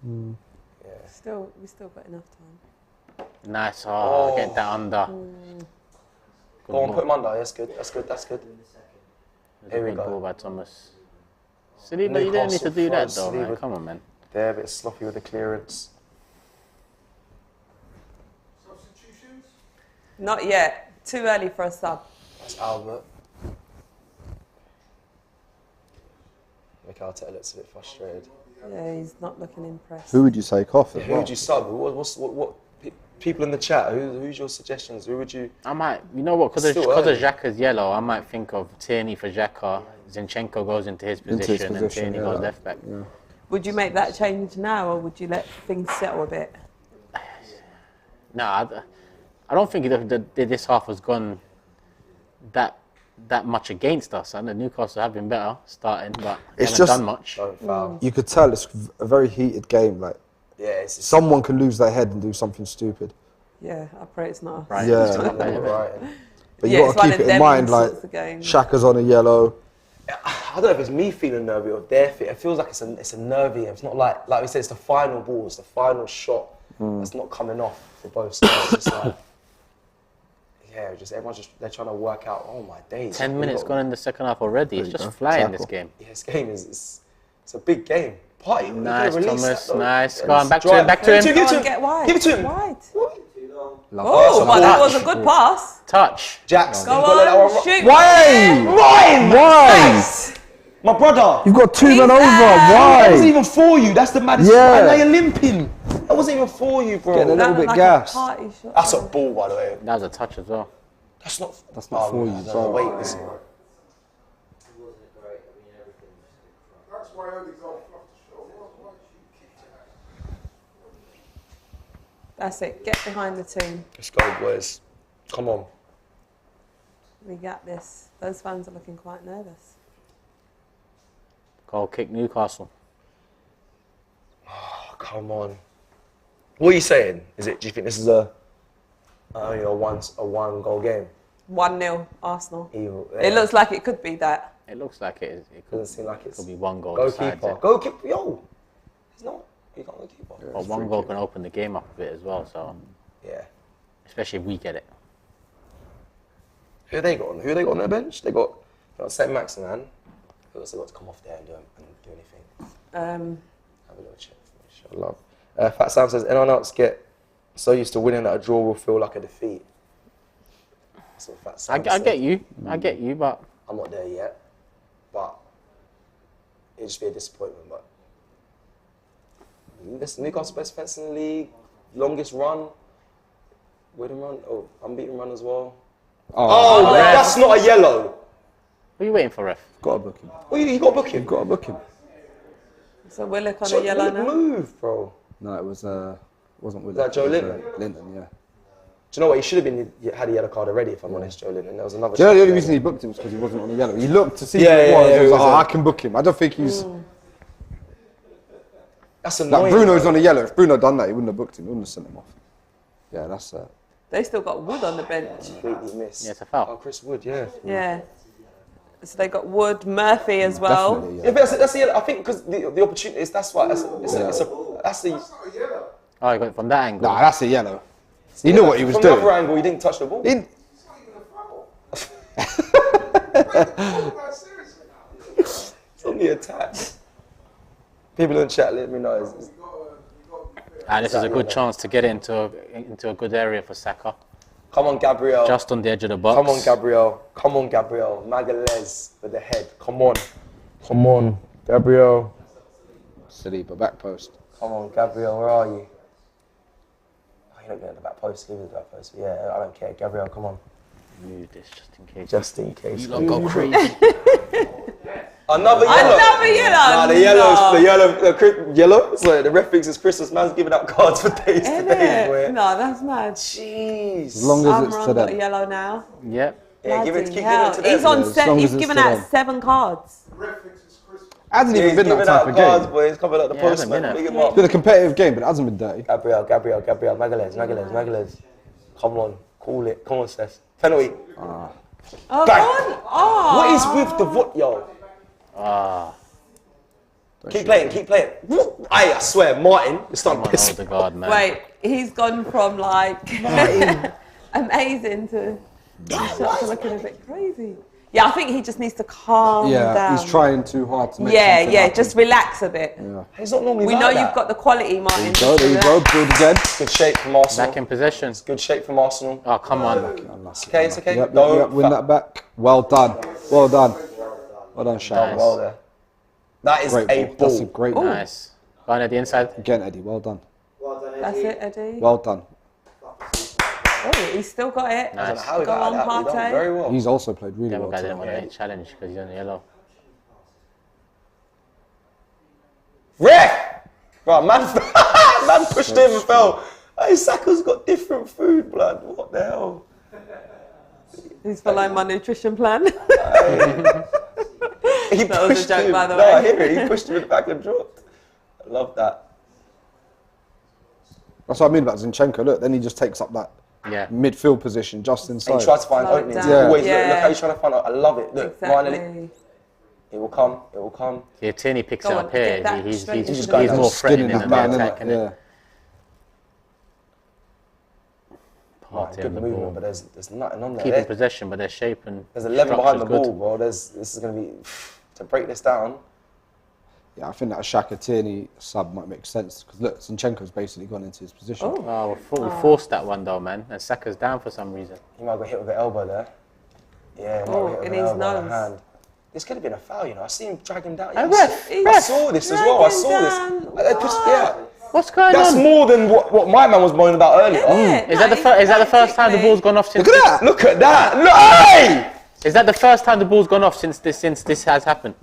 Yeah. We still got enough time. Nice, Oh. get that under. Go on, put him under. That's good. That's good. That's good. Here we Good ball go. by Thomas. Silly, but you don't need to do that though, man. Newcastle Come on, man. They're a bit sloppy with the clearance. Substitutions? Not yet. Too early for a sub. That's Albert. Mikel Arteta looks a bit frustrated. Yeah, he's not looking impressed. Who would you take off as Who well? would you sub? What people in the chat? Who's your suggestions? Who would you? I might, you know what, because Still of early. Xhaka's yellow, I might think of Tierney for Xhaka. Zinchenko goes into his position, and Tierney goes left back. Yeah. Would you make that change now, or would you let things settle a bit? No, I don't think this half has gone that much against us. I know Newcastle have been better starting, but they It's haven't just- done much. Don't foul. You could tell it's a very heated game. Like Yeah, it's someone can lose their head and do something stupid. Yeah, I pray it's not. Right. Yeah. it's not bad. right. But Yeah, you it's got to one keep of it in them mind. Like sorts of games. Shaka's on a yellow. I don't know if it's me feeling nervy or their feet. It feels like it's a nervy game. It's not like we said. It's the final ball. It's the final shot. It's not coming off for both sides. It's like, yeah, just everyone's they're trying to work out. Oh my days! 10 minutes gone in the second half already. It's There you just go. flying, this Tackle. game. Yeah, this game it's a big game. Party. you Nice, could've released Thomas. that, though. Nice. Yeah, Go on, just back to drive. him, back to him. Give it Go to on, him. get wide. Give it to him. Wide. Love Oh, but that was a Touch. good pass. Touch. Jackson. Go you've got to let that on, one shoot. Why? Why? My brother. You've got two men over. That wasn't Why? even for you. That's the maddest. Yeah. And now you're limping. That wasn't even for you, bro. Getting a little That bit looked gassed. like a party shot. That's a ball, by the way. That was a touch as well. That's not. That's not for you, no, bro. Wait, listen. That's why Odegaard fluffed the shot. Why she kicked it? That's it. Get behind the team. Let's go, boys. Come on. We got this. Those fans are looking quite nervous. Goal kick Newcastle. Oh, come on. What are you saying? Do you think this is a one goal game? 1-0 Arsenal. Evil. It looks like it could be that. It looks like it is. It Doesn't seem like it's. could be one goal. Go decides keeper. it. Go keeper. Yo. It's not. You can't go keeper. But one goal can open the game up a bit as well. So, Yeah. especially if we get it. Who they got on? Who they got on their bench? They got St. Maximan. Who else they got to come off there and do anything? Have a little check for me. Show love. Fat Sam says, anyone else get so used to winning that a draw will feel like a defeat? That's what Fat Sam I said. get you. I get you, but I'm not there yet, but it'd just be a disappointment. But listen, Newcastle best defence in the league, longest run, winning run, unbeaten run as well. Oh, that's not a yellow. what are you waiting for, ref? Got to book him. Well, you got to book him. You've got to book him. So we'll look on So a yellow Willock now. move, bro. No, it was wasn't Willock. that Joe it was, Linton? Linton, yeah. Do you know what? He should have had a yellow card already, if I'm honest, Joe Linton. There was another. Do you know the only shot reason there. he booked him was because he wasn't on the yellow. He looked to see Yeah, who it yeah, was. yeah, He was it like, was oh, a- I can book him. I don't think he's... That's annoying. Like, Bruno's bro. on the yellow. If Bruno done that, he wouldn't have booked him. He wouldn't have sent him off. Yeah, that's... They still got Wood on the bench. Completely missed. Yeah, it's a foul. Oh, Chris Wood, yeah. Yeah. So they got Wood, Murphy as well. Definitely, Yeah, but that's the yellow. I think because the opportunity is that's why that's the Oh, I got it from that angle. Nah, that's a yellow. He knew what he was from doing. the other angle. He didn't touch the ball. He- It's not even a foul. Seriously. It's only a touch. People in chat let me know. This is a good chance to get into a good area for Saka. Come on, Gabriel. Just on the edge of the box. Come on, Gabriel. Come on, Gabriel. Magalhaes with the head. Come on. Come on, Gabriel. Saliba, back post. Come on, Gabriel. Where are you? Oh, you're not getting the back post. Leave it at the back post. Yeah, I don't care. Gabriel, come on. Move this just in case. Just in case. You lot go crazy. Another yellow. Another yellow. Nah, the yellow. So the ref thinks it's Christmas. Man's giving out cards for days Isn't today, it? boy. No, that's mad. Jeez. As long as it's Amron to got a them. yellow now. Yep. Yeah, Bloody keep giving hell. it to them. He's on Yeah, as long he's as it's given to out them. 7 cards. The ref thinks it's Christmas. Hasn't Yeah, even he's been that giving type out of cards, game. boy. He's coming out the Yeah, post, hasn't man. been Big him it. up. It's been a competitive game, but it hasn't been dirty. Gabriel, Magalhaes. Come on, call it. Come on, Steph. Penalty. Oh, Bang. on. Oh. What is with the what, yo? Keep playing. I swear, Martin is starting to Come on, piss. Odegaard, man. Wait, he's gone from like amazing to shots are looking a bit crazy. Yeah, I think he just needs to calm Yeah, down. he's trying too hard to make Yeah, something yeah, happen. just relax a bit. Yeah. He's not normally We like know that. you've got the quality, Martin. There you go, good again. Good shape from Arsenal. Back in possession. Good shape from Arsenal. Oh, come on. Okay, it's okay. Yep, Don't win that back. Well done, Shaq. well there. That is Great a ball. That's a ball. great ball. Nice. Going at the inside. Again, Eddie, well done. Well done, That's Eddie. it, Eddie. Well done. Oh, he's still got it. I don't know how he Go got on, that. He done Partey. very well. He's also played really The other well guy didn't today. want to make challenge because he's on the yellow. Ref! Right, man pushed him and fell. Hey, Saka's got different food, blood. What the hell? He's following my nutrition plan. He That was a joke, him. by the No, I way. hear it. He pushed him in the back and dropped. I love that. That's what I mean about Zinchenko. Look, then he just takes up that Yeah. midfield position just And inside. he tries to find Slow it openings. down. He always Yeah. look how he's trying to find out. I love it. Look, finally, Exactly. it will come. It will come. Yeah, Tierney picks Go it on, up here. get that He's straight into he's the more back. threatening Skinning than that the man, attack, innit? innit? Yeah. Partey Good on the movement, ball. but there's nothing on there. Keeping possession, but their shape and There's 11 behind the structure's ball, bro. This is going to be to break this down. Yeah, I think that a Xhaka Tierney sub might make sense because look, Zinchenko's basically gone into his position. Oh, we forced that one though, man. And Saka's down for some reason. He might get hit with the elbow there. Yeah, he might Oh, get hit with in an his elbow and a nose. hand. This could have been a foul, you know. I see him drag him down. Hey, Yeah, ref, I saw this as well. I saw this. Yeah. What's going That's on? more than what my man was moaning about earlier. Is that the first time the ball's gone off since? Look at that! Look at that! Look, hey! Is that the first time the ball's gone off since this has happened?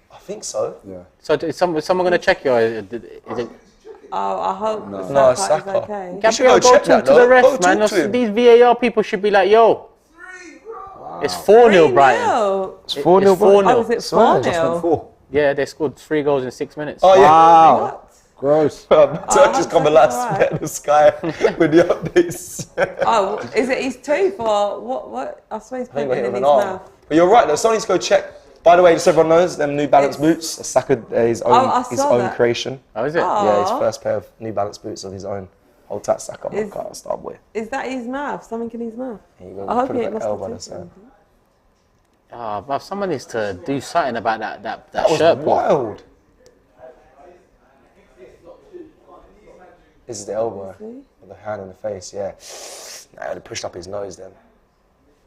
I think so. Yeah. So is someone going to check you? Or is it? Oh, I hope No, Saka is Saka. okay. Gabriel, go talk to the ref, man. These VAR people should be like, yo. It's 4-0, Brighton. It's 4-0, Brighton. Oh, is it 4-0? Yeah, they scored 3 goals in 6 minutes. Oh, yeah. Wow. Gross. Just come and spit in the sky with the updates. Oh, is it his tooth or what? I suppose I think putting got hit it in with his an arm. mouth. But you're right, though. Someone needs to go check. By the way, just so everyone knows, them New Balance boots. Saka, his I own saw that. creation. Oh, is it? Yeah, his first pair of New Balance boots of his own. Hold tight, Saka. I'm a star boy. Is that his mouth? Something in his mouth? Here you go. I hope Put he it ain't back lost elbow, the that's tooth. it. But someone needs to do something about that That was shirt pull. wild. This is the elbow. With the hand in the face, yeah. Nah, I'd have pushed up his nose then.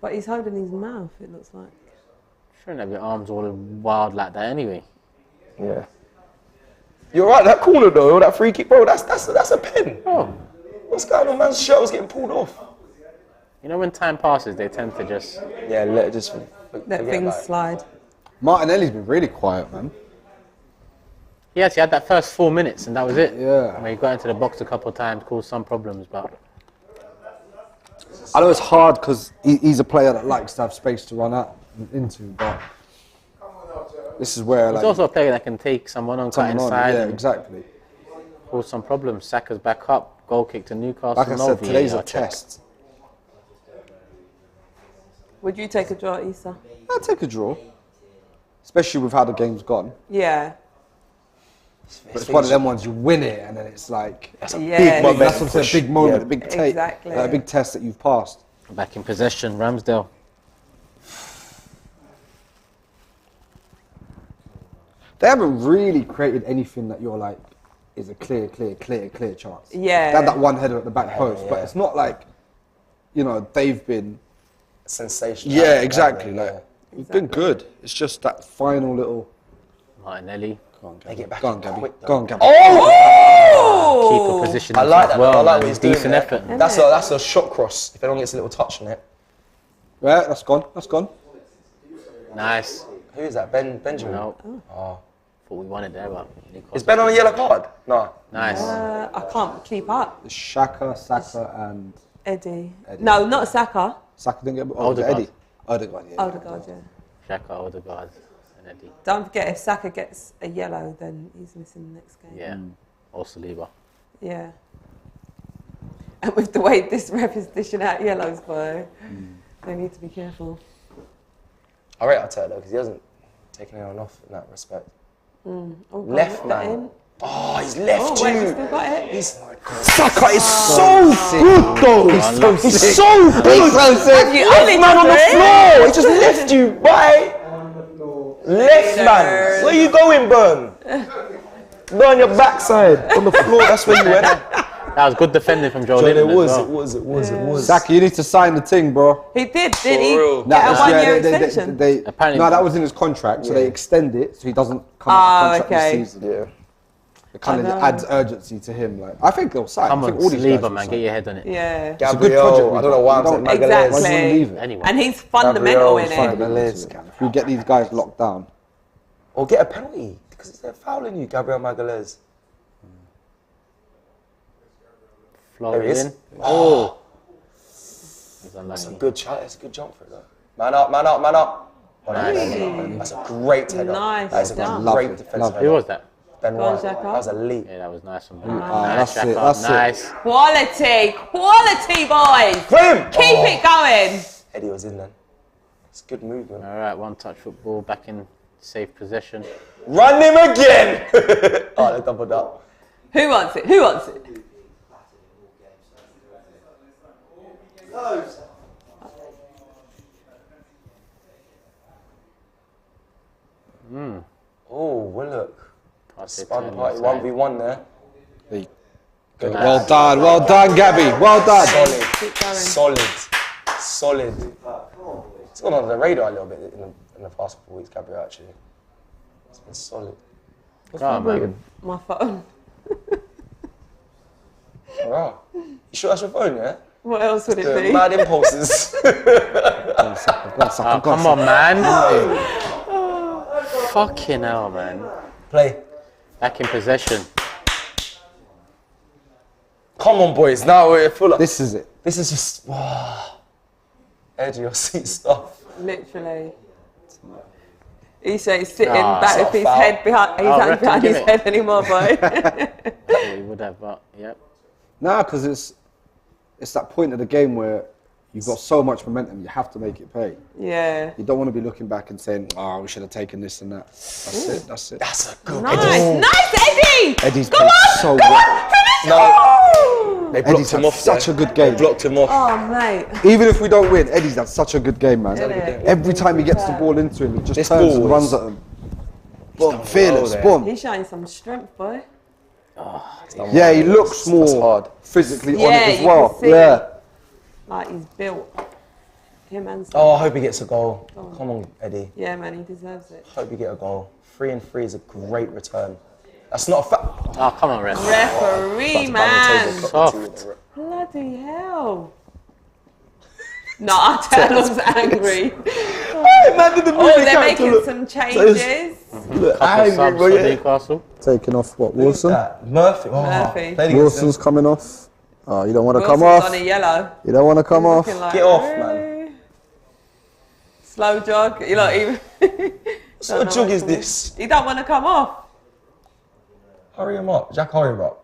But he's holding his mouth, it looks like. Shouldn't have your arms all wild like that anyway. Yeah. You're right, that corner though, that free kick, bro, that's a pen. Oh. What's going on? Man's shirt was getting pulled off. You know when time passes, they tend to just... Yeah, let it just Let things slide. Martinelli's been really quiet, man. He actually had that first 4 minutes and that was it. Yeah. Where he got into the box a couple of times, caused some problems, but... I know it's hard because he's a player that likes to have space to run out into, but this is where He's like also a player that can take someone on, cut someone on. inside Yeah, and exactly. cause some problems. Saka's back up, goal kick to Newcastle. Like I said, today's a VAR check. test. Would you take a draw, Issa? I'll take a draw, especially with how the game's gone. Yeah. But it's one of them ones you win it, and then it's like That's a Yeah. big moment. that's what I'm saying, a big moment, a big take, Exactly. a big test that you've passed. Back in possession, Ramsdale. They haven't really created anything that you're like is a clear chance. Yeah. They had that one header at the back post, yeah. but it's not like, you know, they've been. Sensational. Yeah, exactly. Yeah. Like it's been good. It's just that final little. Martinelli. Go on, They get back Go on, in Gabby. quick, though. Go on, Gabby. Oh! Keeper position. I like that. Well, I like what man. he's doing Decent there. effort. That's a shot cross. If anyone gets a little touch on it. Yeah, that's gone. That's gone. Nice. Who is that? Benjamin. No. Oh. Thought we wanted there, but Is Ben on a yellow card? No. nice. I can't keep up. It's Shaka, Saka, and Eddie. No, not Saka. Saka didn't get. Oh, was it Odegaard. Eddie. Odegaard, yeah. Odegaard, yeah. Xhaka, Odegaard, and Eddie. Don't forget, if Saka gets a yellow, then he's missing the next game. Yeah. Or Saliba. Yeah. And with the way this ref is dishing out yellows, boy, they need to be careful. I rate Arteta though, because he hasn't taken anyone off in that respect. Oh, God, Left look that man. in. Oh, he's left Oh, wait, he's you. still got it. Saka is so good though. He's so good. Left Man on the floor. He just left you. Bye. Left man. Where you going, Burn? Go on your backside on the floor. That's where you went. That was good defending from Joe It Linton was. as It well. was. It was. It was. Saka, you need to sign the thing, bro. He did he? real. Get a Nah, 1 year they- extension? Apparently- no, that was in his contract, so they extend it so he doesn't come out of contract okay. this season. Yeah. It kind of I know. adds urgency to him. Like I think they'll sign. Come I on, think all these guys Saliba, will man, sign. get your head on it. Yeah. a good project Gabriel. we've I don't know got. why I'm We saying don't- Magalhaes. Why do you want to Exactly. leave it? Anyway. And he's fundamental in it. Magalhaes. If we get these guys locked down. Or get a penalty because they're fouling you, Gabriel Magalhaes. Flow There it he is. in. Oh. He's That's a unlucky. good shot. That's a good jump for it though. Man up, man up, man up. Oh, that's a great header. Nice That is a done. great Lovely, defensive lovely. header. Who was that? Ben Go on, White. That Xhaka. was elite. Yeah, that was nice from that's Xhaka, it, that's it. nice. Quality, boys. Play him! Keep it going. Eddie was in then. It's good movement. All right, one touch football, back in safe possession. Run him again! Oh, they doubled up. Who wants it? Who wants it? Oh, Willock. Pass it Spun to party inside. 1v1 there. Good. Well done, Gabby. Well done. Solid. Keep going. Solid. Solid. It's gone under the radar a little bit in the in the past couple of weeks, Gabriel, actually. It's been solid. What's Oh, vibrating? My phone. Wow. You sure that's your phone, yeah? What else would it The be? mad impulses. Oh, come on, man. Fucking hell, man. Play. Back in possession. Come on, boys. Now we're full of... This is it. This is just... Wow. Edge of your seat stuff. Literally. He's sitting Ah, back it's with his not foul. head behind. His Oh, hand ref behind didn't his give it. head anymore, boy. We would have, but yep. Nah, because it's that point of the game where you've got so much momentum, you have to make it pay. Yeah. You don't want to be looking back and saying, "Oh, we should have taken this and that." That's it. That's it. That's a good Nice, Eddie. nice, Eddie. Eddie's Go played on, so go well. on, finish. No. Oh, They blocked Eddie's him had off. such there. a good game. They blocked him off. oh mate. Even if we don't win, Eddie's had such a good game, man. Innit? Every time he gets the ball into him, he just This turns ball and runs is- at him. Boom, fearless, there. boom. He's showing some strength, boy. Yeah, he looks That's more hard. physically on Yeah, it as you well. can see. Yeah. Like he's built. Him and Oh, I hope he gets a goal. Come on, Eddie. yeah, man, he deserves it. Hope you get a goal. 3-3 is a great return. That's not a fact. Oh, come on, ref. Referee, man. Soft. Bloody hell. No, Artelo's angry. Man did the Oh, they're making some changes. Look, Couple angry, subs bro. for Yeah. Newcastle. Taking off what, Look at Wilson? that. Murphy. Oh, Murphy. played against Wilson's coming off. Oh, you don't want to come Wilson's off? on a yellow. You don't want to come off? Looking like, Get off, really? Slow jog. You lot even. What sort of jog is this? You don't want to come off. Hurry him up. Jack, hurry him up.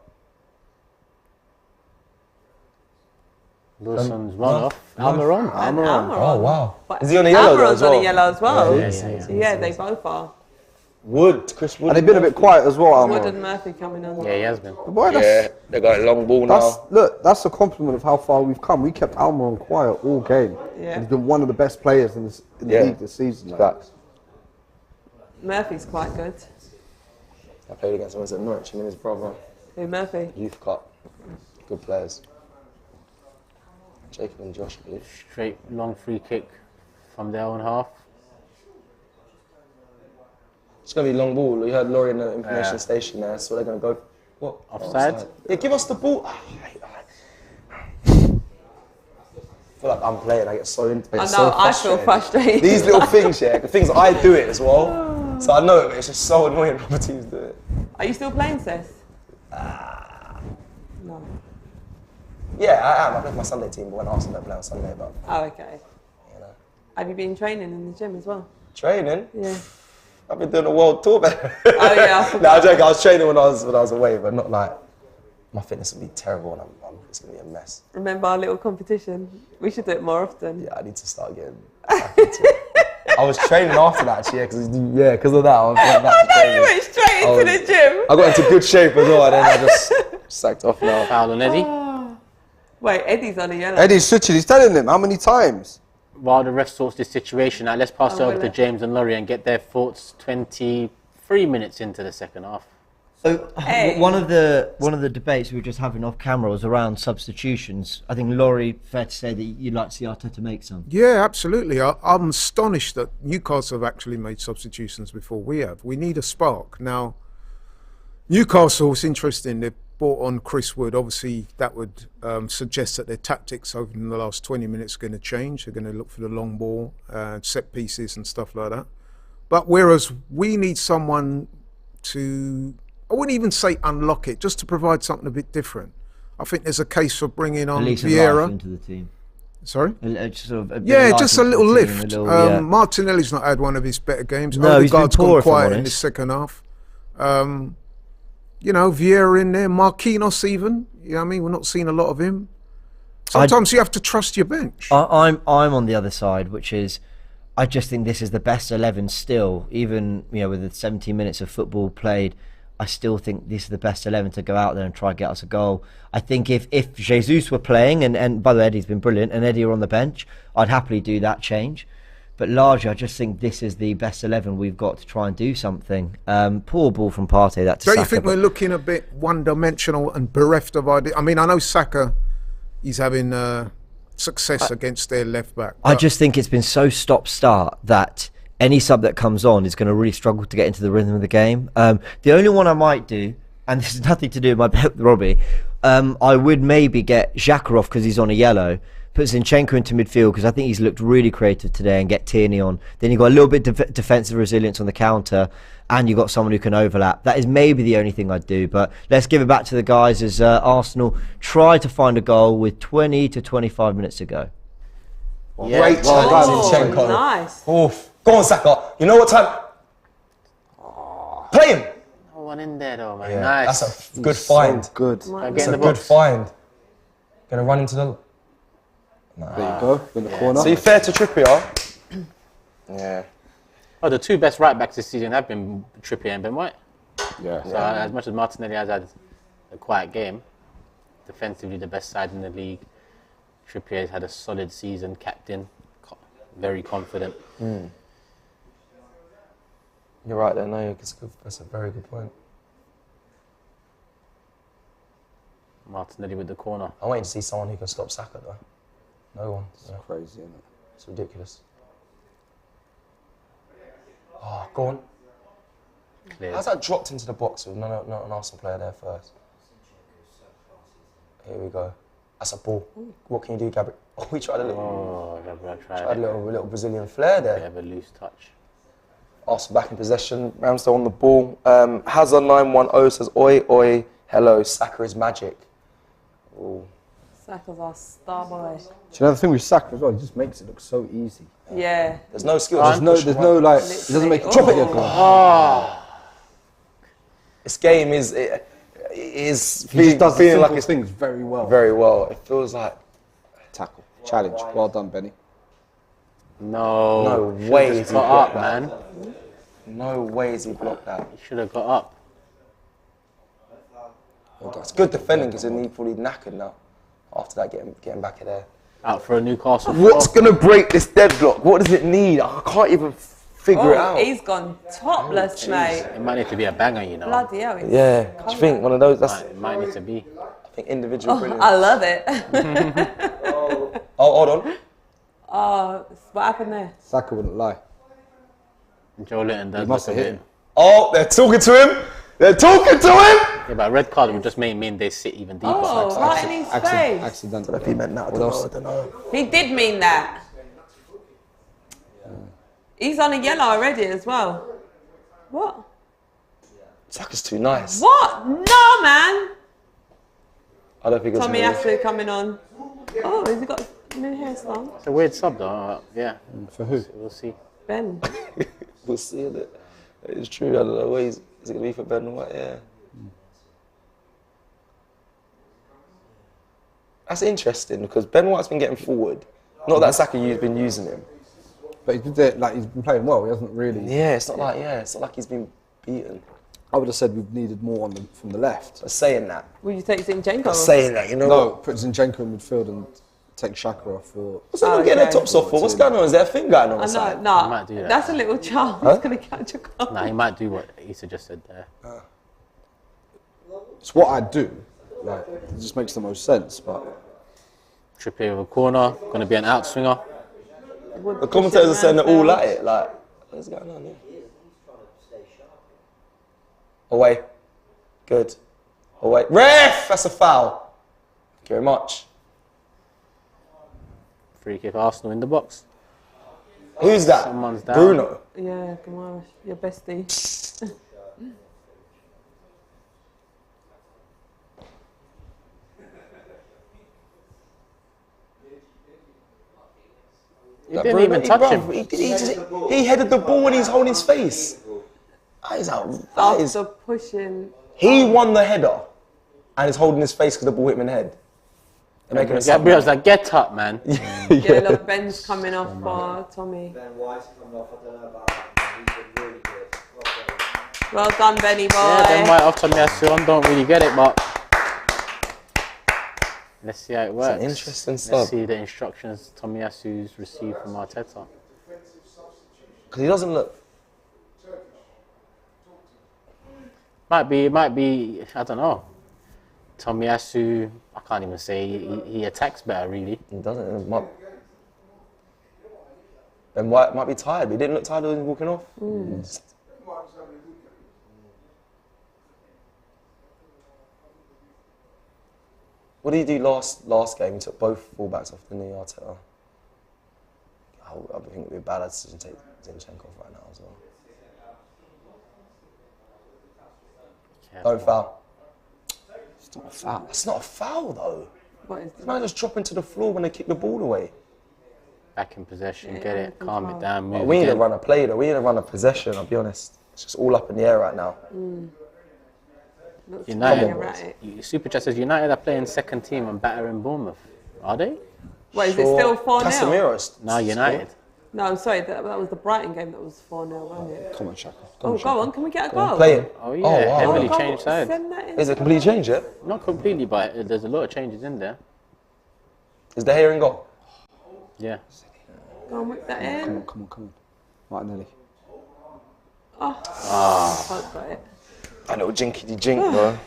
Wilson's run off. Almiron. And Oh, wow. But Is he on a yellow though Almiron's as well? on a yellow as well. Yeah. Yeah, they both are. Wood. Chris Wood. And they've been a bit quiet as well, Wood Almiron. and Murphy coming on. Yeah, he has been. Boy, Yeah, they got a long ball that's, now. look, that's a compliment of how far we've come. We kept Almiron quiet all game. Yeah. And he's been one of the best players in the Yeah. league this season. Like. Facts. Murphy's quite good. I played against him at Norwich, him and his brother. Who, Murphy? Youth Cup. Good players. Jacob and Josh, I believe. Straight long free kick from their own half. It's going to be long ball. You heard Laurie in the information Yeah. station there, so they're going to go. What? Offside? Yeah, give us the ball. I feel like I'm playing, I get so into it. I know, so I feel frustrated. These little things, yeah, the things I do it as well. So I know it, but it's just so annoying when other teams do it. Are you still playing, Sis? No. Yeah, I am. I play for my Sunday team, but when Arsenal don't play on Sunday, but Oh, okay. you know. Have you been training in the gym as well? Training? Yeah. I've been doing a world tour, man. Oh yeah, I No, forgot. I'm joking. I was training when I was away, but not like my fitness would be terrible, and it's gonna be a mess. Remember our little competition? We should do it more often. Yeah, I need to start getting back into it. I was training after that, actually, because of that. I was going back to I know you training. went straight into the gym. I got into good shape as well, and then I just sacked off now. Foul on Eddie. Wait, Eddie's on a yellow. Eddie's switching. He's telling him how many times. While the ref sorts this situation out, let's pass it Oh, over to really? James and Laurie and get their thoughts 23 minutes into the second half. So Hey. one of the debates we were just having off camera was around substitutions. I think Laurie, fair to say that you'd like to see Arteta make some. Yeah, absolutely. I'm astonished that Newcastle have actually made substitutions before we have. We need a spark. Now, Newcastle, it's interesting, they've brought on Chris Wood. Obviously, that would suggest that their tactics over the last 20 minutes are going to change. They're going to look for the long ball, set pieces and stuff like that. But whereas we need someone to, I wouldn't even say unlock it, just to provide something a bit different. I think there's a case for bringing on Release of life Vieira. into the team. Sorry? Just sort of a bit Yeah, of life just a into the little team, lift. yeah. Martinelli's not had one of his better games. No, he's been Odegaard's poor, gone if I'm quiet in the honest. second half. You know, Vieira in there, Marquinhos even. You know what I mean? We're not seeing a lot of him. Sometimes you have to trust your bench. I'm on the other side, which is I just think this is the best 11 still. Even with the 17 minutes of football played, I still think this is the best 11 to go out there and try and get us a goal. I think if Jesus were playing, and by the way, Eddie's been brilliant, and Eddie were on the bench, I'd happily do that change. But largely, I just think this is the best 11 we've got to try and do something. Poor ball from Partey. That to Don't you Saka, think but- we're looking a bit one-dimensional and bereft of ideas? I mean, I know Saka, he's having success against their left-back. I just think it's been so stop-start that any sub that comes on is going to really struggle to get into the rhythm of the game. The only one I might do, and this has nothing to do with my bet with Robbie, I would maybe get Xhaka off because he's on a yellow, put Zinchenko into midfield because I think he's looked really creative today, and get Tierney on. Then you've got a little bit defensive resilience on the counter, and you've got someone who can overlap. That is maybe the only thing I'd do, but let's give it back to the guys as Arsenal try to find a goal with 20 to 25 minutes to go. Yeah, Great well challenge, Zinchenko. Nice. Oof. Go on, Saka. You know what time? Play him. No one in there though, man. Yeah, Nice. that's a good find. Good. Get That's in a the good box. find. Gonna run into the. There you go. In the corner. So you fair to Trippier. Yeah. Oh, the two best right backs this season have been Trippier and Ben White. Yeah. So as much as Martinelli has had a quiet game, defensively the best side in the league, Trippier has had a solid season, captain, very confident. You're right there, no, that's a very good point. Martinelli with the corner. I'm waiting to see someone who can stop Saka though. No one. Yeah. Crazy, isn't it? It's ridiculous. Oh, go on. Clear. How's that dropped into the box with not an Arsenal player there first? Here we go. That's a ball. What can you do, Gabriel? Oh, we tried a little, Oh, Gabriel tried tried a it. little Brazilian flair Bit there. of a loose touch. Arsenal back in possession. Ramsdale on the ball. Hazard 910 says, oi, oi, hello, Saka is magic. Ooh. Saka's our star boy. Do you know the thing with Saka as well? He just makes it look so easy. Yeah. There's no skill. There's no like. He doesn't make it. Drop it, Oh. goal. This game is is He just does the feeling simple like it's things very well. very well. It feels like Tackle, challenge. Well done, Benny. No. no Should've way just is he got blocked up, that. man. No way is he blocked that. He should have got up. It's good defending because he's fully knackered now. After that, getting back in there. Out for a Newcastle. What's gonna break this deadlock? What does it need? I can't even figure it out. He's gone topless, mate. It might need to be a banger, you know. Bloody hell. it's Yeah, do you think one of those? That's It might need to be. I think individual brilliance. I love it. Oh, hold on. Oh, what happened there? Saka wouldn't lie. Joe Linton does He must look have a hit bit. him. Oh, they're talking to him. They're talking to him. Yeah, but a red card would just mean they sit even deeper. Oh, right in his face. Accidental. If he meant that, I don't know. He did mean that. He's on a yellow already as well. What? Saka's too nice. What? No, man. I don't think it's Tommy gonna Asu coming on. Oh, has he got a new hairstyle? It's a weird sub, though. Yeah, For who? we'll see. Ben. We'll see it. It's true. I don't know. Where is it going to be for Ben White? Yeah. That's interesting because Ben White's been getting forward. Not that Saka's been using him. But he's been there, like he's been playing well. He hasn't really. Yeah, it's not like he's been beaten. I would have said we've needed more on from the left. But saying that, Will you take Zinchenko? you know No, what? put Zinchenko in midfield and take Xhaka off. Or What's everyone getting their okay. tops off for? What's going on? Is there a thing going on? I the know, side? no. might do that. That's a little child. He's going to catch a goal. Nah, he might do what Issa just said there. it's what I do. Like it just makes the most sense. But Trippier with a corner, going to be an outswinger. The commentators are saying they're all at it. Like, what's going on here? Away. Good. Away. Ref! That's a foul. Thank you very much. Free kick Arsenal in the box. Who's that? Someone's down. Bruno. Yeah, come on. Your bestie. He didn't even touch him. He headed the ball when he's holding his face. That is out. That is, After pushing. he won the header and is holding his face because the ball hit him in the head. They're making a sub. Gabriel's like, get up, man. Yeah, look, Ben's coming off for Tommy. Ben White's coming off, I don't know about him. He's been really good. Well done, Benny boy. Yeah, then White off Tommy Asu on. Don't really get it, but let's see how it works. an interesting sub. Let's see the instructions Tommy Asu's received from Arteta. Because he doesn't look. Might be. I don't know. Tommy Asu, I can't even say he attacks better, really. He doesn't. Ben White might be tired, but he didn't look tired when he was walking off. What did he do last game? He took both fullbacks off the knee, Arteta. I think it would be a bad decision to take Zinchenko off right now as well. Don't foul. It's not a foul. That's not a foul though. What is This man just dropping to the floor when they kick the ball away. Back in possession, get it, calm it down, move We need again. to run a play though. We need to run a possession. I'll be honest. It's just all up in the air right now. United, Super Chat says United are playing second team and battering Bournemouth. Are they? What, is it still 4-0? Casemiro's. No, United. No, I'm sorry, that was the Brighton game that was 4-0, wasn't it? Come on, Shaka. Oh, go on, can we get a goal? Play it. Oh yeah, heavily go on, changed side. send that in. Is it a complete change yet? Not completely, but there's a lot of changes in there. Is the hair in goal? Yeah. Go on, whip that in. Come on. Martinelli. I've got it. A little jinkity jink, bro.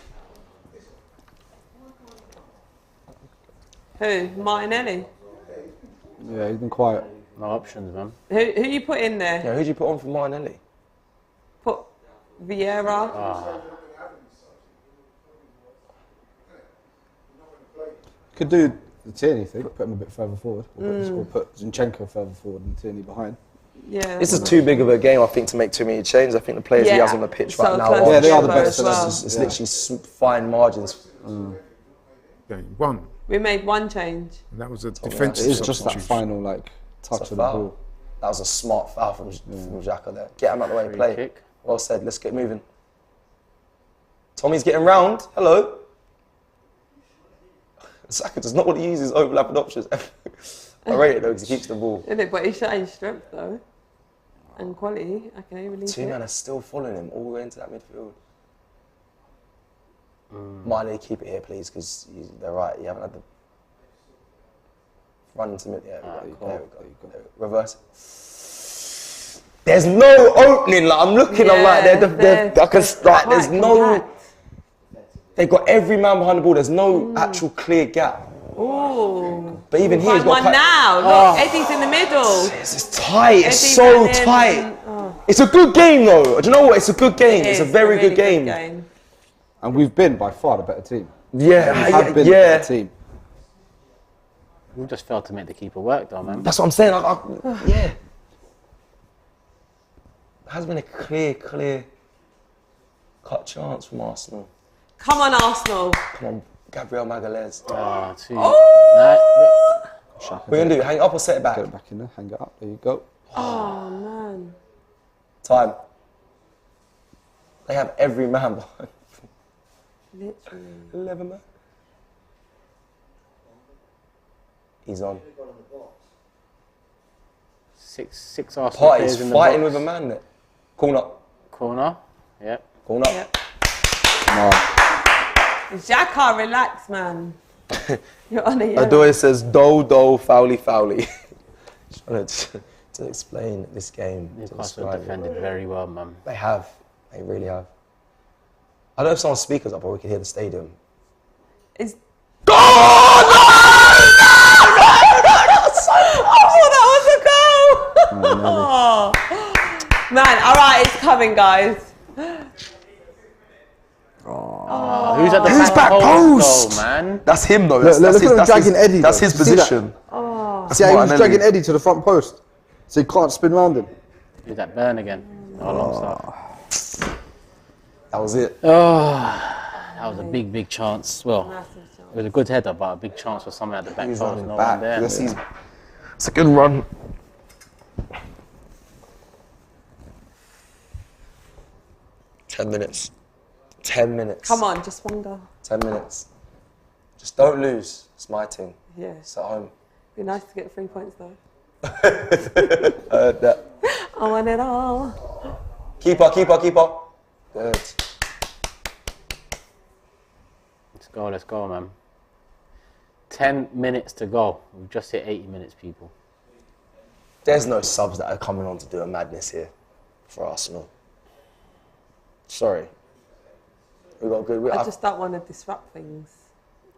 Who? Martinelli? Yeah, he's been quiet. No options, man. Who you put in there? Yeah, who'd you put on for Martinelli? Put Vieira. Could do the Tierney thing, put him a bit further forward. Or put Zinchenko further forward and Tierney behind. Yeah. This is too big of a game, I think, to make too many changes. I think the players he has on the pitch right now close are they are the together best. as well. It's literally fine margins. Game one. We made one change. And that was a It defensive is just that substitution. final touch It's a of the foul. ball. That was a smart foul from Xhaka there. Get him out of the way, Free play. kick. Well said, let's get moving. Tommy's getting round. Hello. Xhaka does not want to use his overlapping options. I rate it though because he keeps the ball. Isn't it? But he's showing strength though. And quality. Okay, release Two it. men are still following him all the way into that midfield. Miley, keep it here, please, because they're right. You haven't had the run into mid. Yeah, there we go. There we go. Reverse. There's no opening. Like I'm looking, I'm like, there's no. They've got every man behind the ball. There's no actual clear gap. Ooh. But even here, he's Find got one now. Look, Eddie's in the middle. It's tight. It's Eddie so ran in tight. and- It's a good game though. Do you know what? It's a good game. It's a very really good game. And we've been by far the better team. Yeah, We have been the better team. We just failed to make the keeper work, though, man. That's what I'm saying. Yeah. There has been a clear cut chance from Arsenal. Come on, Arsenal. Come on, Gabriel Magalhaes. What are you going to do? Hang it up or set it back? Get it back in there, hang it up, there you go. Oh, man. Time. They have every man behind. Literally. 11 man. He's on. Six Arsenal players Party's in the fighting box. with a man there. Corner. Corner. Yep. Corner. Yep. Come on. Xhaka, relax, man. You're on a yellow. Adoy says, fouly. Trying to explain this game. to Newcastle describe it. defended very well, man. They have. They really have. I don't know if someone's speakers up or we can hear the stadium. It's... Oh, that was a goal! Oh. Man, all right, it's coming, guys. Who's at the Who's back post? goal, man? That's him though. Look at him dragging Eddie. That's though. his See that? position. See how he was dragging Eddie to the front post, so he can't spin round him. Who's that Burn again? Long That was it. That was a big chance. Well, it was a good header, but a big chance for someone at the back He's post. running No back. one there. It's a good run. Ten minutes. 10 minutes. Come on, just one goal. 10 minutes. Just don't lose. It's my team. Yeah. It's at home. Be nice to get 3 points, though. Heard that. I want it all. Keeper. Good. Let's go, man. 10 minutes to go. We've just hit 80 minutes, people. There's no subs that are coming on to do a madness here for Arsenal. Sorry. We got good. I just don't want to disrupt things.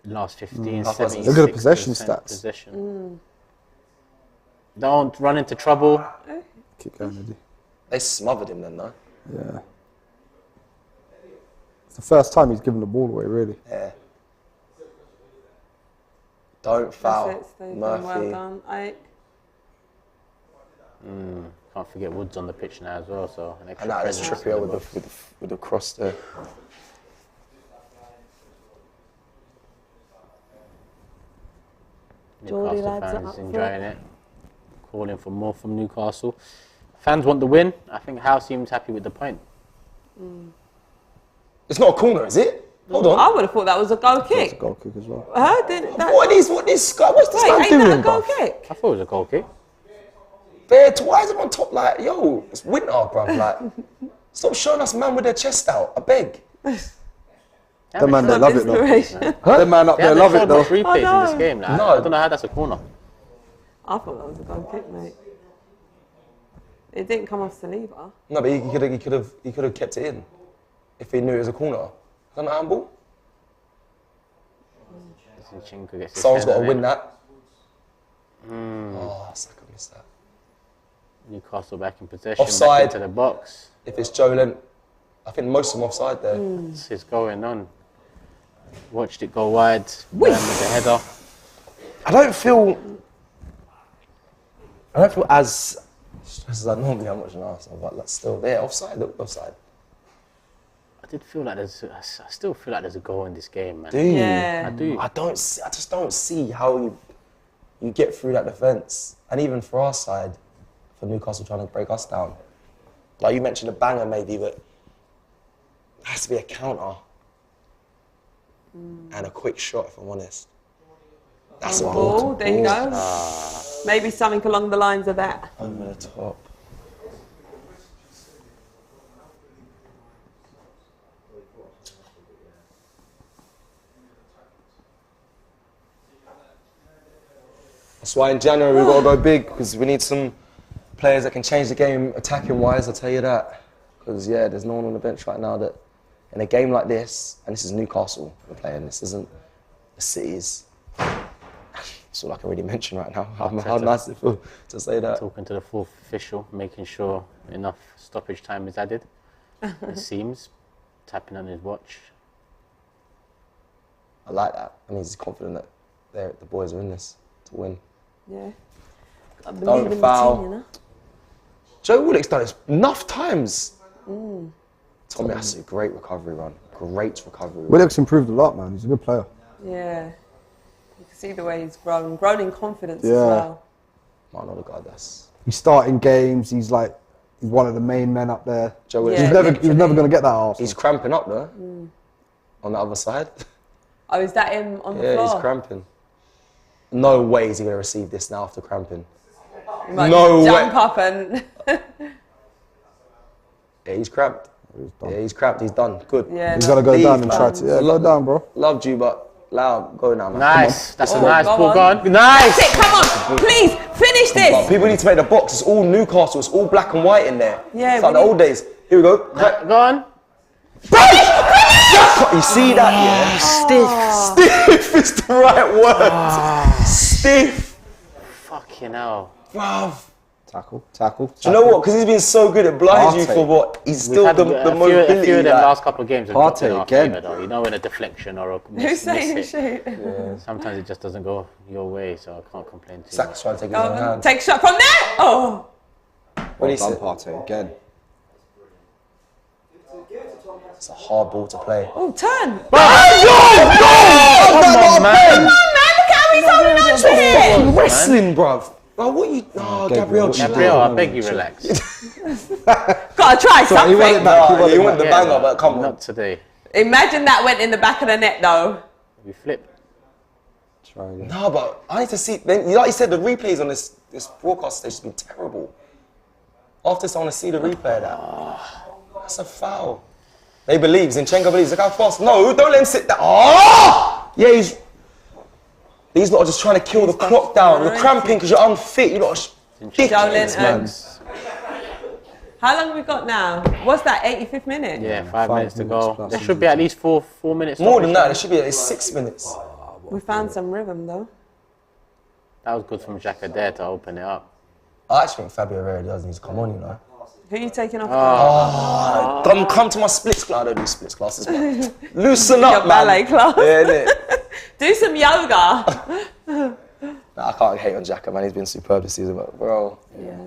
Last 15, Look at 76% the possession stats. Possession. Don't run into trouble. Keep going, Eddie. They smothered him then, though. Yeah. It's the first time he's given the ball away, really. Yeah. Don't foul. That's it, Stephen. Murphy. Well done, Ike. Can't forget Woods on the pitch now as well. So an extra And that is presence Trippier in the with box. the cross there. Geordie Newcastle lads are fans up enjoying it. Calling for more from Newcastle. Fans want the win. I think Howe seems happy with the point. It's not a corner, is it? Hold on. I would have thought that was a goal It's a kick. goal kick as well. Didn't that? What is this guy? What's this Wait, guy ain't doing, that a goal bruv? kick? I thought it was a goal kick. Bare, why is it on top like, yo, it's winter, bruv. Like, stop showing us man with their chest out. I beg. The man, they love it though. Inspiration. The man up They there haven't love it showed though. much replays in know. this game. Like, No. I don't know how that's a corner. I thought that was a goal kick, mate. It didn't come off Saliba. No, but he could have kept it in if he knew it was a corner. Is that not a handball? Zinchenko gets his Someone's head got to on win it. that. Oh, Saka missed that. Newcastle back in possession. Offside. Back into the box. If it's Joe Lent, I think most of them offside there. This is going on. Watched it go wide. Ran with the header. I don't feel as stressed as I normally am watching Arsenal, but like still, they're offside. Offside. I did feel like I still feel like there's a goal in this game, man. Do you? Yeah. I do. I just don't see how you get through that defence, and even for our side, for Newcastle trying to break us down. Like you mentioned a banger maybe, but it has to be a counter and a quick shot. If I'm honest, that's a Ball, there you go. Maybe something along the lines of that. over the top. That's why in January we've got to go big, because we need some players that can change the game attacking wise, I'll tell you that. Because yeah, there's no one on the bench right now that, in a game like this, and this is Newcastle we're playing, this isn't the Cities. That's all I can really mention right now. How nice it feels to say that. Talking to the fourth official, making sure enough stoppage time is added. It seems. Tapping on his watch. I like that. That means he's confident that the boys are in this to win. Yeah. I believe Don't in the foul. team, you know? Joe Willock's done this enough times. Tommy, that's a great recovery run. Great recovery run. Willock's improved a lot, man. He's a good player. Yeah. You can see the way he's grown. Grown in confidence as Yeah. well. Man, not a guy that's... He's starting games. He's one of the main men up there. Joe Willock. Yeah. He was never literally. going to get that Arsenal. He's cramping up though. On the other side. Oh, is that him on the Yeah, floor? he's cramping. No way is he going to receive this now after cramping. He might No jump way. up and... Yeah, he's cramped. Yeah, he's cramped. He's done. Good. yeah. He's no. got to go Leave, down and man. try to. Yeah, go down, bro. Loved you, but loud. Go now, man. Nice. That's a Oh, nice go ball. on. Go on. Nice. That's it, come on. Please, finish Come on. this. People need to make the box. It's all Newcastle. It's all black and white in there. Yeah, It's like we the need- old days. Here we go. Go on. You see that? Yeah. Stiff is the right word. Stiff. Fucking hell. Bruv. Tackle. Do you know what? Because he's been so good at blind you Partey. for what? He's We've still had the a mobility. few of them like- last couple of games have dropped in Partey our again. favour though. You know, in a deflection or a Who's miss saying it. shoot? Sometimes it just doesn't go your way, so I can't complain too Saka's much. trying to take his own hand. Take shot from there. Oh. What Well he done, said. Partey again. It's a hard ball to play. Oh, turn. Come on, man. Man, look how he's holding on to it. Man. Wrestling, bruv. Bro, what you... Oh, Gabriel. Gabriel, I beg you, relax. Gotta try something. he wanted back. No, you want the Yeah, banger, but come on. Not today. Imagine that went in the back of the net though. We flip. Try again. No, but I need to see... Then, like you said, the replays on this broadcast stage has been terrible. After this, I want to see the replay of that. That's a foul. They believe. Zinchenko believes. Look how fast. No, don't let him sit down. Oh! Yeah, these lot are just trying to kill the clock down. You're cramping because you're unfit. You're not... Joe ridiculous, Linton. How long have we got now? What's that, 85th minute? Yeah, 5 minutes to minutes go. plus. There should be at least four minutes. More than stoppage that, time. there should be at least 6 minutes. We found some rhythm though. That was good from Xhaka there to open it up. I actually think Fabio Vieira does need to come on, you know. Who are you taking off? Come to my splits class. I don't do splits classes, man. Loosen up, Your man. ballet class. Yeah, innit? Do some yoga. Nah, I can't hate on Xhaka, man. He's been superb this season, but bro. Yes.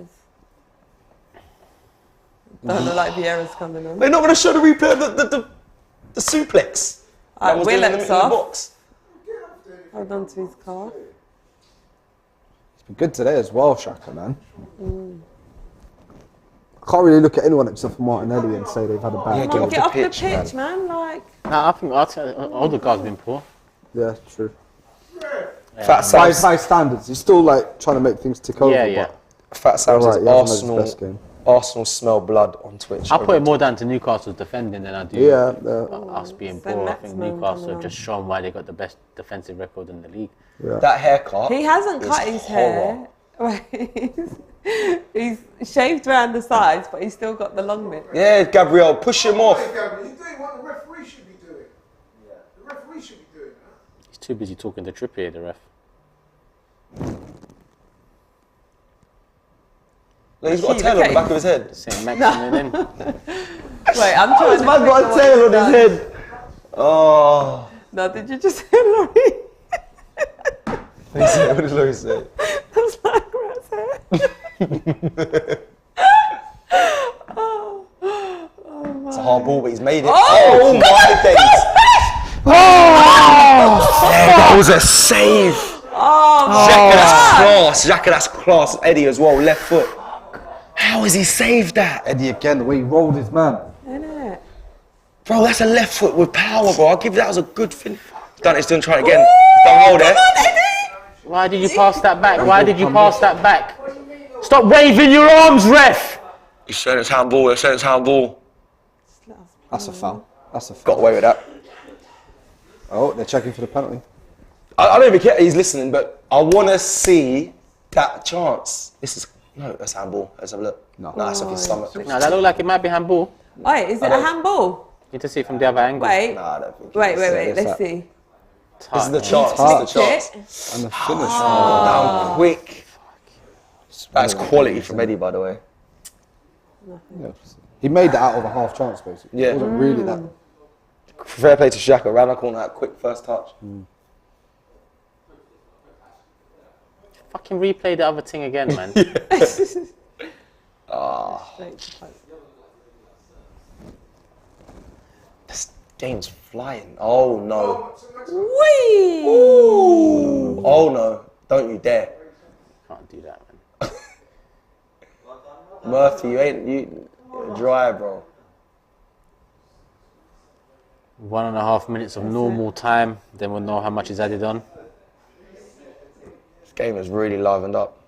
Don't look like Vieira's coming on. They're not going to show the replay of the suplex. That was doing in Willock's the off. box. Hold on to his car. He's been good today as well, Shaka, man. I can't really look at anyone except for Martinelli and say they've had a bad Yeah, game. off Get the off pitch, the pitch, man. Like, Nah, I think all the guys have been poor. Yeah, true. Fat Sam's, High standards. He's still like trying to make things tick over. Yeah, yeah. Fat Sam's Alright, says he hasn't had his best game. Arsenal smell blood on Twitch. I put it more down to Newcastle's defending than I do Yeah, us being So poor. I think Maximum Newcastle coming have on. just shown why they got the best defensive record in the league. That haircut. he hasn't is cut his horror. hair. He's shaved around the sides, but he's still got the long bit. Yeah, Gabriel, push him off. Hey, Gavin, you're doing what the referee should be doing. The referee should be doing that. He's too busy talking to Trippier, the ref. Look, he's got a tail on the back of his head. Saying Maximum in. Wait, I'm trying to. He's got a tail on his head. Oh. No, did you just say Laurie? What did Laurie say? That's like rat's hair. It's a hard ball, but he's made it. Oh, my days. That was a save. Oh, Xhaka, that's class. Xhaka, that's class. Eddie as well, left foot. How has he saved that? Eddie again, the way he rolled his man. innit? Bro, that's a left foot with power, bro. I'll give that was a good finish. Done it, he's doing try it again. He's done well there. Why did you pass that back? Why did you pass that back? Stop waving your arms, ref! He's saying it's handball, he's saying it's handball. That's a foul. That's a foul. Got away with that. Oh, they're checking for the penalty. I don't even care he's listening, but I want to see that chance. This is, no, that's handball. Let's have a look. No, that's off his stomach. No, that look like it might be handball. Wait, is it a handball? You need to see it from the other angle. Wait, Nah, I don't think wait, it's- let's see. This is the chance, this is the chance. And the finish. Down quick. That's quality from Eddie, by the way. Yeah. He made that out of a half chance, basically. Yeah. It wasn't really that. Fair play to Xhaka, around the corner, that quick first touch. Fucking replay the other thing again, man. This game's flying. Oh no. Whee! Oh no. Don't you dare. Can't do that, man. Murphy, you're dry, bro. 1.5 minutes of normal time, then we'll know how much is added on. This game is really livened up.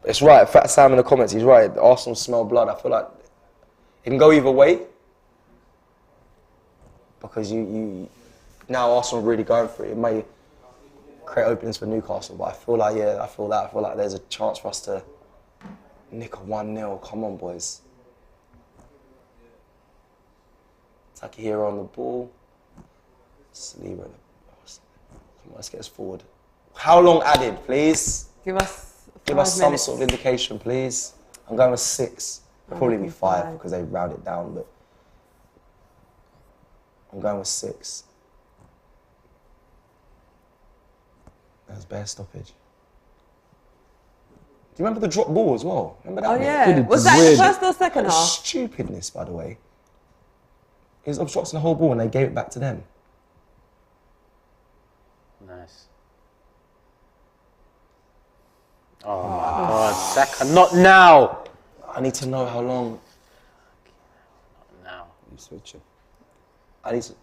But it's right, Fat Sam in the comments, he's right. Arsenal smell blood. I feel like it can go either way. Because you now Arsenal really going for it. It may create openings for Newcastle, but I feel like, yeah, I feel like there's a chance for us to nick a 1-0. Come on, boys. Takahiro on the ball. Saliba. Come on, let's get us forward. How long added, please? Give us some sort of indication, please. I'm going with 6. It'll probably be 5 because they round it down, but I'm going with 6. There's bare stoppage. Do you remember the drop ball as well? Remember that? Oh one? yeah. Was that in the first or second half? Stupidness, by the way. It was obstructing the whole ball and they gave it back to them. Nice. Oh my God, Saka, not now! I need to know how long. Not now. You switch it. I need to.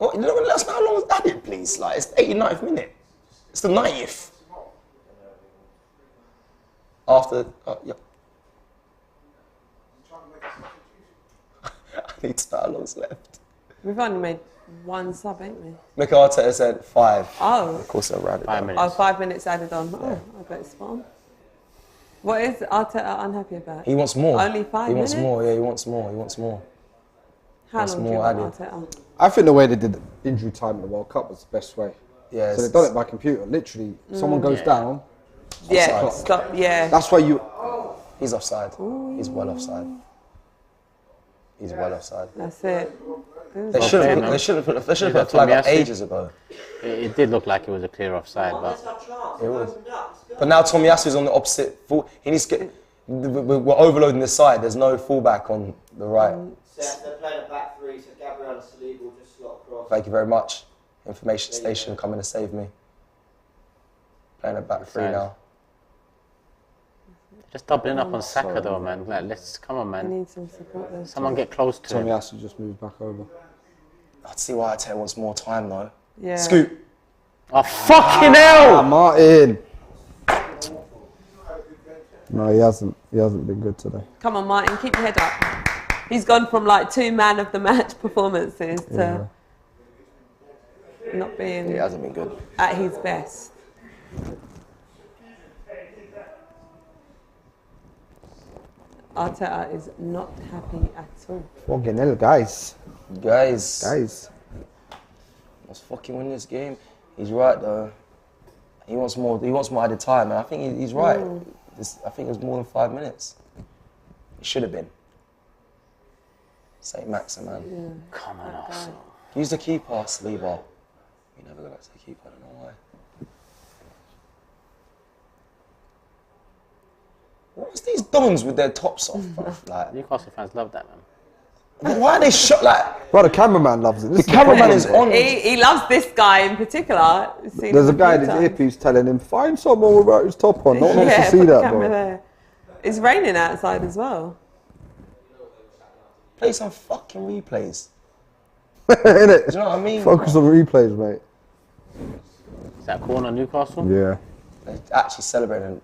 Oh, you know, let us know how long was added, please. Like, it's the 89th minute. It's the 90th. After, yeah. I need to know how long's left. We've only made one sub, ain't we? Mikel Arteta said 5. Oh. Of course, they'll round it 5 down. minutes. Oh, 5 minutes added on. Oh, I bet it's fun. What is Arteta unhappy about? He wants more. Only 5 He minutes? wants more, yeah, he wants more, he wants more. How That's long do you more want added. Arteta? I think the way they did the injury time in the World Cup was the best way. Yeah, So they've done it by computer. Literally, someone goes down. Yeah, Offside. stop. Yeah. That's why you. He's offside. He's well offside. He's well offside. That's it. They should have put a flag up ages ago. It did look like it was a clear offside, but It was. But now Tomiyasu's on the opposite. He needs to get. We're overloading this side. There's no fullback on the right. They're playing a back three, so Gabriel and Saliba will just slot across. Thank you very much. Information station coming to save me. Playing a back three now. just doubling up on Saka though, man. Like, let's come on, I man. need some support there. Someone get close to him. Tomiyasu just moved back over. I'd see why Arteta wants more time though. Yeah. Scoot. Oh fucking Ah, hell! Martin. No, he hasn't. He hasn't been good today. Come on, Martin, keep your head up. He's gone from like 2 man of the match performances to not being He hasn't been good. at his best. Arteta is not happy at all. Fucking hell, guys. Guys. Let's fucking win this game. He's right though. He wants more added time, and I think he's right. I think it was more than 5 minutes. It should have been. St. Maximan. Come on, Arsenal. Use the keeper, Saliba. You never go back to the keeper, I don't know why. What's these dons with their tops off, bruv? Like, Newcastle fans love that, man. why are they shot like? Bro, the cameraman loves it. This The cameraman is on. He loves this guy in particular. Seen There's a him guy few in his times. earpiece telling him, find someone without his top on. No one wants to see put the that, camera bro. there. It's raining outside as well. Play some fucking replays. Innit? Do you know what I mean? Focus on the replays, mate. Is that corner Newcastle? Yeah. They're actually celebrating.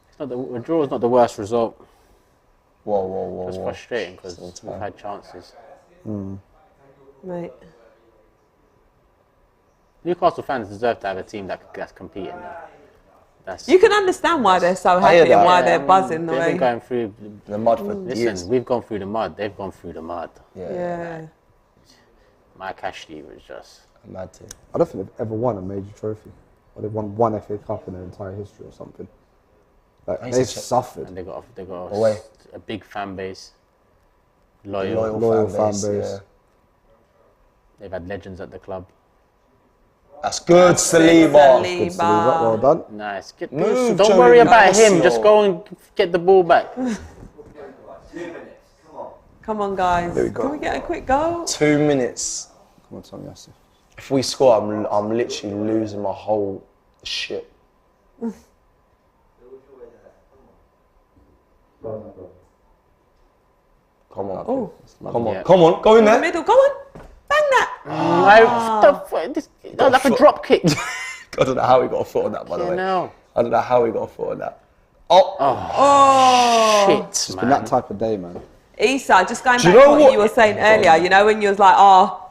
It's not a draw is not the worst result. Whoa. It's frustrating because Still we've time. had chances. Mate. Newcastle fans deserve to have a team that's competing. That's You can understand why they're so I hear happy and that. why Yeah, they're I mean, buzzing the They've way. been going through. The mud for years. Listen, we've gone through the mud. They've gone through the mud. Yeah. Mike Ashley was just. I'm mad too. I don't think they've ever won a major trophy. Or they've won one FA Cup in their entire history or something. Like, I used to they've check- suffered. And they got Away. a big fan base. Loyal. Loyal fan base. Yeah. They've had legends at the club. That's good, Saliba. Good to well done. Nice. Move, Don't Joey worry about Lassie. him. Just go and get the ball back. 2 minutes, come on. Come on, guys. There we go. Can we get a quick goal? 2 minutes. Come on, Tomiyasu. If we score, I'm literally losing my whole shit. Come on. Oh, Come on. Yeah. Come on. Go in in the there. middle. Go on. Bang that. That was like a drop kick. I don't know how he got a foot on that, by the way. No. I don't know how he got a foot on that. Oh. Oh. Shit, It's been that type of day, man. Isa, just going Do back you to know what what- you were saying earlier, you know, when you was like, are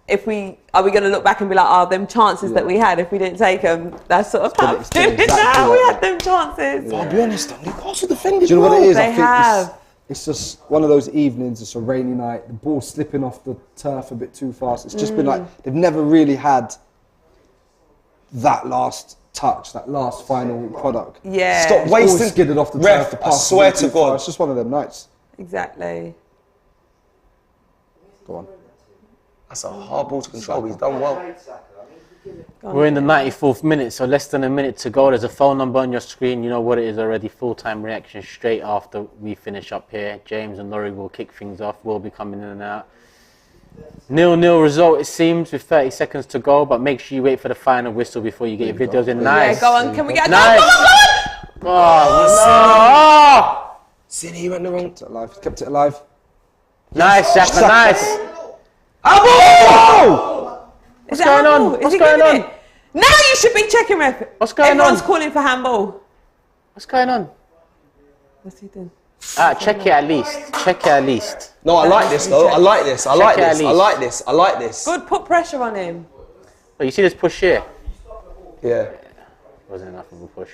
we going to look back and be like, them chances that we had, if we didn't take them, that's sort of how it's I'm been doing exactly now. like We had that. them chances. I'll be honest, though, Newcastle defended Do you know what well. it is? They I think have. It's just one of those evenings, it's a rainy night, the ball's slipping off the turf a bit too fast. It's just been like, they've never really had that last touch, that last final product. Yeah. Stop All wasting. skidded off the Ref, turf. The I pass was swear a bit to too far. God. It's just one of them nights. Exactly. Go on. That's a hard ball to control. He's done well. We're in the 94th minute, so less than a minute to go. There's a phone number on your screen. You know what it is already. Full-time reaction straight after we finish up here. James and Laurie will kick things off. We'll be coming in and out. 0-0 result, it seems, with 30 seconds to go. But make sure you wait for the final whistle before you get your videos in. Nice. Yeah, go on. Can we get a Nice. goal? Go on. City, he went the wrong. Kept it alive. Kept it alive. Nice, Xhaka, nice. What's going on? What's going on? Now you should be checking, ref. What's going Everyone's on? calling for handball. What's going on? What's he doing? Check it at least. Check it at least. No, I like this though. I like this. I like Check it at this. I least. like this. I like this. Good, put pressure on him. But you see this push here? Yeah. Wasn't enough of a push.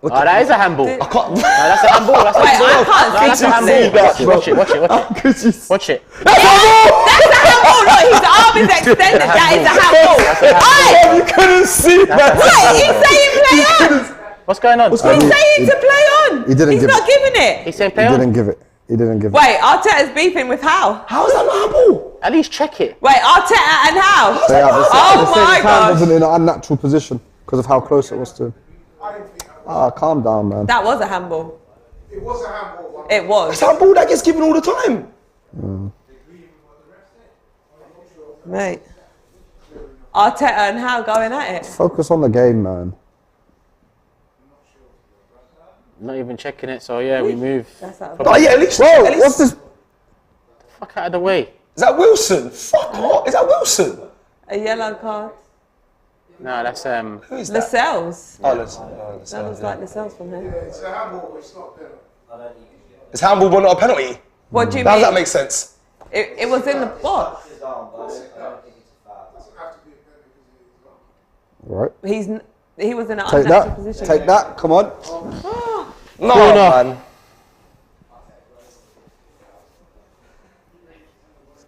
Oh, that is a handball. I can't. No, that's a handball. That's a Wait, handball. I can't No, that's see a handball. that, Watch it. Watch it. Watch it. Watch it. That's a handball. Look, his arm is extended. That is a handball. Hey, You couldn't see that. wait, he's saying play on. What's going on? He's saying to play on. He didn't He's give not it. giving it. He's saying He play on. didn't give it. He didn't give it. Wait, Arteta's beefing with Howe. How is that not a ball? At least check it. Wait, Arteta and Howe. They are- the Oh same my hand gosh. wasn't in an unnatural position because of how close it was to him. Calm down, man. That was a handball. It was a handball. It was. It's a ball that gets given all the time. Mate. Arteta and Howe going at it. Focus on the game, man. Not even checking it. So yeah, we move. That's out of Oh yeah, at least. Whoa, at least what's this? Fuck out of the way. Is that Wilson? Fuck off. Is that Wilson? a yellow card. No, that's Who is that? Lascelles. Oh, let's. That looks like Lascelles from here. It's a handball, but it's not penalty. Is handball but not a penalty? What do you How mean? does that make sense? It was in the box. Right. He was in an Take unnatural that. position. Take that. Come on. No, man.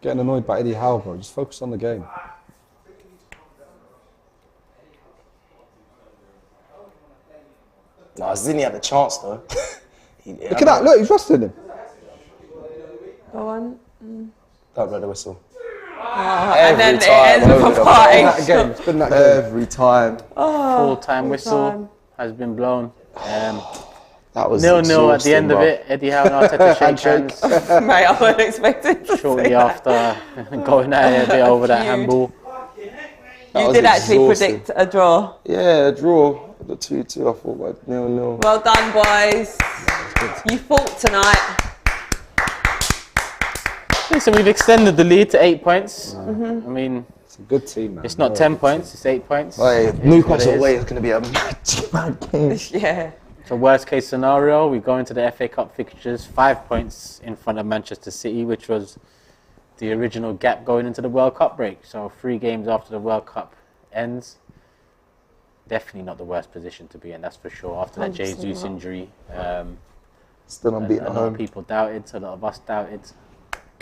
Getting annoyed by Eddie Howe, bro. Just focus on the game. No, Zinni had a chance though. Look at that. Look, he's resting him. Go on. Don't blow the whistle. And then it time, ends with over a the party. That game. It's been that game. Every time. full-time whistle time. has been blown. That was 0-0 at the end of exhausting, it. Eddie Howe and Arteta shake hands Mate, I wasn't expecting to shortly see that. after going at it a bit over that Feud. handball. You was did actually exhausting. predict a draw. Yeah, a draw. The 2-2, I thought, like 0-0. Well done, boys. You fought tonight. Listen, we've extended the lead to 8 points. I mean, It's a good team, man. it's not 10 points, it's 8 points. Hey, It is Newcastle what it away is. is going to be a mad game. Yeah. So worst case scenario, we go into the FA Cup fixtures 5 points in front of Manchester City, which was the original gap going into the World Cup break. So 3 games after the World Cup ends. Definitely not the worst position to be in, that's for sure. After that 100% Jesus not. injury, Still unbeaten a at lot of home. people doubted, a lot of us doubted.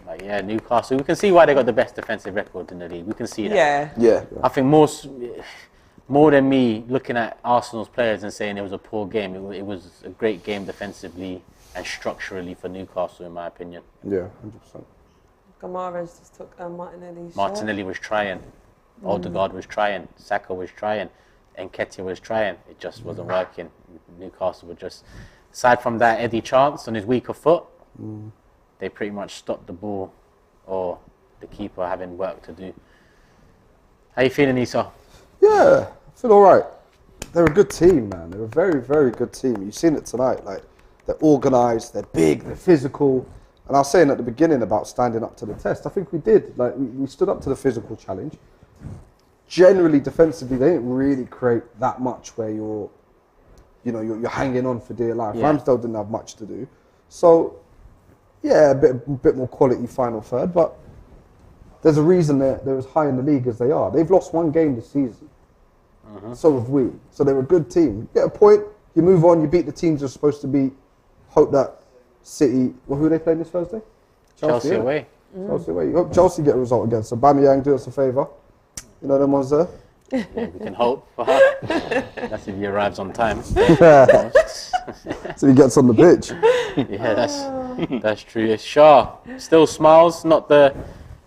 But yeah, Newcastle, we can see why they got the best defensive record in the league. We can see that. Yeah. Yeah. I think more than me looking at Arsenal's players and saying it was a poor game, it was a great game defensively and structurally for Newcastle, in my opinion. Yeah, 100%. Gamara's just took Martinelli's Martinelli was trying, Odegaard was trying, Saka was trying, Nketiah was trying. It just wasn't working. Newcastle were just, aside from that Eddie chance on his weaker foot, they pretty much stopped the ball or the keeper having work to do. How you feeling, Issa? Yeah, I feel all right. They're a good team, man. They're a very, very good team. You've seen it tonight. Like, they're organised, they're big, they're physical. And I was saying at the beginning about standing up to the test. I think we did. Like, we stood up to the physical challenge. Generally, defensively, they didn't really create that much where you're hanging on for dear life. Yeah. Ramsdale didn't have much to do. So, yeah, a bit more quality final third. But there's a reason they're as high in the league as they are. They've lost 1 game this season. So have we. So they're a good team. You get a point, you move on, you beat the teams you're supposed to beat. Hope that City, who are they playing this Thursday? Chelsea yeah. away. Chelsea away. You hope Chelsea get a result against. So Aubameyang, do us a favour. You know them ones there? Yeah, we can hope for her. That's if he arrives on time. So he gets on the pitch. Yeah, that's true. Shaw still smiles, not the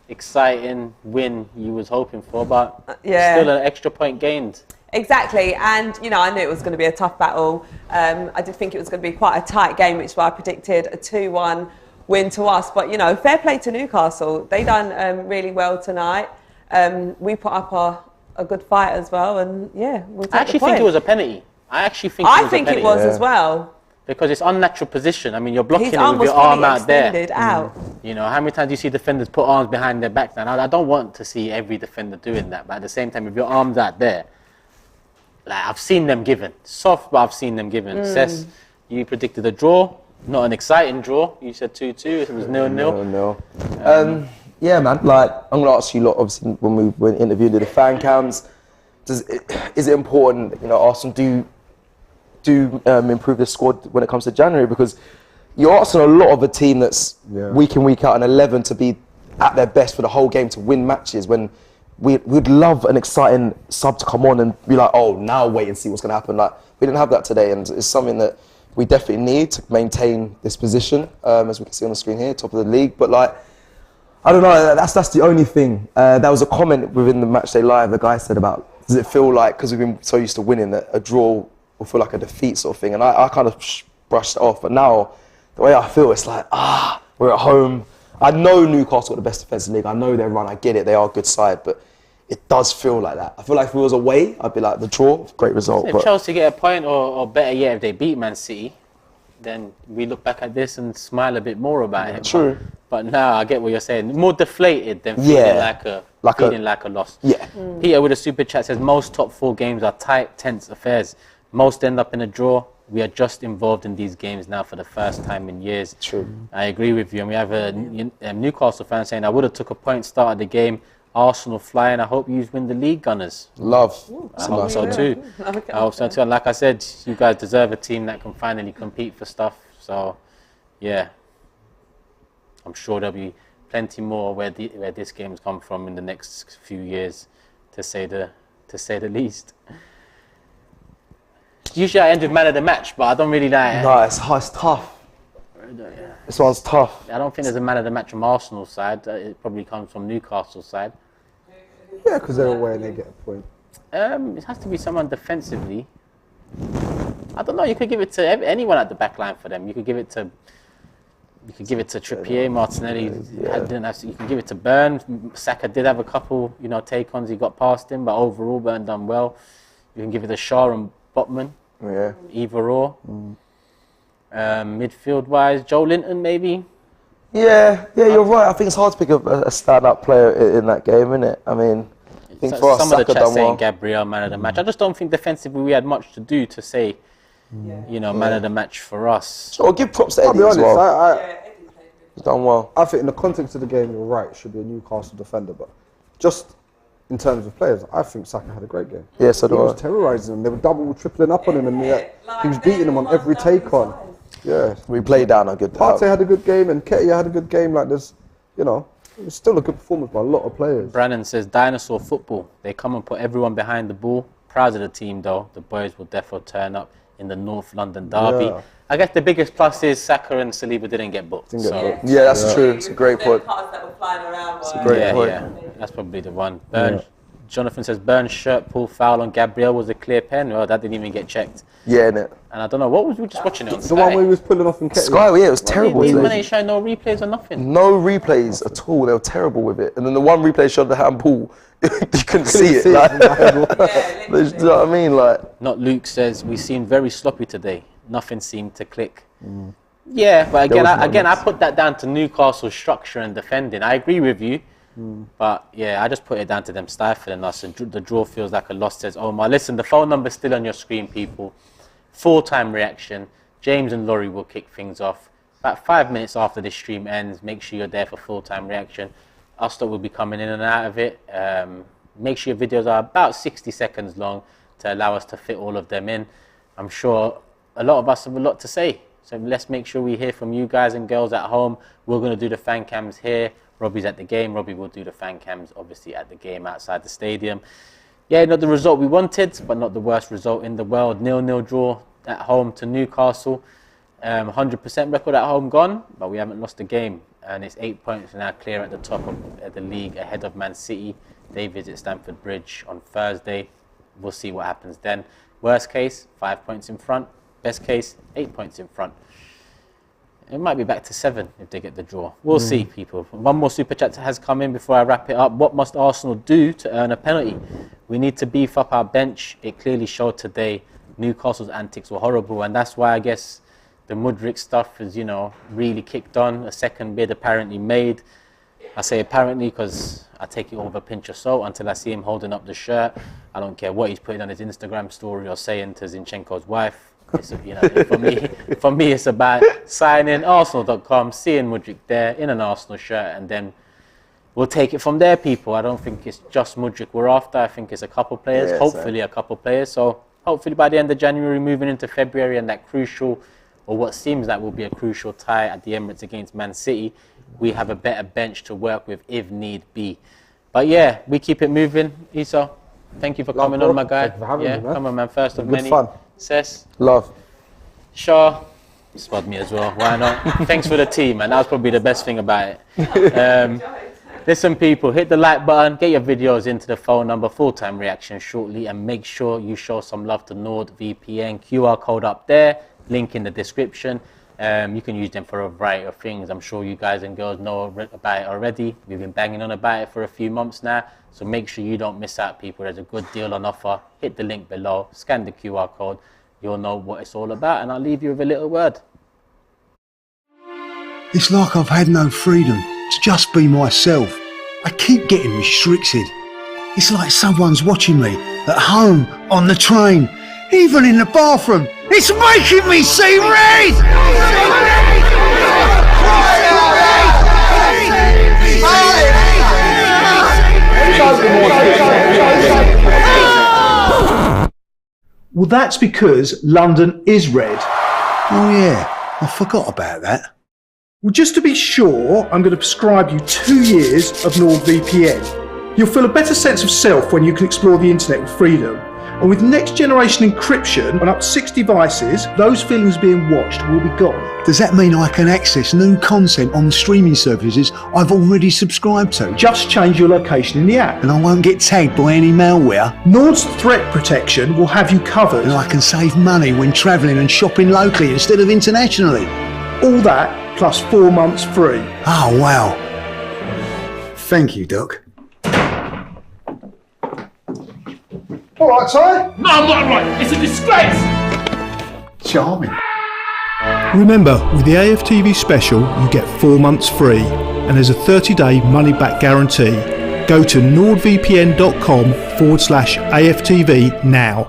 exciting win you was hoping for, but yeah. still an extra point gained. Exactly, and I knew it was going to be a tough battle. I did think it was going to be quite a tight game, which is why I predicted a 2-1 win to us. But fair play to Newcastle. They done really well tonight. We put up a good fight as well, and yeah, we'll take I actually the think point. it was a penalty. I think it was as well. Because it's unnatural position. I mean, you're blocking His it arm with was your arm fully out there. extended out. How many times do you see defenders put arms behind their backs? And I don't want to see every defender doing that, but at the same time, if your arm's out there, like I've seen them given. Soft, but I've seen them given. Cess, you predicted a draw, not an exciting draw. You said 2-2, it was 0-0. No. Yeah, man. Like, I'm going to ask you a lot, obviously, when we were interviewing the fan cams, is it important, Arsenal do do improve the squad when it comes to January, because you're asking a lot of a team that's week in, week out, and 11 to be at their best for the whole game to win matches, when we'd love an exciting sub to come on and be like, oh, now wait and see what's going to happen. Like, we didn't have that today, and it's something that we definitely need to maintain this position, as we can see on the screen here, top of the league. But like, I don't know, that's the only thing. There was a comment within the Matchday Live, the guy said about, does it feel like, because we've been so used to winning, that a draw will feel like a defeat sort of thing, and I kind of brushed it off. But now, the way I feel, it's like, we're at home. I know Newcastle are the best defensive league. I know their run. I get it. They are a good side, but it does feel like that. I feel like if it was away, I'd be like, the draw, great result. If Chelsea get a point, or better yet, if they beat Man City, then we look back at this and smile a bit more about it. True. But now I get what you're saying. More deflated than feeling like a loss. Yeah. Peter with a super chat says most top 4 games are tight, tense affairs. Most end up in a draw. We are just involved in these games now for the first time in years. True. I agree with you. And we have a Newcastle fan saying, I would have took a point start of the game. Arsenal flying. I hope you win the league, Gunners. Love. I hope so too. I hope so too. And like I said, you guys deserve a team that can finally compete for stuff. So, yeah. I'm sure there'll be plenty more where this game's come from in the next few years, to say the least. Usually I end with man of the match, but I don't really like. No, it's tough. This one's tough. I don't think there's a man of the match from Arsenal's side. It probably comes from Newcastle's side. Yeah, because they're away and they get a point. It has to be someone defensively. I don't know. You could give it to anyone at the back line for them. You could give it to Trippier, Martinelli. You can give it to Burn. Saka did have a couple, take-ons. He got past him, but overall, Burn done well. You can give it to Shaw and Botman. Yeah. Either or. Midfield-wise, Joe Linton maybe. Yeah, you're right. I think it's hard to pick a stand-up player in that game, isn't it? I mean, I think for us, some of the Saka chat done saying well. Gabriel man of the match. I just don't think defensively we had much to do to say, man of the match for us. So I'll give props to I'll Eddie be as honest, well. He's done well. I think in the context of the game, you're right, should be a Newcastle defender, but just in terms of players, I think Saka had a great game. Yeah, so He do I. was terrorising them. They were double, tripling up on him, and he was beating them on every take on. Yeah. We played down a good Partey had a good game, and Ketia had a good game. Like there's, it was still a good performance by a lot of players. Brandon says dinosaur football. They come and put everyone behind the ball. Proud of the team though. The boys will therefore turn up in the North London derby. Yeah. I guess the biggest plus is Saka and Saliba didn't get booked. Yeah, that's true. It's a great point. It's a great point. Yeah, that's probably the one. Jonathan says Burns' shirt pull foul on Gabriel was a clear pen. Well, that didn't even get checked. Yeah, innit? And I don't know, what was we just watching it on The Sky? one where he was pulling off from Ketia. Sky, yeah, it was terrible These men today. ain't showing no replays or nothing. No replays at all. They were terrible with it. And then the one replay showed the handball. You couldn't see it. Like, do you know what I mean? Like, Not Luke says we seemed very sloppy today. Nothing seemed to click. Yeah, but again, I put that down to Newcastle's structure and defending. I agree with you. But yeah, I just put it down to them stifling us, and the draw feels like a loss, says Omar. Listen, the phone number's still on your screen, people. Full-time reaction. James and Laurie will kick things off. About 5 minutes after this stream ends, make sure you're there for full-time reaction. Us that will be coming in and out of it. Make sure your videos are about 60 seconds long to allow us to fit all of them in. I'm sure a lot of us have a lot to say. So let's make sure we hear from you guys and girls at home. We're going to do the fan cams here. Robbie's at the game. Robbie will do the fan cams, obviously, at the game outside the stadium. Yeah, not the result we wanted, but not the worst result in the world. 0-0 draw at home to Newcastle. 100% record at home gone, but we haven't lost a game. And it's 8 points now clear at the top of the league, ahead of Man City. They visit Stamford Bridge on Thursday. We'll see what happens then. Worst case, 5 points in front. Best case, 8 points in front. It might be back to 7 if they get the draw. We'll see, people. One more super chat has come in before I wrap it up. What must Arsenal do to earn a penalty? We need to beef up our bench. It clearly showed today. Newcastle's antics were horrible, and that's why I guess the Mudryk stuff is, really kicked on. A second bid apparently made. I say apparently because I take it all with a pinch of salt until I see him holding up the shirt. I don't care what he's putting on his Instagram story or saying to Zinchenko's wife. It's, for me, it's about signing Arsenal.com, seeing Mudryk there in an Arsenal shirt, and then we'll take it from there, people. I don't think it's just Mudryk we're after. I think it's a couple players, hopefully a couple players. So hopefully by the end of January, moving into February, and that crucial, or what seems like will be a crucial tie at the Emirates against Man City, we have a better bench to work with if need be. But yeah, we keep it moving. Isa, thank you for coming on, my guy. Thank you for having me, man. Come on, man. First of Good many. fun. Cess, Love. Shaw, spot me as well. Why not? Thanks for the tea, man. That was probably the best thing about it. Listen, people, hit the like button, get your videos into the phone number, full-time reaction shortly, and make sure you show some love to NordVPN. QR code up there, link in the description. You can use them for a variety of things. I'm sure you guys and girls know about it already. We've been banging on about it for a few months now. So make sure you don't miss out, people. There's a good deal on offer. Hit the link below, scan the QR code. You'll know what it's all about. And I'll leave you with a little word. It's like I've had no freedom to just be myself. I keep getting restricted. It's like someone's watching me at home, on the train, even in the bathroom. It's making me see red! Well, that's because London is red. Oh yeah, I forgot about that. Well, just to be sure, I'm going to prescribe you 2 years of NordVPN. You'll feel a better sense of self when you can explore the internet with freedom. And with next generation encryption on up to 6 devices, those feelings of being watched will be gone. Does that mean I can access new content on the streaming services I've already subscribed to? Just change your location in the app. And I won't get tagged by any malware? Nord's threat protection will have you covered. And I can save money when travelling and shopping locally instead of internationally? All that plus 4 months free. Oh wow. Thank you, Doc. All right, Ty. No, I'm not right. It's a disgrace. Charming. Remember, with the AFTV special, you get 4 months free, and there's a 30-day money-back guarantee. Go to nordvpn.com/AFTV now.